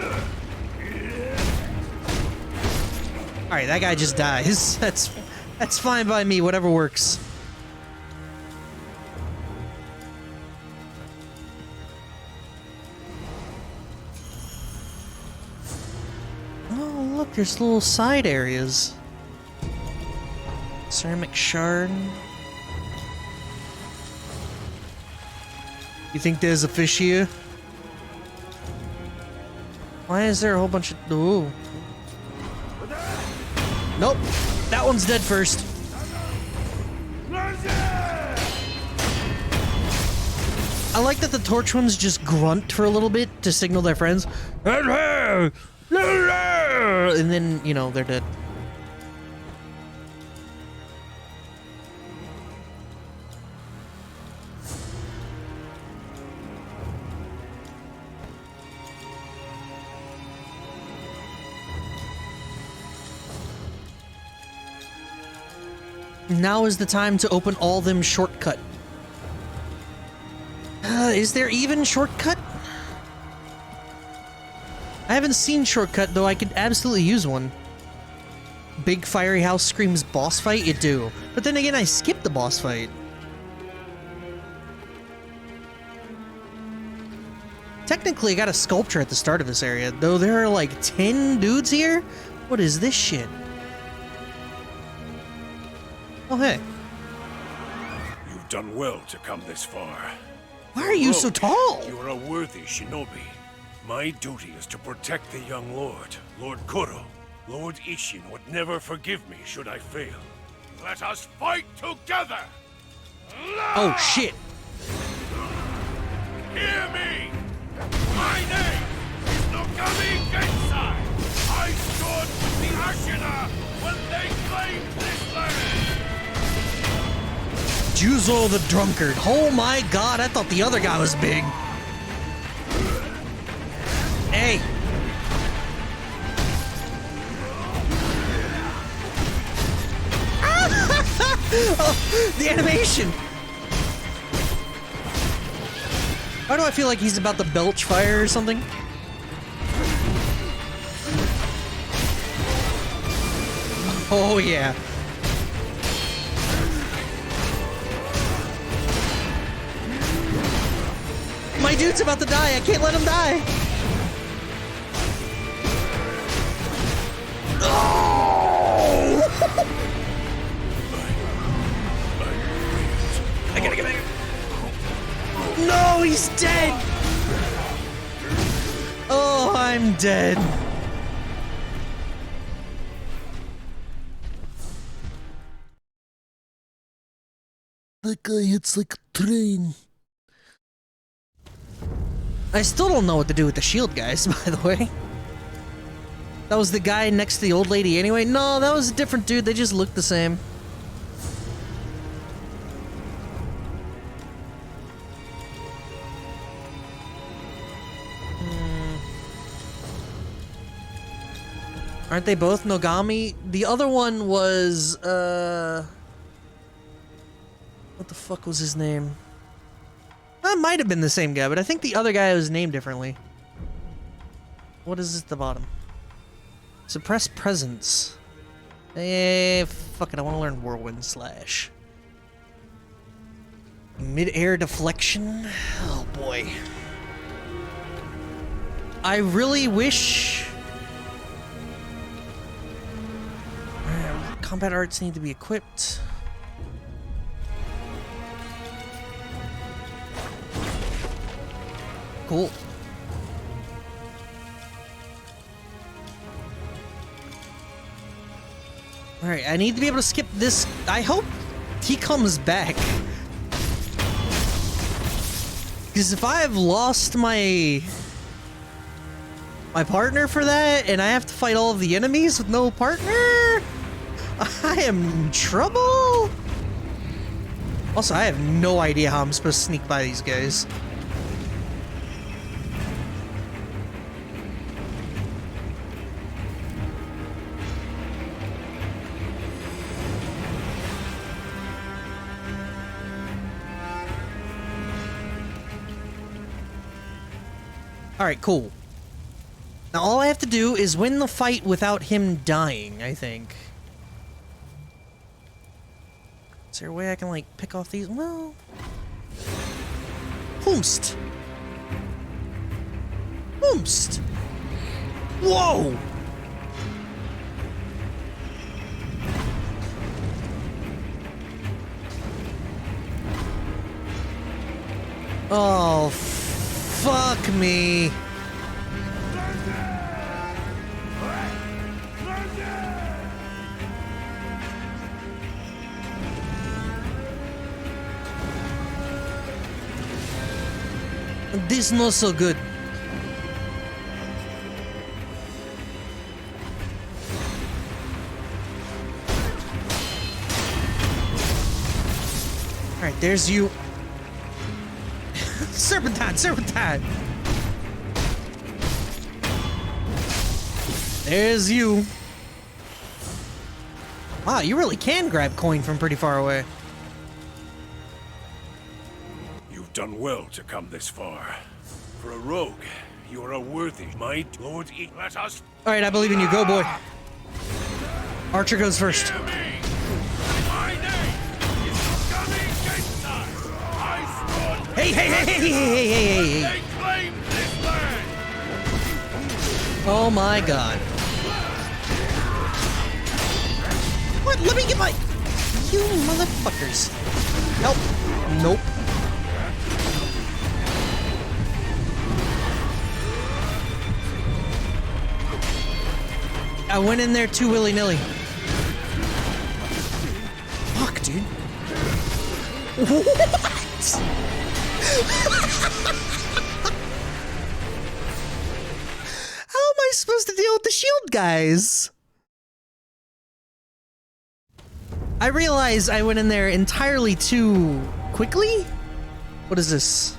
Alright, that guy just dies. That's fine by me, whatever works. Oh, look, there's little side areas. Ceramic shard. You think there's a fish here? Why is there a whole bunch of... Ooh. Nope. That one's dead first. I like that the torch ones just grunt for a little bit to signal their friends. And then, you know, they're dead. Now is the time to open all them shortcut. Is there even shortcut? I haven't seen shortcut, though I could absolutely use one. Big Fiery House screams boss fight? It do. But then again, I skipped the boss fight. Technically, I got a sculpture at the start of this area, though there are like 10 dudes here? What is this shit? Oh, hey. You've done well to come this far. Why are you so tall? You are a worthy shinobi. My duty is to protect the young lord, Lord Kuro. Lord Ishin would never forgive me should I fail. Let us fight together! Oh, shit. Hear me! My name is Nogami Gensai! I stood with the Ashina when they claimed this land! Juzo the Drunkard. Oh my god, I thought the other guy was big. Hey. Oh, the animation. Why do I feel like he's about to belch fire or something? Oh yeah. My dude's about to die. I can't let him die. Oh! I gotta get back. No, he's dead. Oh, I'm dead. That guy hits like a train. I still don't know what to do with the shield guys, by the way. That was the guy next to the old lady anyway? No, that was a different dude. They just looked the same. Aren't they both Nogami? The other one was, what the fuck was his name? That might have been the same guy, but I think the other guy was named differently. What is this at the bottom? Suppress presence. Fuck it, I want to learn Whirlwind Slash. Mid-air deflection? Oh boy. I really wish... Combat arts need to be equipped. Cool. Alright, I need to be able to skip this. I hope he comes back. Because if I have lost my partner for that, and I have to fight all of the enemies with no partner, I am in trouble. Also, I have no idea how I'm supposed to sneak by these guys. Alright, cool. Now all I have to do is win the fight without him dying, I think. Is there a way I can, like, pick off these? Well... Hoomst! Hoomst! Whoa! Oh, fuck me. This not so good. Alright, there's you. Serpentine, serpentine. There's you. Wow, you really can grab coin from pretty far away. You've done well to come this far. For a rogue, you are a worthy might, Lord E. Let us. Alright, I believe in you. Go, boy. Archer goes first. My name is Kusabi Maru. Hey, hey, hey, hey, hey, hey, hey, hey. They claim this land. Oh my god. What? Let me get my... You motherfuckers. Help. Nope. I went in there too willy-nilly. Fuck, dude. What? How am I supposed to deal with the shield guys? I realize I went in there entirely too quickly? What is this?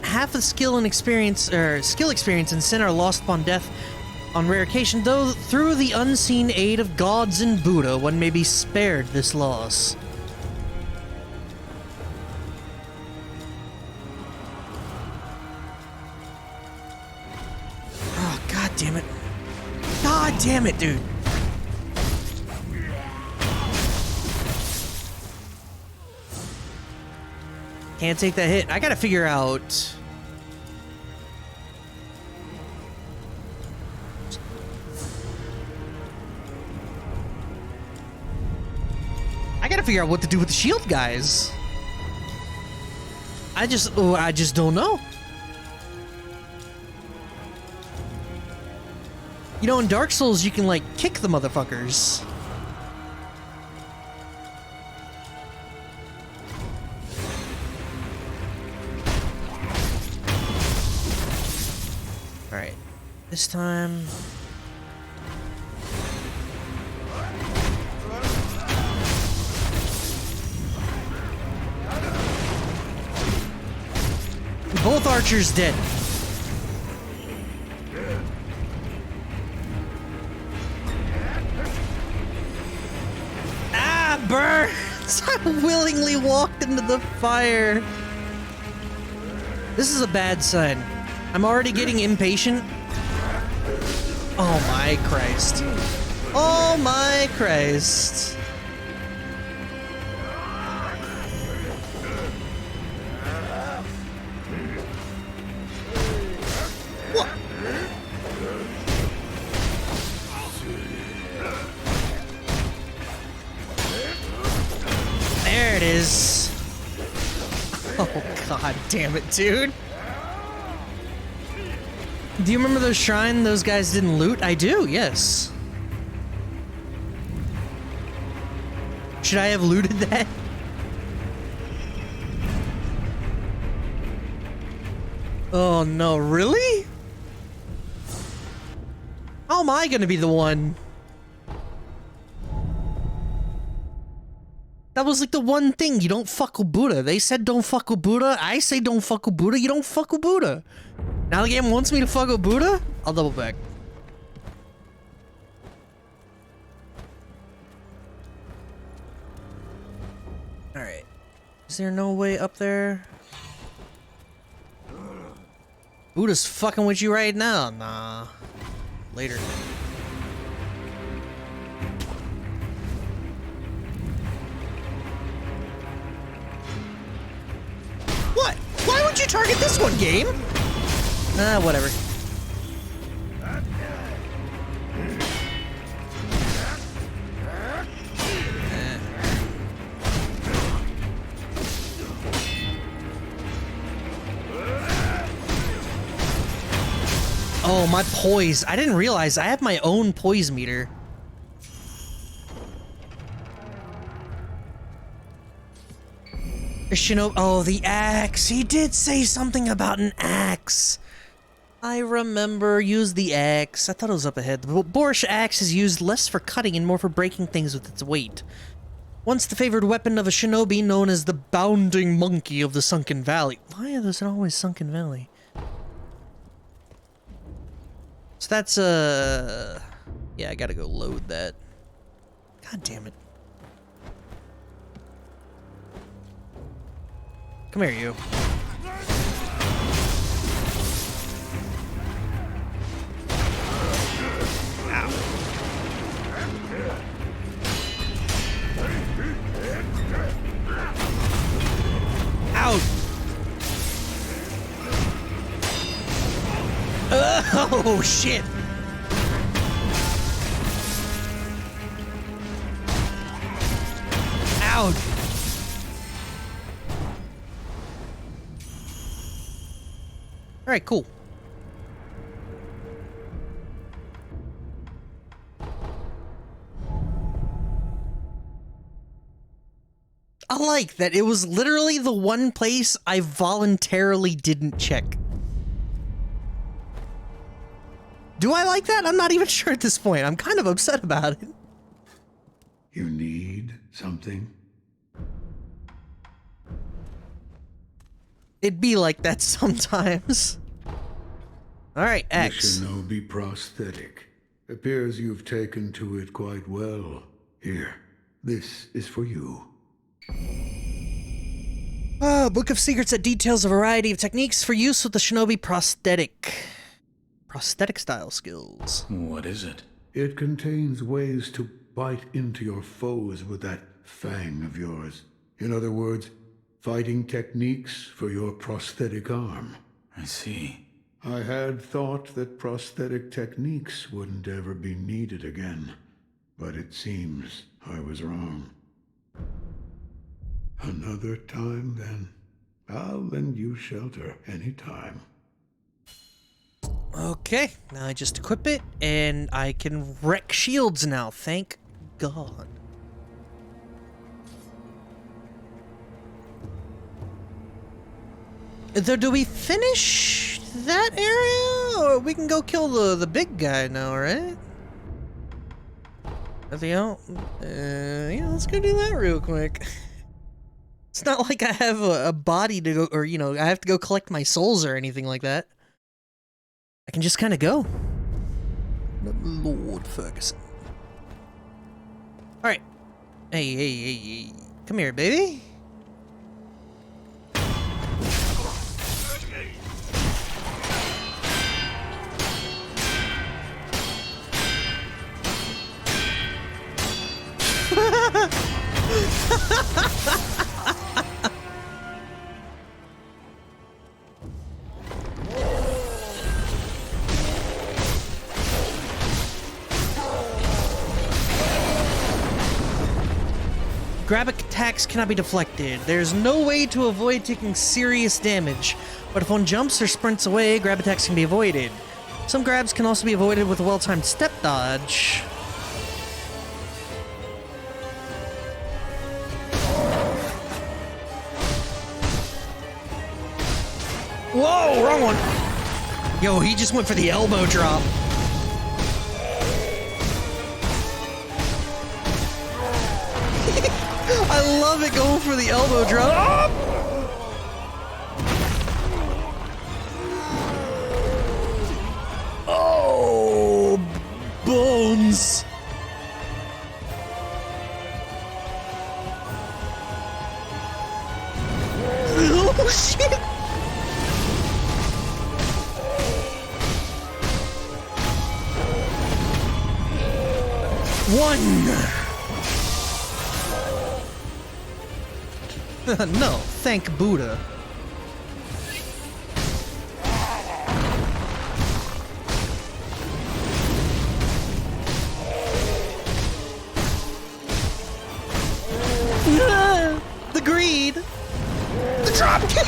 Half the skill and experience, or skill experience and sin are lost upon death. On rare occasion, though, through the unseen aid of gods and Buddha, one may be spared this loss. Oh, god damn it. God damn it, dude. Can't take that hit. I gotta figure out... I gotta figure out what to do with the shield guys. I just don't know. You know, in Dark Souls, you can, like, kick the motherfuckers. Alright. This time... Both archers dead. Ah, burns! I willingly walked into the fire. This is a bad sign. I'm already getting impatient. Oh my Christ. Oh my Christ. There it is. Oh, god damn it, dude. Do you remember those shrine those guys didn't loot? I do, yes. Should I have looted that? Oh no, really? How am I gonna be the one? That was like the one thing, you don't fuck with Buddha. They said don't fuck with Buddha. I say don't fuck with Buddha. You don't fuck with Buddha. Now the game wants me to fuck with Buddha? I'll double back. Alright. Is there no way up there? Buddha's fucking with you right now. Nah. Later. What? Why would you target this one, game? Whatever. Oh, my poise. I didn't realize I have my own poise meter. Shinobi. Oh, the axe. He did say something about an axe. I remember. Use the axe. I thought it was up ahead. The boorish axe is used less for cutting and more for breaking things with its weight. Once the favored weapon of a shinobi known as the bounding monkey of the Sunken Valley. Why is it always Sunken Valley? So that's, yeah, I gotta go load that. God damn it. Come here, you. Ow. Out. Oh, shit. Out. All right, cool. I like that it was literally the one place I voluntarily didn't check. Do I like that? I'm not even sure at this point. I'm kind of upset about it. You need something? It'd be like that sometimes. Alright, The X. Shinobi Prosthetic. Appears you've taken to it quite well. Here, this is for you. Book of Secrets that details a variety of techniques for use with the Shinobi Prosthetic. Prosthetic style skills. What is it? It contains ways to bite into your foes with that fang of yours. In other words, fighting techniques for your prosthetic arm. I see. I had thought that prosthetic techniques wouldn't ever be needed again, but it seems I was wrong. Another time, then. I'll lend you shelter anytime. Okay, now I just equip it, and I can wreck shields now, thank God. Do we finish that area, or we can go kill the big guy now, right? Nothing else? Yeah, let's go do that real quick. It's not like I have a body to go, or, you know, I have to go collect my souls or anything like that. I can just kind of go. Lord Ferguson. Alright. Hey. Come here, baby. Grab attacks cannot be deflected. There's no way to avoid taking serious damage, but if one jumps or sprints away, grab attacks can be avoided. Some grabs can also be avoided with a well-timed step dodge. Whoa, wrong one. Yo, he just went for the elbow drop. I love it going for the elbow drop. Oh, bones. Oh, shit. One. No, thank Buddha. The greed. The drop kick.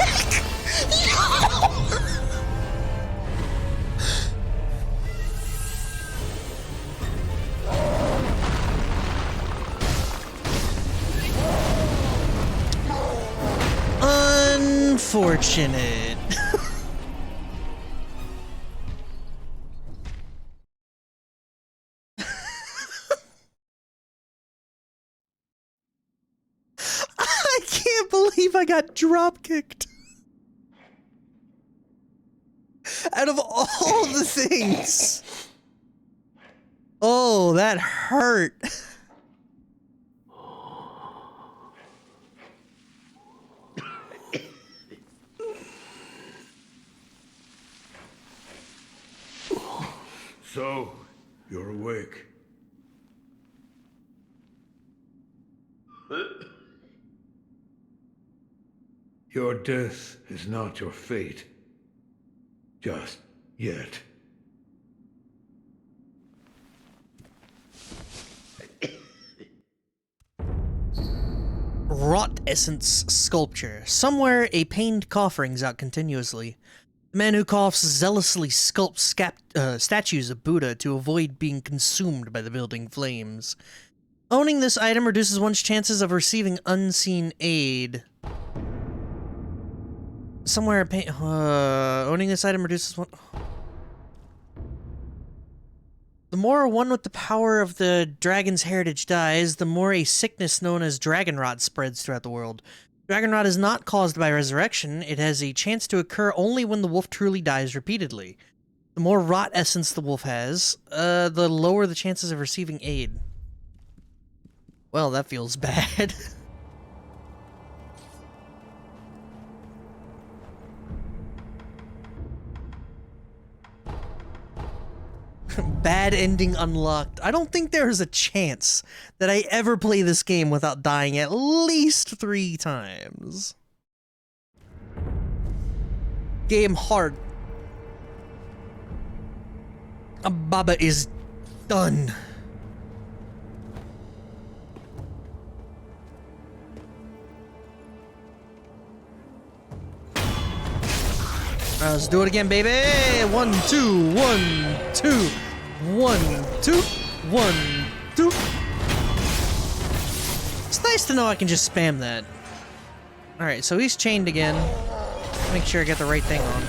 Unfortunate. I can't believe I got drop kicked. Out of all the things. Oh, that hurt. So, you're awake. Your death is not your fate. Just yet. Rot Essence Sculpture. Somewhere, a pained cough rings out continuously. The man who coughs zealously sculpts statues of Buddha to avoid being consumed by the building flames. Owning this item reduces one's chances of receiving unseen aid. Somewhere, owning this item reduces one... The more one with the power of the dragon's heritage dies, the more a sickness known as dragon rot spreads throughout the world. Dragon rot is not caused by resurrection. It has a chance to occur only when the wolf truly dies repeatedly. The more rot essence the wolf has, the lower the chances of receiving aid. Well, that feels bad. Bad ending unlocked. I don't think there is a chance that I ever play this game without dying at least 3 times. Game hard. Baba is done. Let's do it again, baby. 1, 2, 1, 2. 1, 2, 1, 2. It's nice to know I can just spam that. Alright, so he's chained again. Make sure I get the right thing on.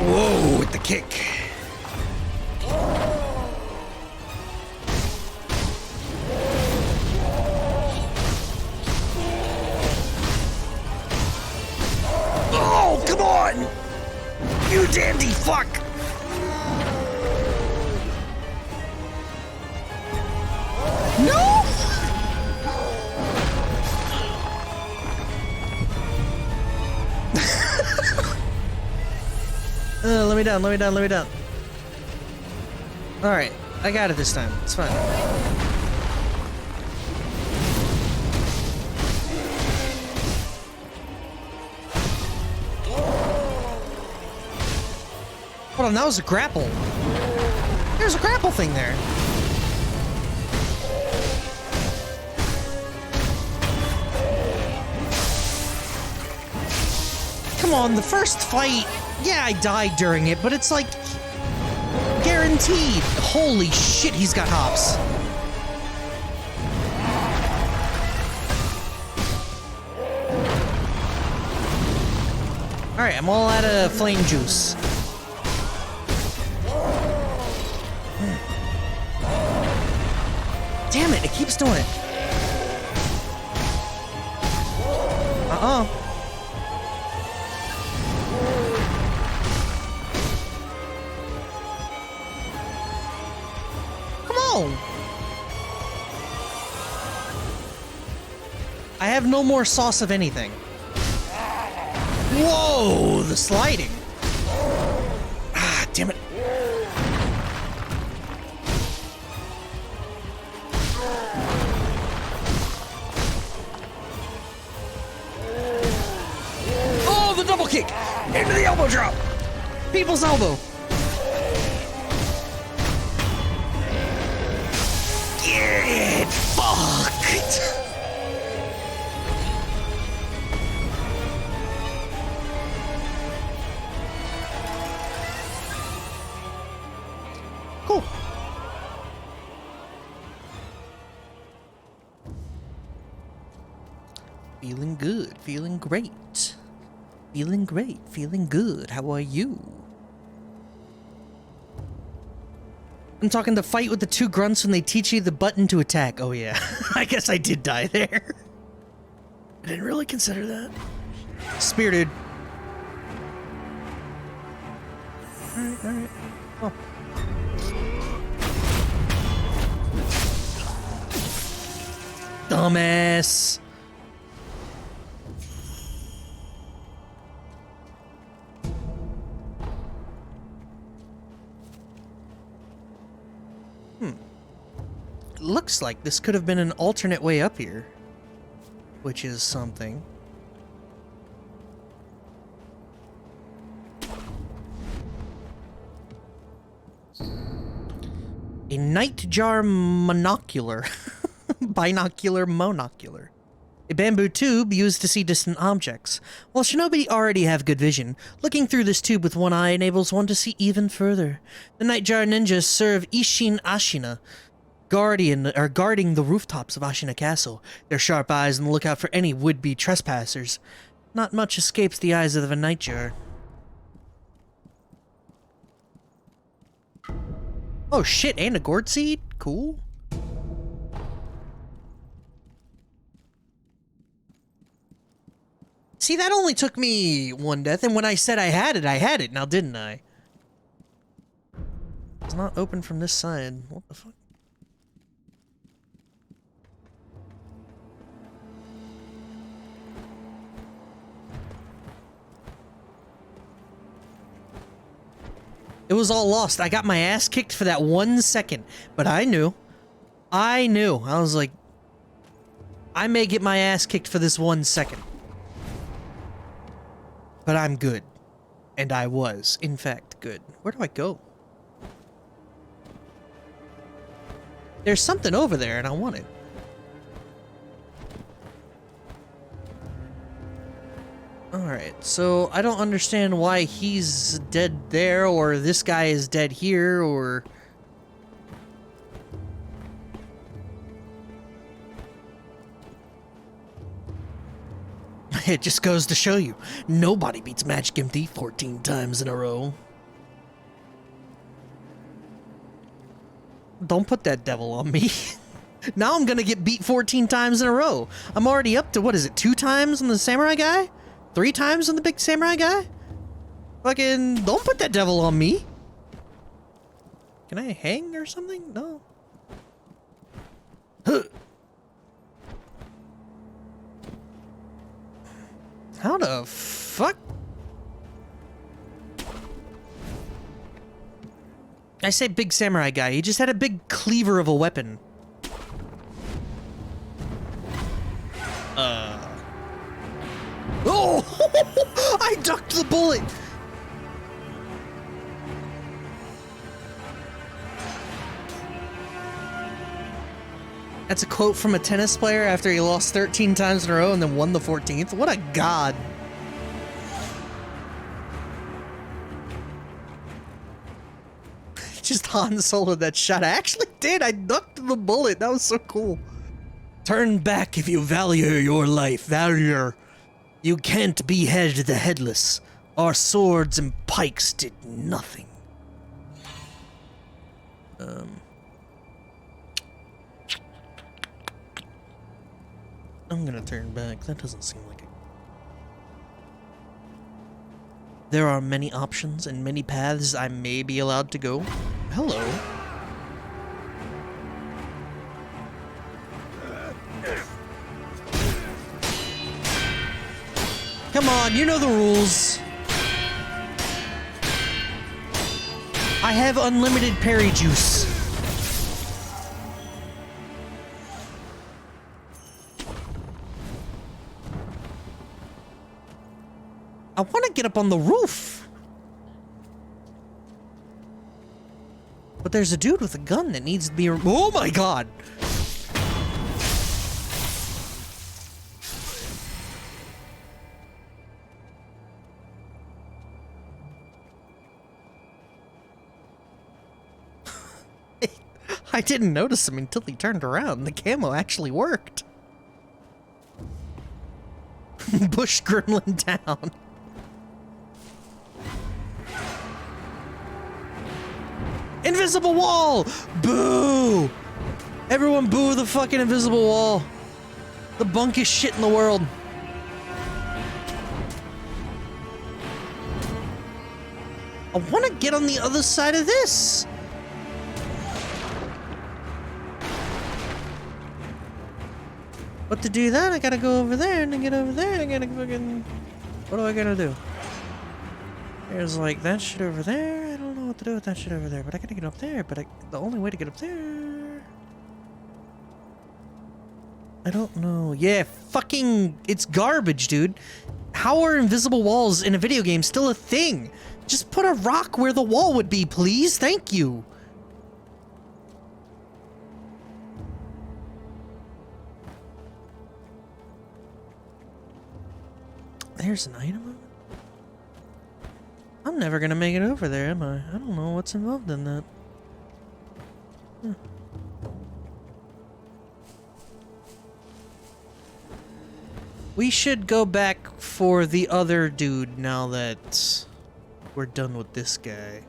Whoa, with the kick. Oh, come on! You dandy fuck! No! Let me down, let me down, let me down. Alright, I got it this time. It's fine. Hold on, that was a grapple. There's a grapple thing there. Come on, the first fight, yeah, I died during it, but it's like guaranteed. Holy shit, he's got hops. Alright, I'm all out of flame juice. Damn it, it keeps doing it. Uh-oh. Come on. I have no more sauce of anything. Whoa, the sliding. Ah, damn it. Double kick into the elbow drop. People's elbow. Get fucked. Cool. Feeling good. Feeling great. Feeling great, feeling good. How are you? I'm talking the fight with the 2 grunts when they teach you the button to attack. Oh yeah, I guess I did die there. I didn't really consider that. Spirited. Alright, alright. Oh. Dumbass. Looks like this could have been an alternate way up here, which is something. A nightjar monocular. Binocular monocular. A bamboo tube used to see distant objects. While Shinobi already have good vision, looking through this tube with one eye enables one to see even further. The nightjar ninjas serve Ishin Ashina, guarding the rooftops of Ashina Castle. Their sharp eyes on the lookout for any would-be trespassers. Not much escapes the eyes of a nightjar. Oh shit, and a gourd seed? Cool. See, that only took me one death, and when I said I had it, now didn't I? It's not open from this side. What the fuck? It was all lost. I got my ass kicked for that 1 second, but I knew. I was like, I may get my ass kicked for this 1 second. But I'm good. And I was, in fact, good. Where do I go? There's something over there and I want it. Alright, so I don't understand why he's dead there, or this guy is dead here, or... It just goes to show you, nobody beats MagicMD 14 times in a row. Don't put that devil on me. Now I'm gonna get beat 14 times in a row. I'm already up to, what is it, 2 times on the samurai guy? 3 times on the big samurai guy? Fucking, don't put that devil on me. Can I hang or something? No. How the fuck? I say big samurai guy, he just had a big cleaver of a weapon. Oh! I ducked the bullet! That's a quote from a tennis player after he lost 13 times in a row and then won the 14th. What a god. Just Han Soloed that shot. I actually did. I ducked the bullet. That was so cool. Turn back if you value your life. Valor. You can't behead the headless. Our swords and pikes did nothing. I'm gonna turn back. That doesn't seem like it. There are many options and many paths I may be allowed to go. Hello. Come on, you know the rules. I have unlimited parry juice. I want to get up on the roof. But there's a dude with a gun that needs to be... Oh my god! I didn't notice him until he turned around. The camo actually worked. Bush gremlin down. Invisible wall! Boo! Everyone boo the fucking invisible wall. The bunkiest shit in the world. I want to get on the other side of this. But to do that, I gotta go over there and then get over there. I gotta fucking... What do I gotta do? There's like that shit over there. I don't know what to do with that shit over there, but I gotta get up there. But the only way to get up there... I don't know. Yeah, fucking... It's garbage, dude. How are invisible walls in a video game still a thing? Just put a rock where the wall would be, please. Thank you. There's an item. I'm never gonna make it over there, am I? I don't know what's involved in that. Huh. We should go back for the other dude now that we're done with this guy.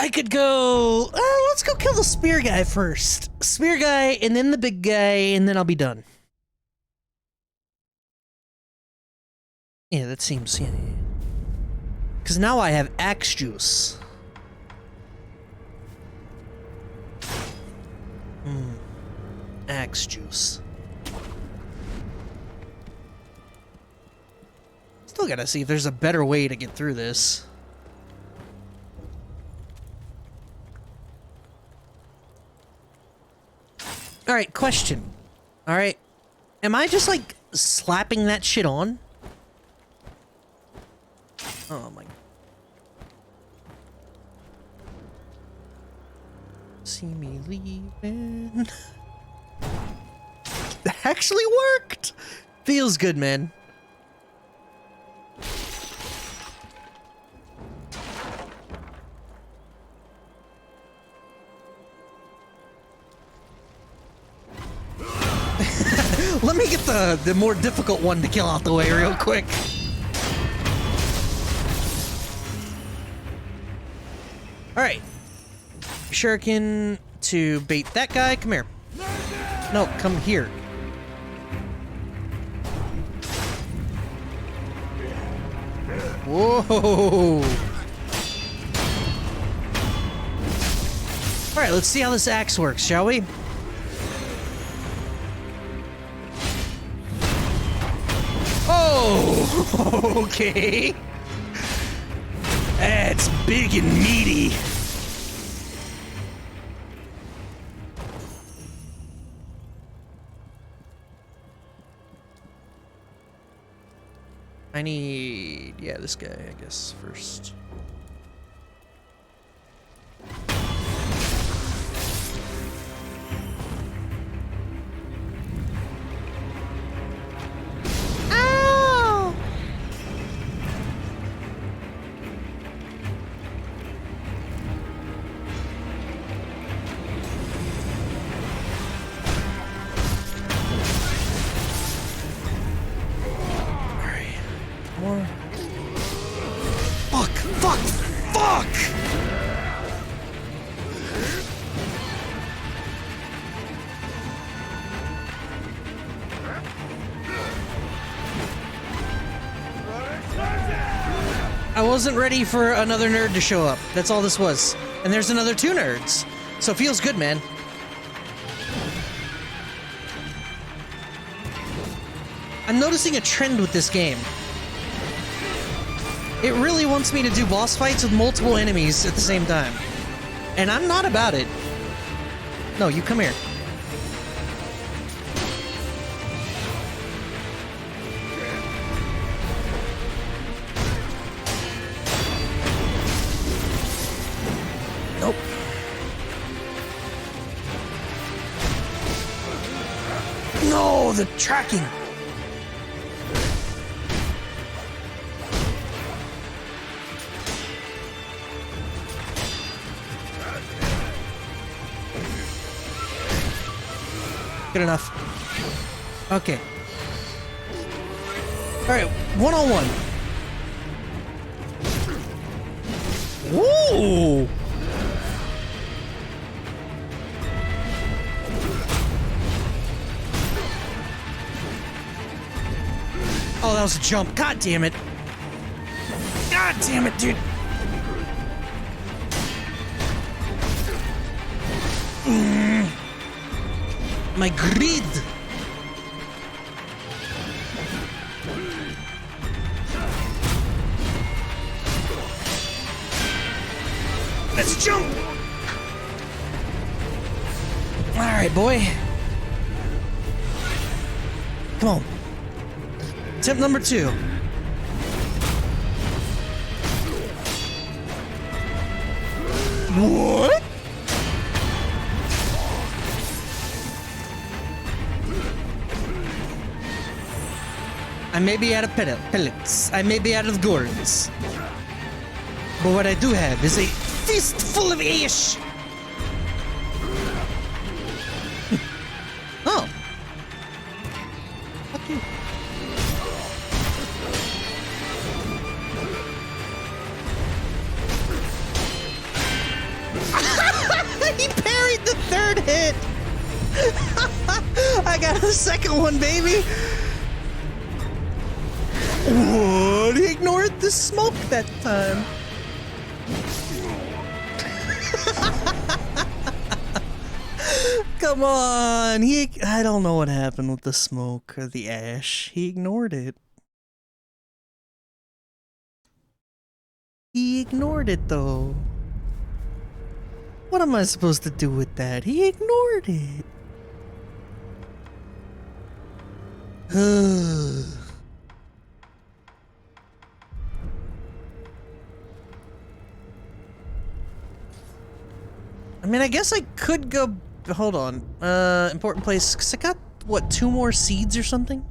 I could go... let's go kill the spear guy first. Spear guy, and then the big guy, and then I'll be done. Yeah, that seems... Yeah. Because now I have axe juice. Axe juice. Still gotta see if there's a better way to get through this. Alright, question. Alright. Am I just, like, slapping that shit on? Oh my... See me leaving. That actually worked! Feels good, man. Let me get the more difficult one to kill out the way real quick. Alright. Shuriken to bait that guy. Come here. No, come here. Whoa! Alright, let's see how this axe works, shall we? Oh! Okay. That's big and meaty. I need... yeah, this guy, I guess, first. Ow! More. Fuck! Fuck! Fuck! I wasn't ready for another nerd to show up. That's all this was. And there's another 2 nerds. So it feels good, man. I'm noticing a trend with this game. It really wants me to do boss fights with multiple enemies at the same time. And I'm not about it. No, you come here. Nope. No, the tracking. Good enough. Okay. Alright, 1-on-1. Woo! Oh, that was a jump. God damn it. God damn it, dude. My greed. Let's jump. All right, boy. Come on. Attempt number 2. What? I may be out of pellets. I may be out of gourds. But what I do have is a fistful of ash. Oh. Fuck you. hit! I got a second one, baby! What? He ignored the smoke that time. Come on! I don't know what happened with the smoke or the ash. He ignored it. He ignored it, though. What am I supposed to do with that? He ignored it. I mean, I guess I could go... Hold on. Important place. 'Cause I got, what, 2 more seeds or something?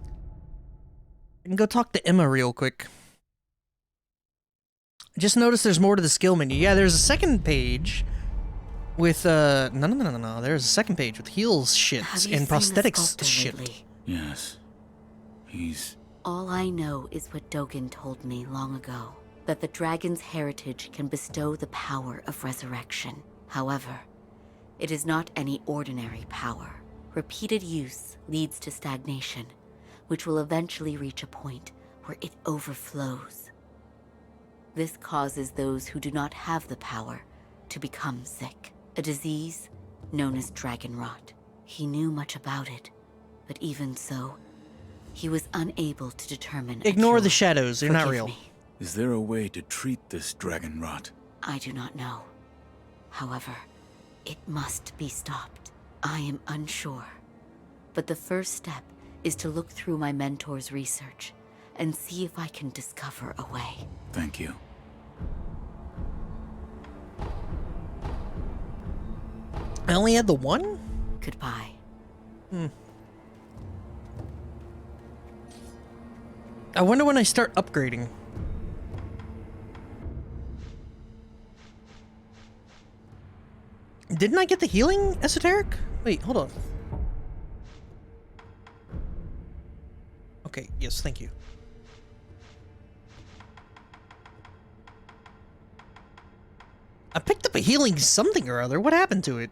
I can go talk to Emma real quick. I just noticed there's more to the skill menu. Yeah, there's a second page with, no. There's a second page with heals shits and prosthetics shit. Lately? Yes. He's... All I know is what Dogen told me long ago. That the dragon's heritage can bestow the power of resurrection. However, it is not any ordinary power. Repeated use leads to stagnation, which will eventually reach a point where it overflows. This causes those who do not have the power to become sick, a disease known as dragon rot. He knew much about it, but even so, he was unable to determine. Ignore the shadows, they're not real. Me. Is there a way to treat this dragon rot? I do not know. However, it must be stopped. I am unsure. But the first step is to look through my mentor's research and see if I can discover a way. Thank you. I only had the one? Goodbye. I wonder when I start upgrading. Didn't I get the healing esoteric? Wait, hold on. Okay, yes, thank you. I picked up a healing something or other. What happened to it?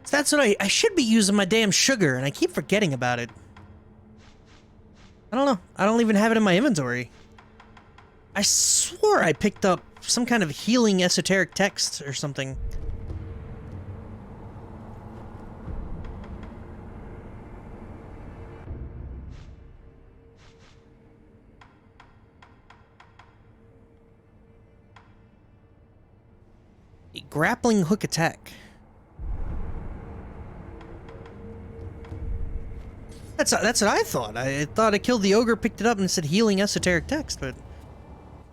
That's what I should be using my damn sugar, and I keep forgetting about it. I don't know. I don't even have it in my inventory. I swore I picked up some kind of healing esoteric text or something. A grappling hook attack. That's what I thought. I thought I killed the ogre, picked it up, and it said healing esoteric text, but...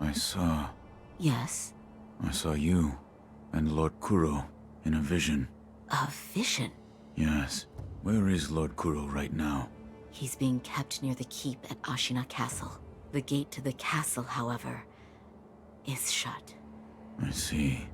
I saw... Yes? I saw you and Lord Kuro in a vision. A vision? Yes. Where is Lord Kuro right now? He's being kept near the keep at Ashina Castle. The gate to the castle, however, is shut. I see.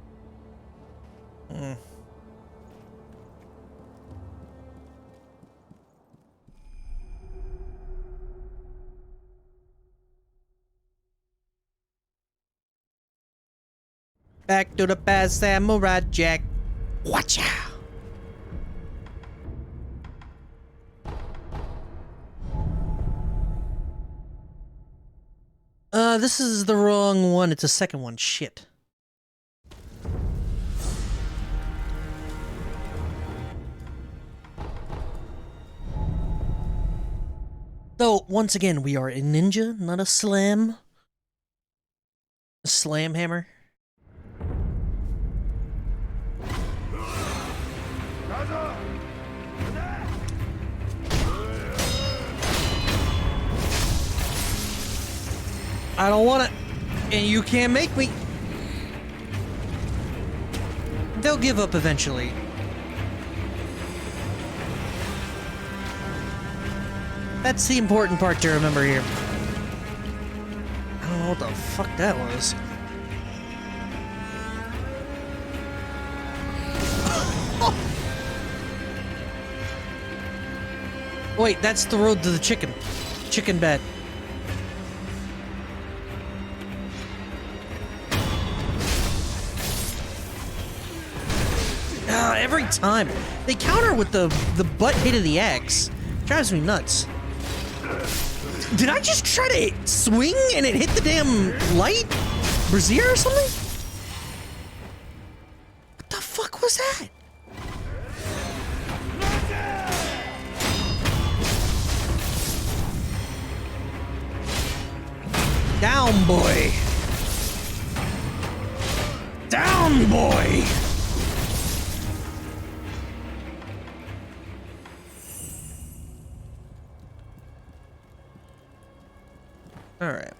Back to the past, Samurai Jack. Watch out! This is the wrong one. It's a second one. Shit. So, once again, we are a ninja, not a slam. A slam hammer. I don't want it, and you can't make me. They'll give up eventually. That's the important part to remember here. I don't know what the fuck that was. Wait, that's the road to the chicken. Chicken bed. Every time. They counter with the butt hit of the axe. Drives me nuts. Did I just try to swing and it hit the damn light? Brazier or something? What the fuck was that? Down, boy. Down, boy. Alright.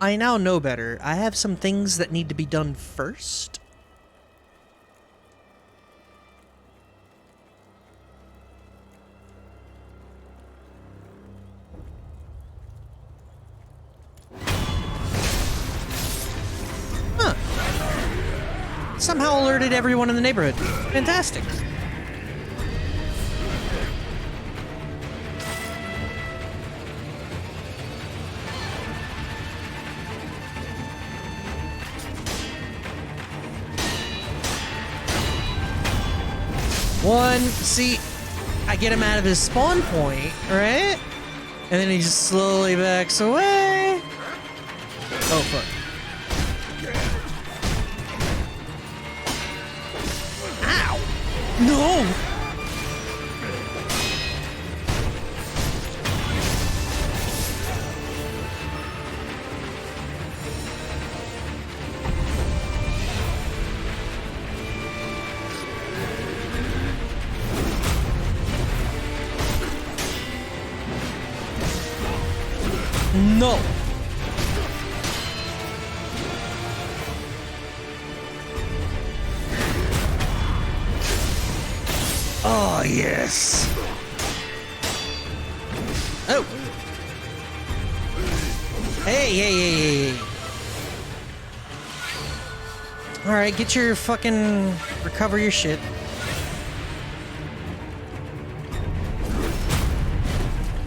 I now know better. I have some things that need to be done first. Huh. Somehow alerted everyone in the neighborhood. Fantastic. One, see, I get him out of his spawn point, right? And then he just slowly backs away. Oh, fuck. Ow! No! No. Oh, yes. Oh. Hey. All right, get your fucking recover your shit.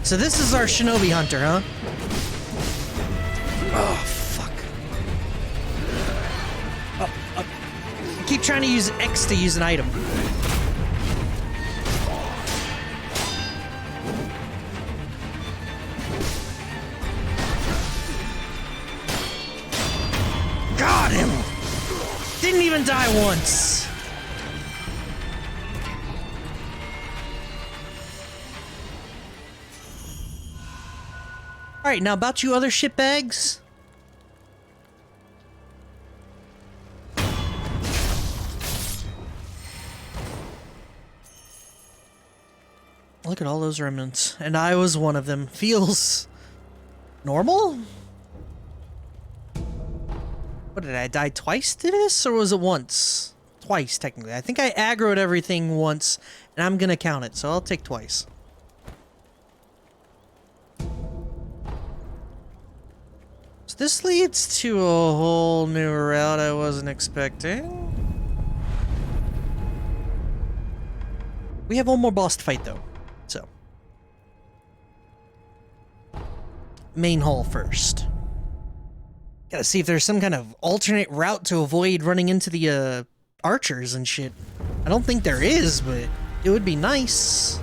So this is our Shinobi Hunter, huh? Oh, fuck. I keep trying to use X to use an item. Got him! Didn't even die once. Alright, now about you other shitbags. Look at all those remnants. And I was one of them. Feels normal? What, did I die twice to this? Or was it once? Twice, technically. I think I aggroed everything once, and I'm gonna count it, so I'll take twice. So this leads to a whole new route I wasn't expecting. We have one more boss to fight, though. So. Main hall first. Gotta see if there's some kind of alternate route to avoid running into the, archers and shit. I don't think there is, but it would be nice.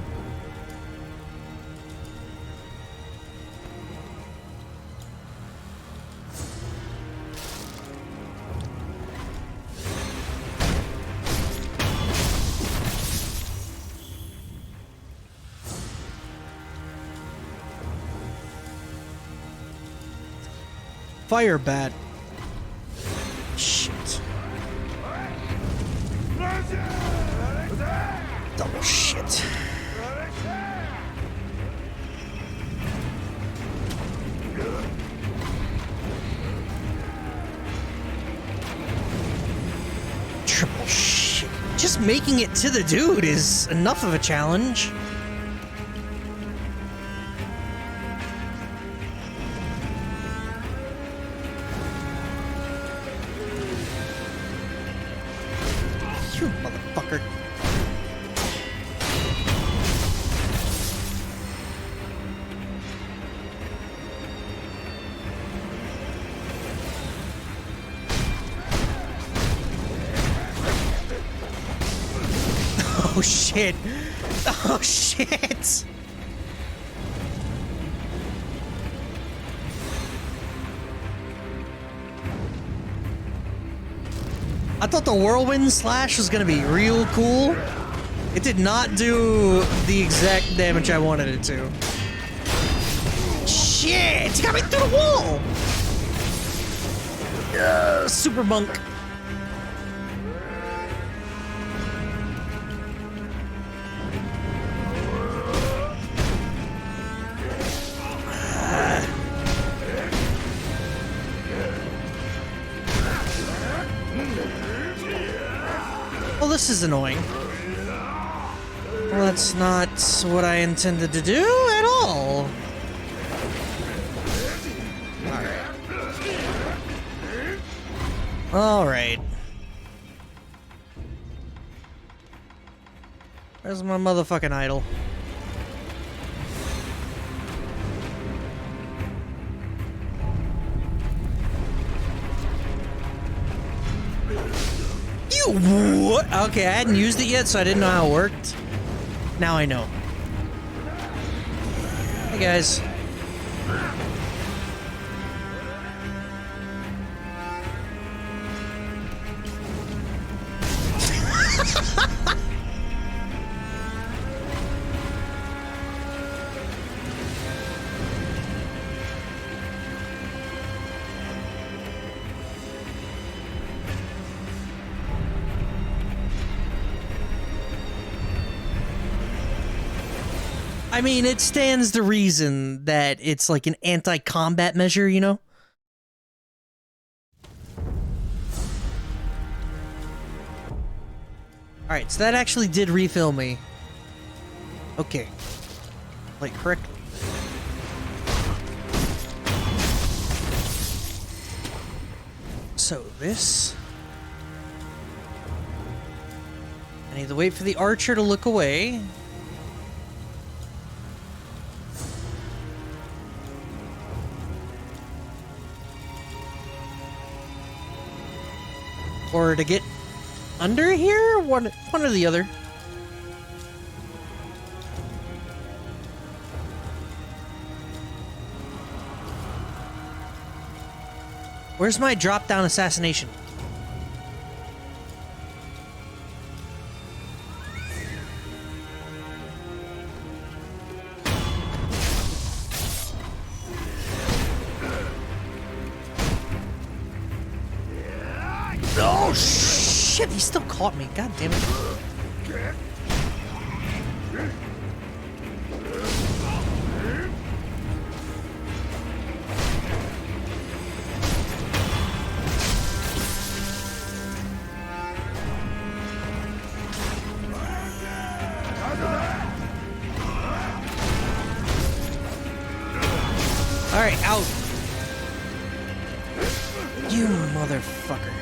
Fire bat. Shit. Double shit. Triple shit. Just making it to the dude is enough of a challenge. Oh shit! Oh shit! I thought the whirlwind slash was gonna be real cool. It did not do the exact damage I wanted it to. Shit! He got me through the wall! Super monk. Well, this is annoying. Well, that's not what I intended to do at all. Alright. Where's my motherfucking idol? You what? Okay, I hadn't used it yet, so I didn't know how it worked. Now I know. Hey guys. I mean, it stands to reason that it's like an anti-combat measure, you know? Alright, so that actually did refill me. Okay. Like, correctly. So, this... I need to wait for the archer to look away. Or to get under here? One or the other. Where's my drop-down assassination? Oh shit, he still caught me. God damn it. Alright, out. You motherfucker.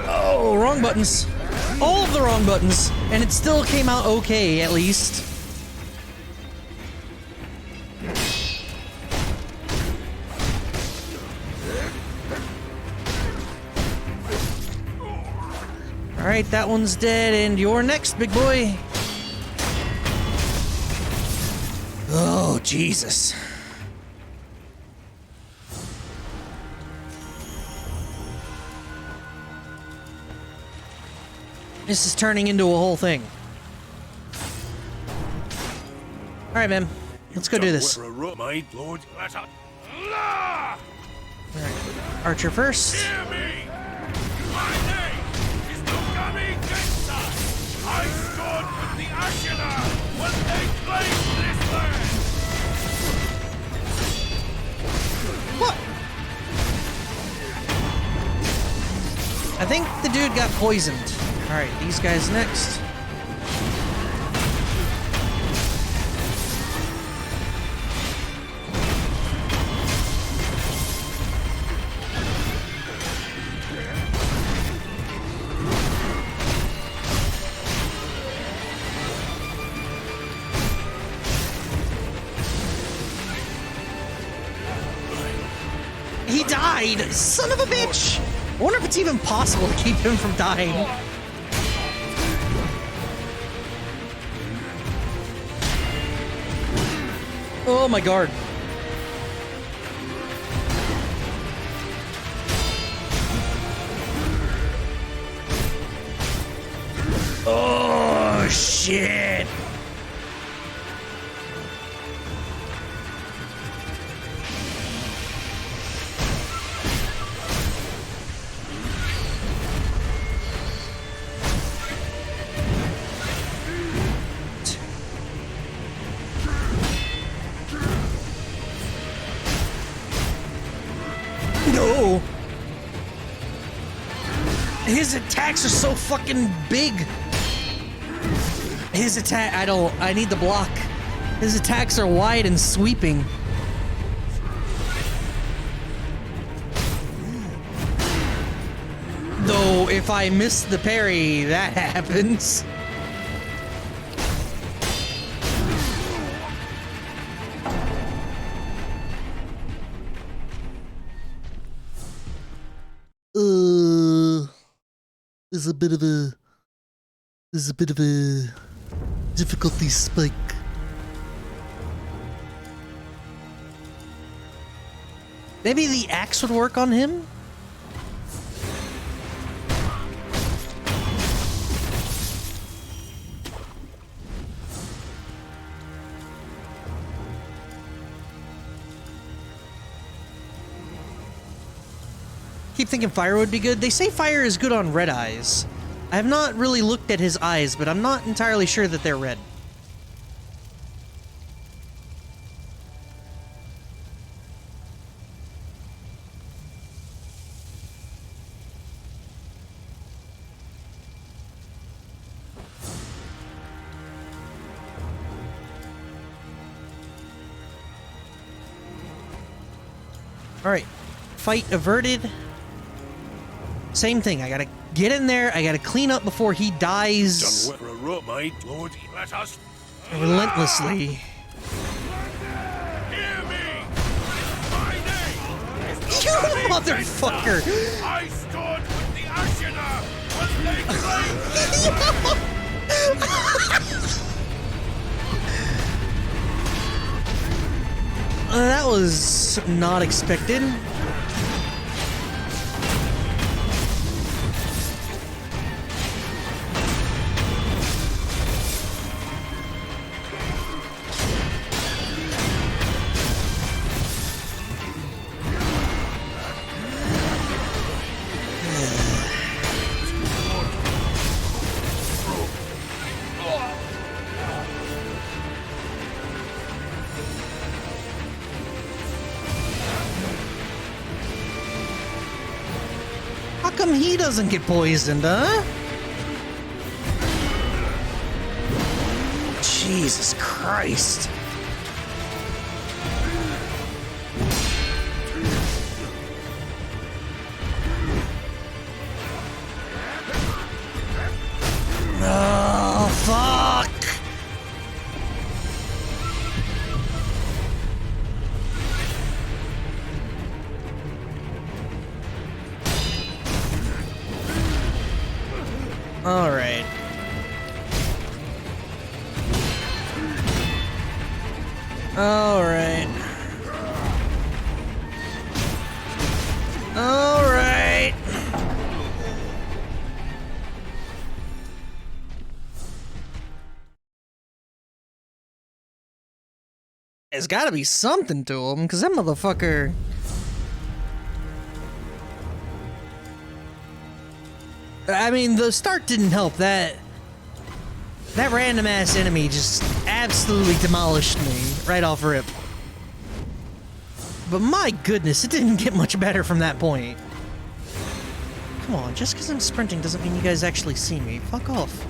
Oh, wrong buttons. All of the wrong buttons. And it still came out okay, at least. Alright, that one's dead, and you're next, big boy. Oh, Jesus. This is turning into a whole thing. Alright, man. Let's go do this. Alright. Archer first. I stood with the Ashina when they claimed this land! What? I think the dude got poisoned. Alright, these guys next. died! Son of a bitch! I wonder if it's even possible to keep him from dying. Oh my god. Oh shit. No! His attacks are so fucking big! His attack, I need the block. His attacks are wide and sweeping. Though, if I miss the parry, that happens. There's a bit of a difficulty spike. Maybe the axe would work on him? Keep thinking fire would be good. They say fire is good on red eyes. I have not really looked at his eyes, but I'm not entirely sure that they're red. Alright. Fight averted. Same thing, I gotta get in there, I gotta clean up before he dies relentlessly. You motherfucker! I stood with the Ashina when they claimed That was not expected. How come he doesn't get poisoned, huh? Jesus Christ. Oh, fuck! All right. All right. All right. There's got to be something to him, because that motherfucker... I mean, the start didn't help. That random-ass enemy just absolutely demolished me right off rip. But my goodness, it didn't get much better from that point. Come on, just because I'm sprinting doesn't mean you guys actually see me. Fuck off.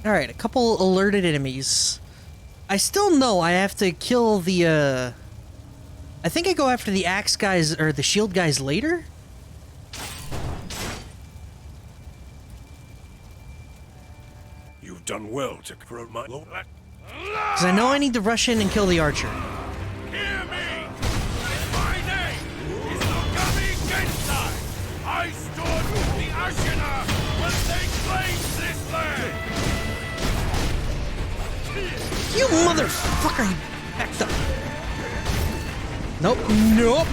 Alright, a couple alerted enemies. I still know I have to kill the, I think I go after the axe guys, or the shield guys later? You've done well to promote my... Because I know I need to rush in and kill the archer. Hear me! My name is Kusabi Maru. I stood with the Ashina when they claimed this land! You motherfucker! You backed up. Nope. Nope.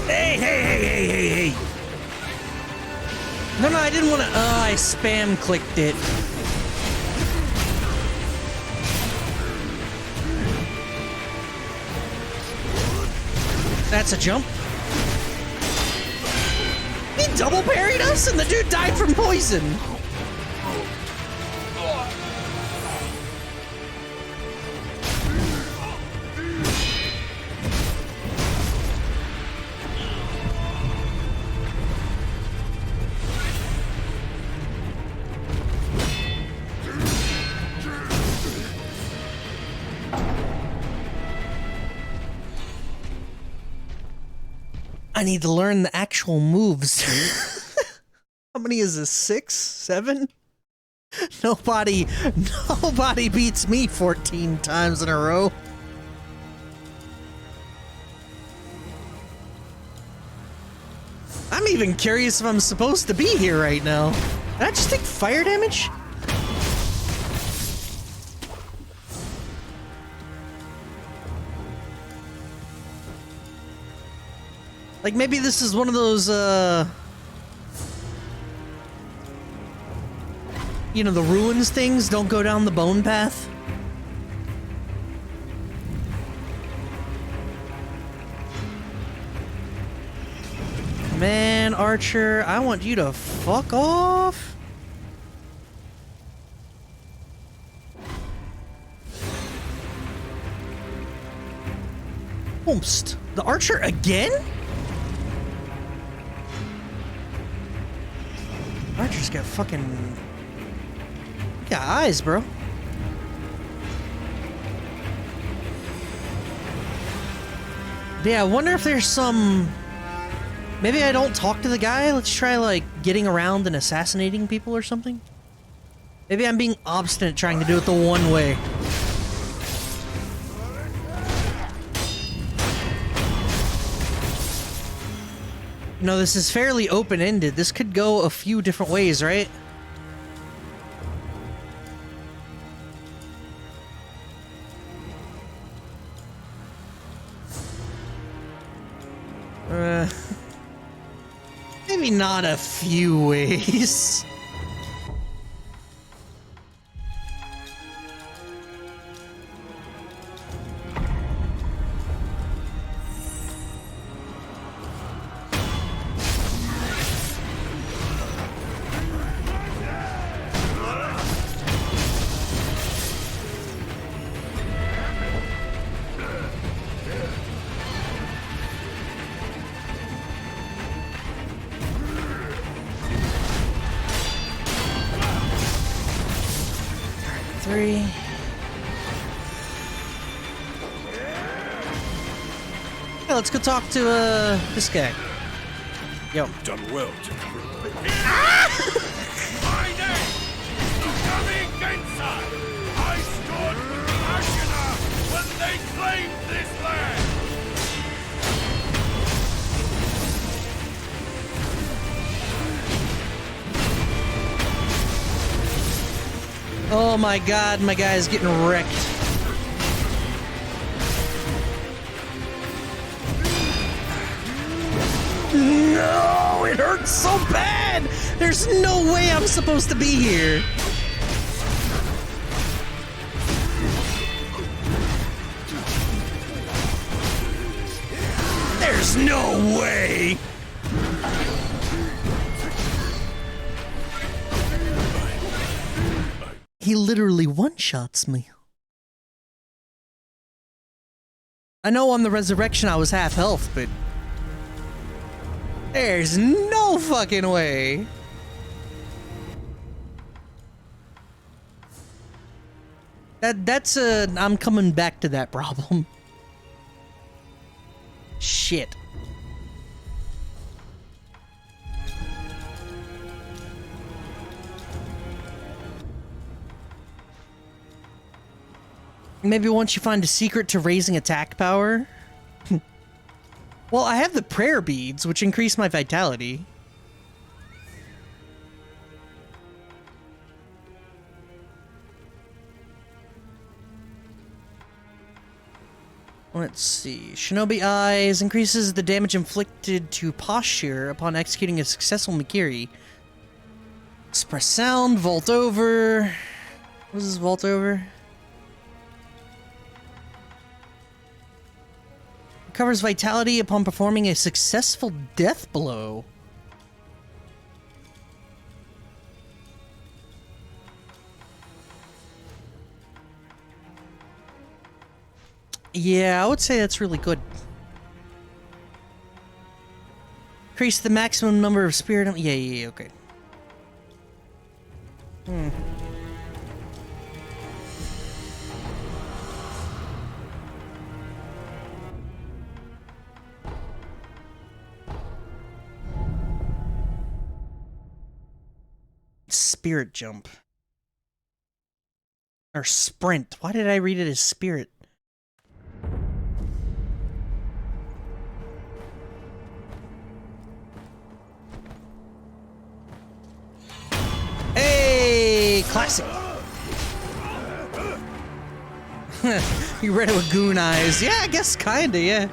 Hey! No, I didn't want to. I spam clicked it. That's a jump. He double parried us and the dude died from poison. I need to learn the actual moves. How many is this? 6? 7? Nobody beats me 14 times in a row. I'm even curious if I'm supposed to be here right now. Did I just take fire damage? Like, maybe this is one of those, you know, the ruins things, don't go down the bone path. Man, Archer, I want you to fuck off. Oompst. The Archer again? Archer's got fucking... got eyes, bro. But yeah, I wonder if there's some... Maybe I don't talk to the guy. Let's try, like, getting around and assassinating people or something. Maybe I'm being obstinate trying to do it the one way. You know, this is fairly open-ended. This could go a few different ways, right? Maybe not a few ways. Yeah, let's go talk to this guy. Yo. Done well to My name is Kusabi Maru. I stood with the Ashina when they claimed this land. Oh my god, my guy's getting wrecked. No, it hurts so bad! There's no way I'm supposed to be here. There's no way! He literally one-shots me. I know on the resurrection I was half health, but there's no fucking way. That's I'm coming back to that problem. Shit. Maybe once you find a secret to raising attack power. Well, I have the prayer beads, which increase my vitality. Let's see. Shinobi Eyes increases the damage inflicted to posture upon executing a successful Mikiri. Express sound, vault over. What is this vault over? Recovers vitality upon performing a successful death blow. Yeah, I would say that's really good. Increase the maximum number of spirit... Yeah, okay. Spirit jump. Or sprint. Why did I read it as spirit? Hey, classic. You read it with goon eyes. Yeah, I guess kinda, yeah.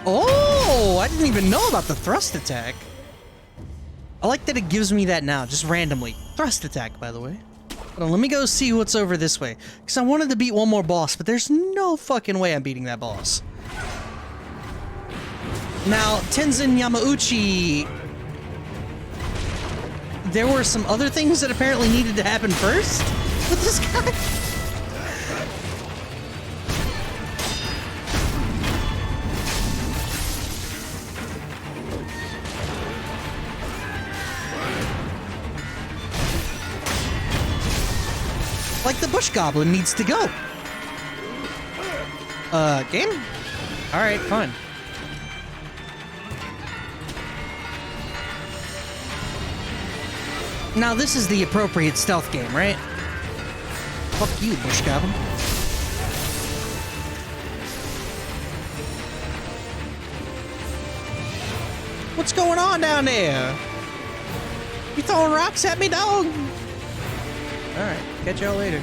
Oh, I didn't even know about the thrust attack. I like that it gives me that now, just randomly. Thrust attack, by the way. Hold on, let me go see what's over this way. Because I wanted to beat one more boss, but there's no fucking way I'm beating that boss. Now, Tenzin Yamauchi... There were some other things that apparently needed to happen first with this guy. Like the bush goblin needs to go. Game? Alright, fine. Now this is the appropriate stealth game, right? Fuck you, bush goblin. What's going on down there? You throwing rocks at me, dog? Alright, catch y'all later.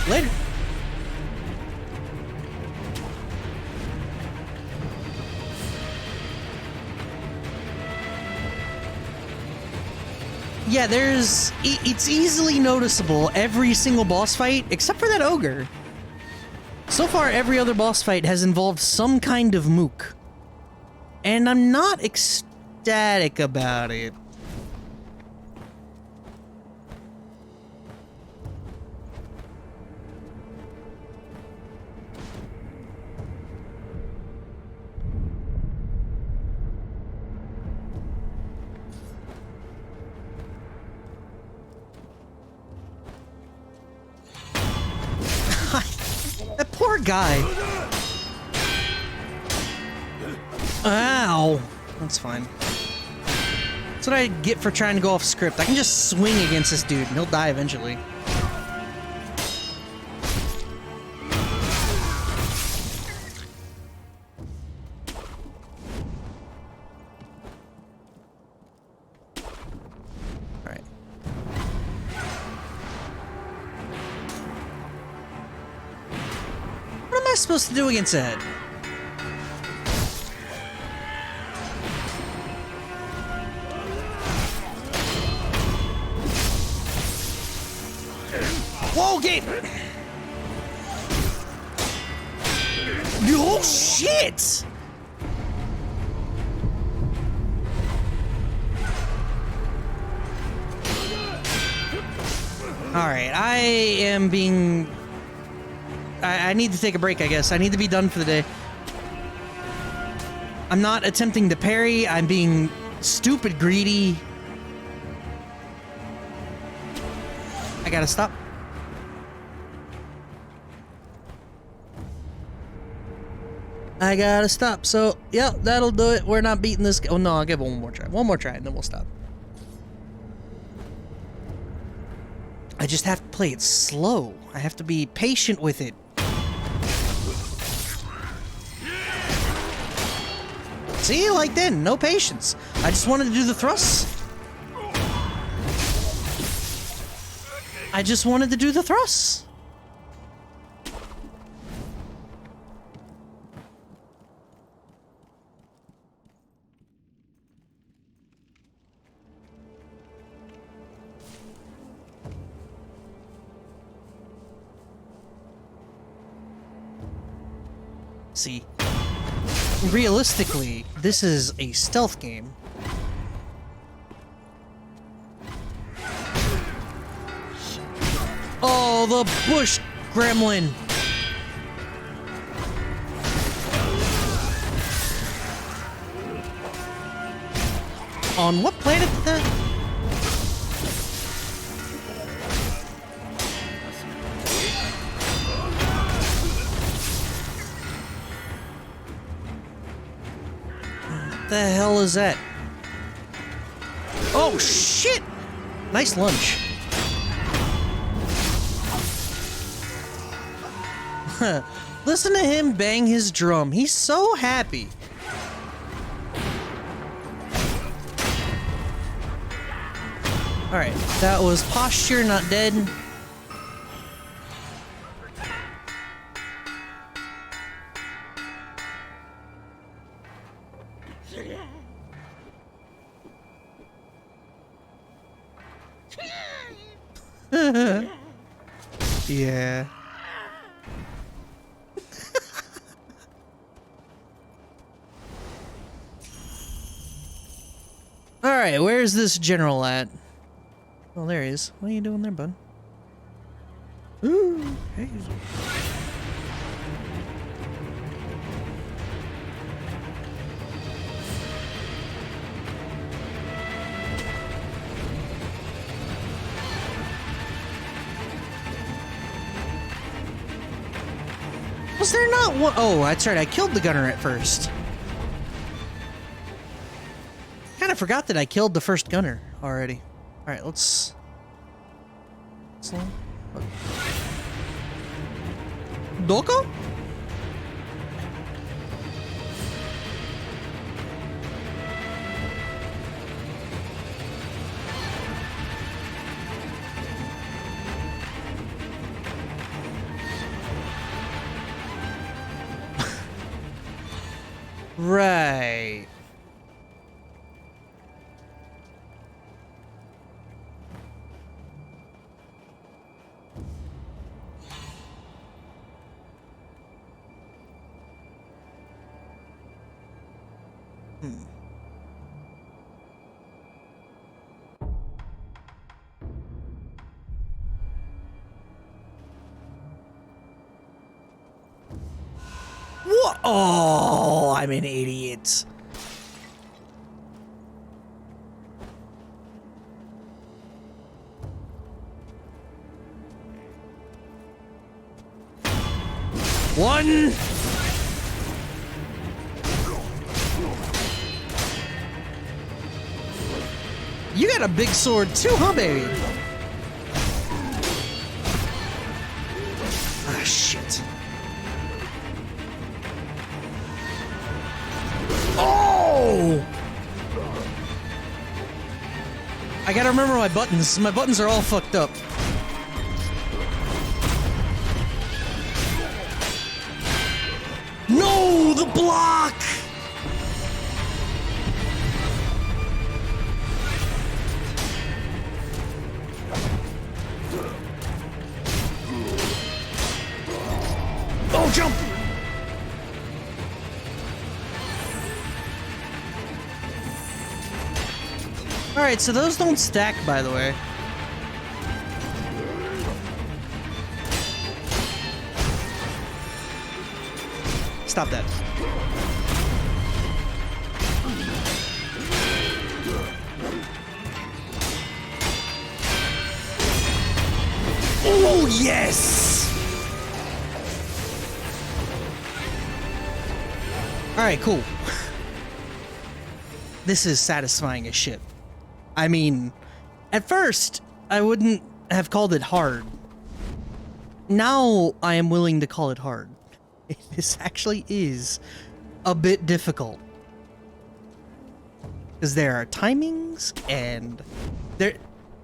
Later. Yeah, it's easily noticeable every single boss fight, except for that ogre. So far, every other boss fight has involved some kind of mook. And I'm not ecstatic about it. That poor guy. Ow. That's fine. That's what I get for trying to go off script. I can just swing against this dude and he'll die eventually. I supposed to do against that? Whoa, get! Oh, shit! Alright, I am being... I need to take a break, I guess. I need to be done for the day. I'm not attempting to parry. I'm being stupid greedy. I gotta stop. I gotta stop. So, yeah, that'll do it. We're not beating this. Oh, no, I'll give it one more try. One more try, and then we'll stop. I just have to play it slow. I have to be patient with it. See, like then, no patience. I just wanted to do the thrusts. I just wanted to do the thrusts. See, realistically, this is a stealth game. Oh, the bush gremlin! On what planet did that? What the hell is that? Oh shit! Nice lunge. Listen to him bang his drum. He's so happy. Alright, that was posture, not dead. Yeah. Alright, where's this general at? Oh, there he is. What are you doing there, bud? Ooh, hey. Was there not one? Oh, that's right. I killed the gunner at first. Kind of forgot that I killed the first gunner already. All right, let's. Doko? Right. What? Oh, I'm an idiot. One. You got a big sword too, huh, baby? Ah, shit. Oh! I gotta remember my buttons. My buttons are all fucked up. No, the block! Oh, jump! Alright, so those don't stack, by the way. Stop that. Oh, yes! Alright, cool. This is satisfying as shit. I mean, at first, I wouldn't have called it hard. Now, I am willing to call it hard. This actually is a bit difficult. Because there are timings, and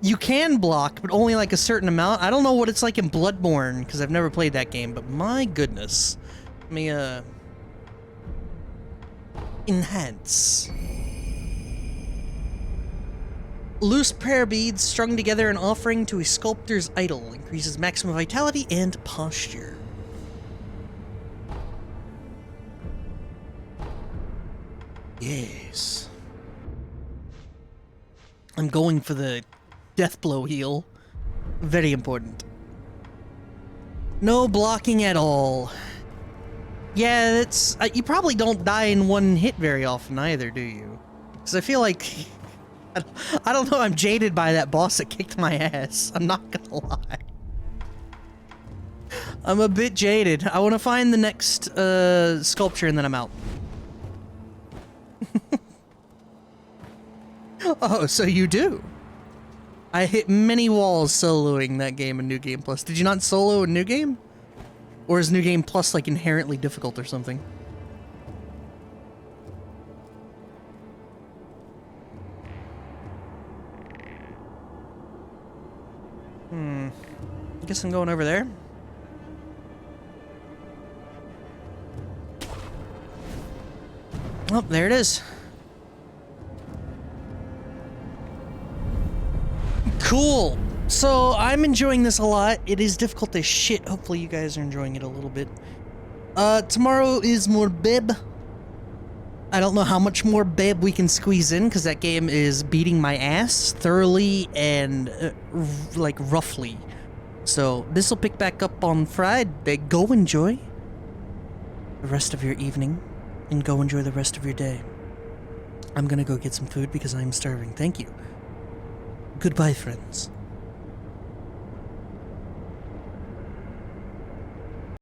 you can block, but only like a certain amount. I don't know what it's like in Bloodborne, because I've never played that game, but my goodness. Let me, enhance. Loose prayer beads strung together an offering to a sculptor's idol. Increases maximum vitality and posture. Yes. I'm going for the death blow heal. Very important. No blocking at all. Yeah, that's... you probably don't die in one hit very often either, do you? Because I feel like... I don't know, I'm jaded by that boss that kicked my ass. I'm not gonna lie. I'm a bit jaded. I want to find the next sculpture and then I'm out. Oh, so you do? I hit many walls soloing that game in New Game Plus. Did you not solo in New Game? Or is New Game Plus like inherently difficult or something? I guess I'm going over there. Oh, there it is. Cool. So, I'm enjoying this a lot. It is difficult as shit. Hopefully you guys are enjoying it a little bit. Tomorrow is more Beb. I don't know how much more Beb we can squeeze in, because that game is beating my ass thoroughly and, like, roughly. So, this will pick back up on Friday. Go enjoy the rest of your evening, and go enjoy the rest of your day. I'm gonna go get some food because I'm starving. Thank you. Goodbye, friends.